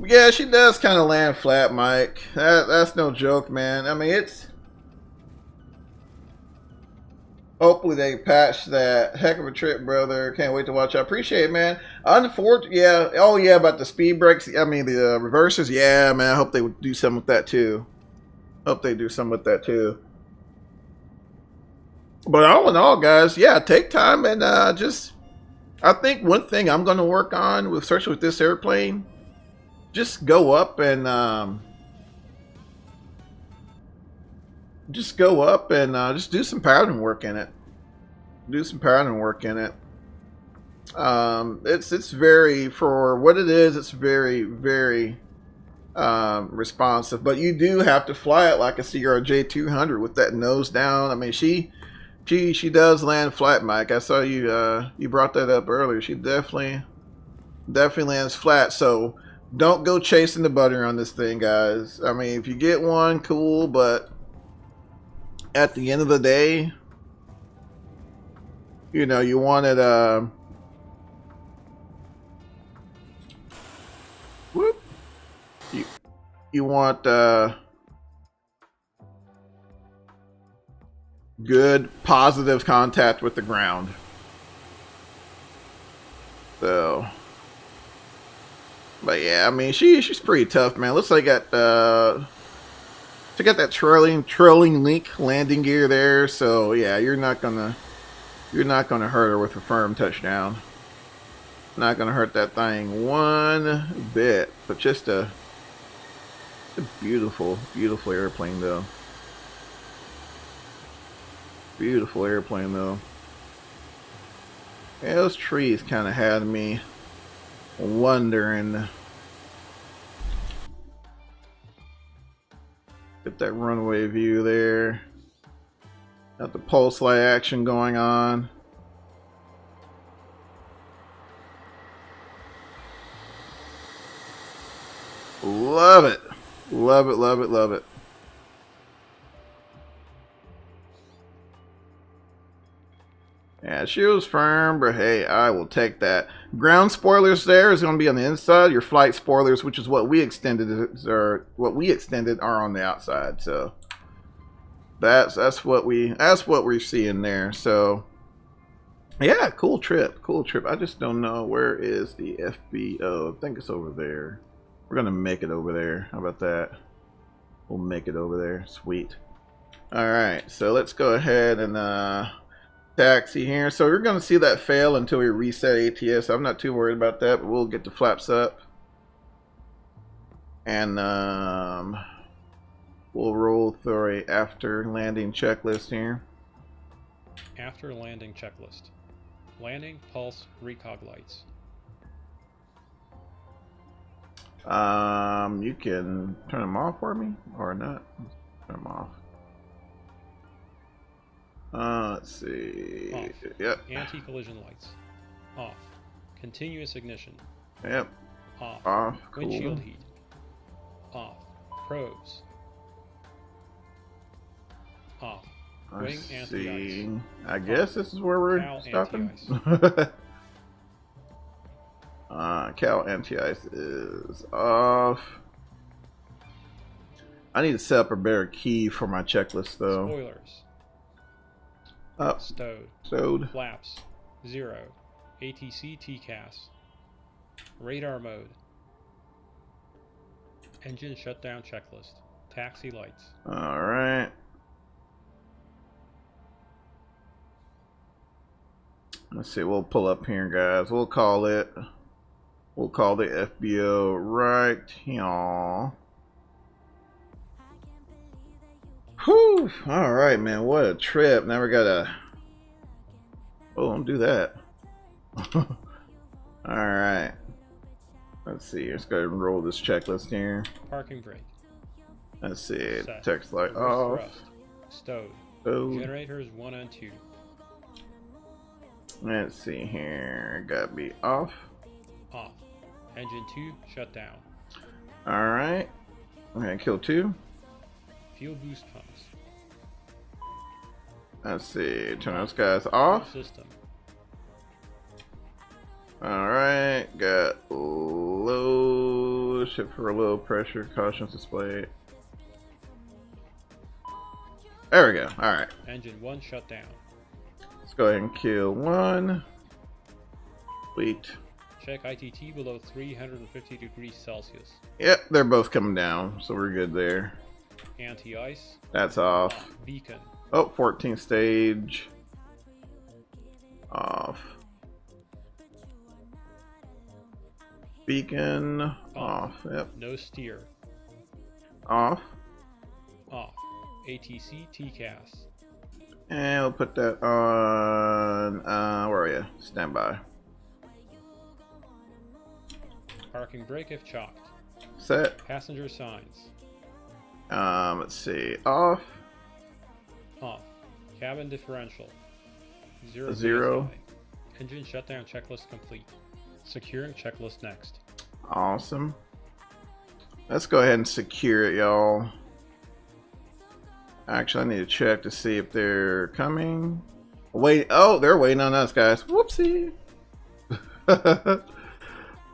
Yeah, she does kind of land flat, Mike. That's no joke, man. I mean, it's... Hopefully they patch that. Heck of a trip, brother. Can't wait to watch. I appreciate it, man. Unfortunately, yeah. Oh, yeah, about the speed brakes. I mean, the reverses. Yeah, man. I hope they would do something with that, too. Hope they do something with that, too. But all in all, guys, yeah, take time and just... I think one thing I'm going to work on, especially with this airplane, just go up and just do some pattern work in it. Do some pattern work in it. It's very, for what it is, it's very, very responsive. But you do have to fly it like a CRJ 200 with that nose down. I mean, she does land flat, Mike. I saw you you brought that up earlier. She definitely lands flat. So don't go chasing the butter on this thing, guys. I mean, if you get one, cool, but at the end of the day, you know, you want it, whoop, you want, good, positive contact with the ground. So... But yeah, I mean, she's pretty tough, man. Looks like she got that trailing link landing gear there. So yeah, you're not gonna hurt her with a firm touchdown. Not gonna hurt that thing one bit. But just a beautiful, beautiful airplane though. Beautiful airplane though. Yeah, those trees kind of had me wondering. Get that runway view there. Got the pulse light action going on. Love it. Love it, love it, love it. Yeah, she was firm, but hey, I will take that. Ground spoilers there is going to be on the inside. Your flight spoilers, which is what we extended, are on the outside. So that's what we're seeing there. So yeah, cool trip, cool trip. I just don't know where is the FBO. I think it's over there. We're gonna make it over there. How about that? We'll make it over there. Sweet. All right, so let's go ahead and taxi here. So we're going to see that fail until we reset ATS. I'm not too worried about that, but we'll get the flaps up. And we'll roll through a after landing checklist here.
After landing checklist. Landing, pulse, recog lights.
You can turn them off for me or not. Turn them off. Let's see.
Off.
Yep.
Anti-collision lights. Off. Continuous ignition.
Yep.
Off.
Off. Cool.
Windshield heat. Off. Probes. Off. Wing anti-ice.
I guess this is where we're
Cowl
stopping. Cowl Anti-Ice is off. I need to set up a better key for my checklist though.
Spoilers.
Up.
Stowed. Flaps. 0. ATC TCAS. Radar mode. Engine shutdown checklist. Taxi lights.
Alright. Let's see, we'll pull up here, guys. We'll call the FBO right here. Whew! Alright, man, what a trip. Now we gotta... Oh, don't do that. Alright. Let's see, let's go ahead and roll this checklist here.
Parking brake.
Let's see,
Set.
text light
Reverse
off.
thrust. Stowed.
Stowed.
Generators 1 and 2.
Let's see here, gotta be off.
Off. Engine 2 shut down.
Alright. I'm gonna kill 2.
Fuel boost pumps.
Let's see, turn those guys off.
System.
Alright, got low, ship for low pressure, cautions displayed. There we go, alright.
Engine 1 shut down.
Let's go ahead and kill 1. Sweet.
Check ITT below 350 degrees Celsius.
Yep, they're both coming down, so we're good there.
Anti-ice.
That's off.
Beacon.
Oh, 14th stage. Off. Beacon. Off. Yep.
No steer.
Off.
Off. ATC TCAS.
And we'll put that on, where are you? Standby.
Parking brake if chocked.
Set.
Passenger signs.
Let's see. Off.
Off. Cabin differential. 0.
Zero.
PSI. Engine shutdown checklist complete. Securing checklist next.
Awesome. Let's go ahead and secure it, y'all. Actually, I need to check to see if they're coming. Wait. Oh, they're waiting on us, guys. Whoopsie.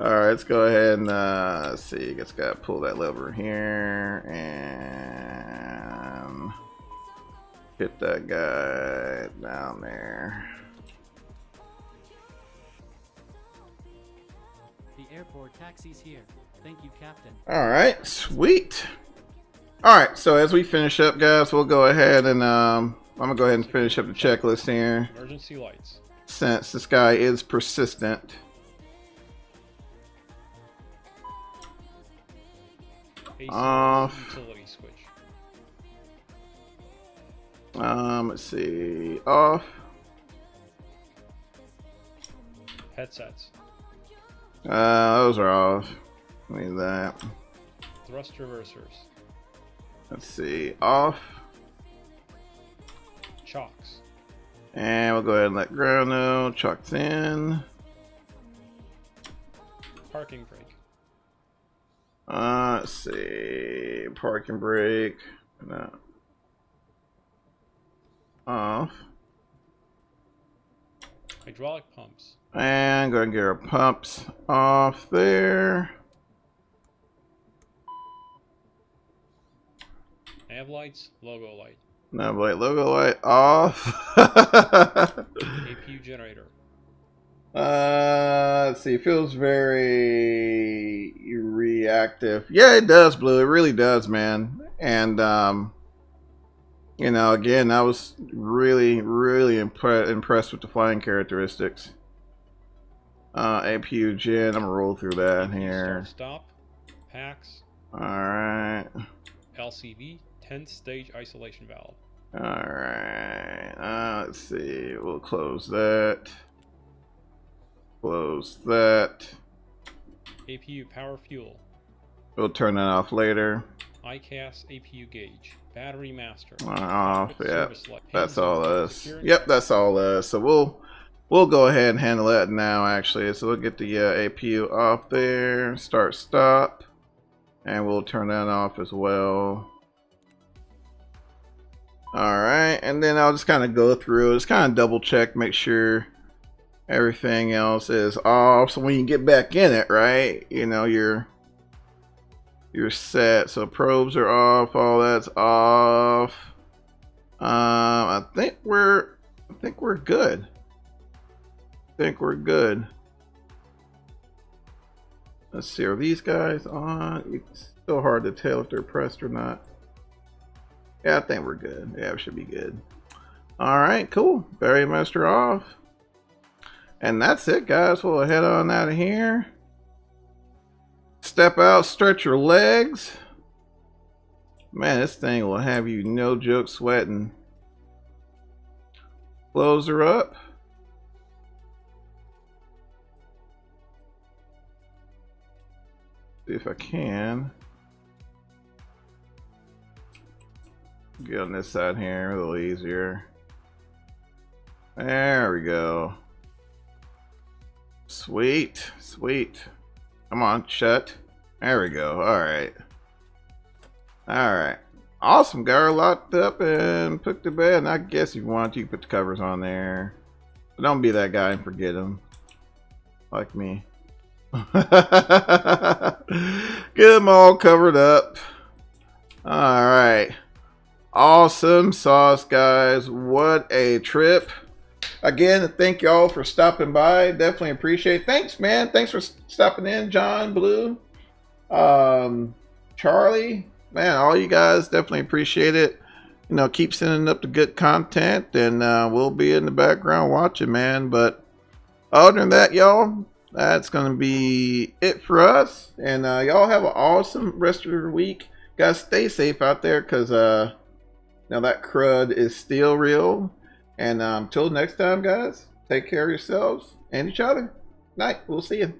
All right, let's go ahead and let's see. Just gotta pull that lever here and hit that guy down there.
The airport taxi's here. Thank you, Captain.
All right, sweet. All right, so as we finish up, guys, we'll go ahead and I'm gonna go ahead and finish up the checklist here.
Emergency lights.
Since this guy is persistent.
AC
Off.
utility switch.
Let's see. Off.
Headsets.
Those are off. Leave that.
Thrust reversers.
Let's see. Off.
Chocks.
And we'll go ahead and let ground know. Chuck's in.
Parking brake.
Let's see. Parking brake. No. Off.
Hydraulic pumps.
And go ahead and get our pumps off there.
Nav lights, logo light.
Nav light, logo light off.
APU generator.
Let's see. Feels very reactive. Yeah, it does, Blue. It really does, man. And you know, again, I was really impressed with the flying characteristics. APU gen. I'm gonna roll through that
APU
here.
Start, stop. Packs.
All right.
LCV. 10th stage isolation valve.
All right. Let's see. We'll close that. Close that.
APU power fuel.
We'll turn that off later.
ICAS APU gauge. Battery master.
Off.
Cockpit
Yeah.
service light.
That's all this.
Security.
Yep, that's all this. So we'll go ahead and handle that now, actually. So we'll get the APU off there. Start stop. And we'll turn that off as well. Alright, and then I'll just kind of go through, just kind of double check, make sure everything else is off. So when you get back in it, right, you know, you're set. So probes are off, all that's off. I think we're good. I think we're good. Let's see, are these guys on? It's still hard to tell if they're pressed or not. Yeah, I think we're good. Yeah, we should be good. Alright, cool. Barrier master off. And that's it, guys. We'll head on out of here. Step out, stretch your legs. Man, this thing will have you no joke sweating. Close her up. See if I can. Get on this side here, a little easier. There we go. Sweet, sweet. Come on, shut. There we go. Alright. Alright. Awesome. Got her locked up and put to bed. And I guess if you want, you can put the covers on there. But don't be that guy and forget them. Like me. Get them all covered up. Alright. Awesome sauce, guys. What a trip. Again, thank y'all for stopping by. Definitely appreciate it. Thanks, man. Thanks for stopping in, John, Blue, Charlie. Man, all you guys, definitely appreciate it. You know, keep sending up the good content, and we'll be in the background watching, man. But other than that, y'all, that's going to be it for us. And y'all have an awesome rest of your week. Guys, stay safe out there, because now that crud is still real. And until next time, guys, take care of yourselves and each other. Night. We'll see you.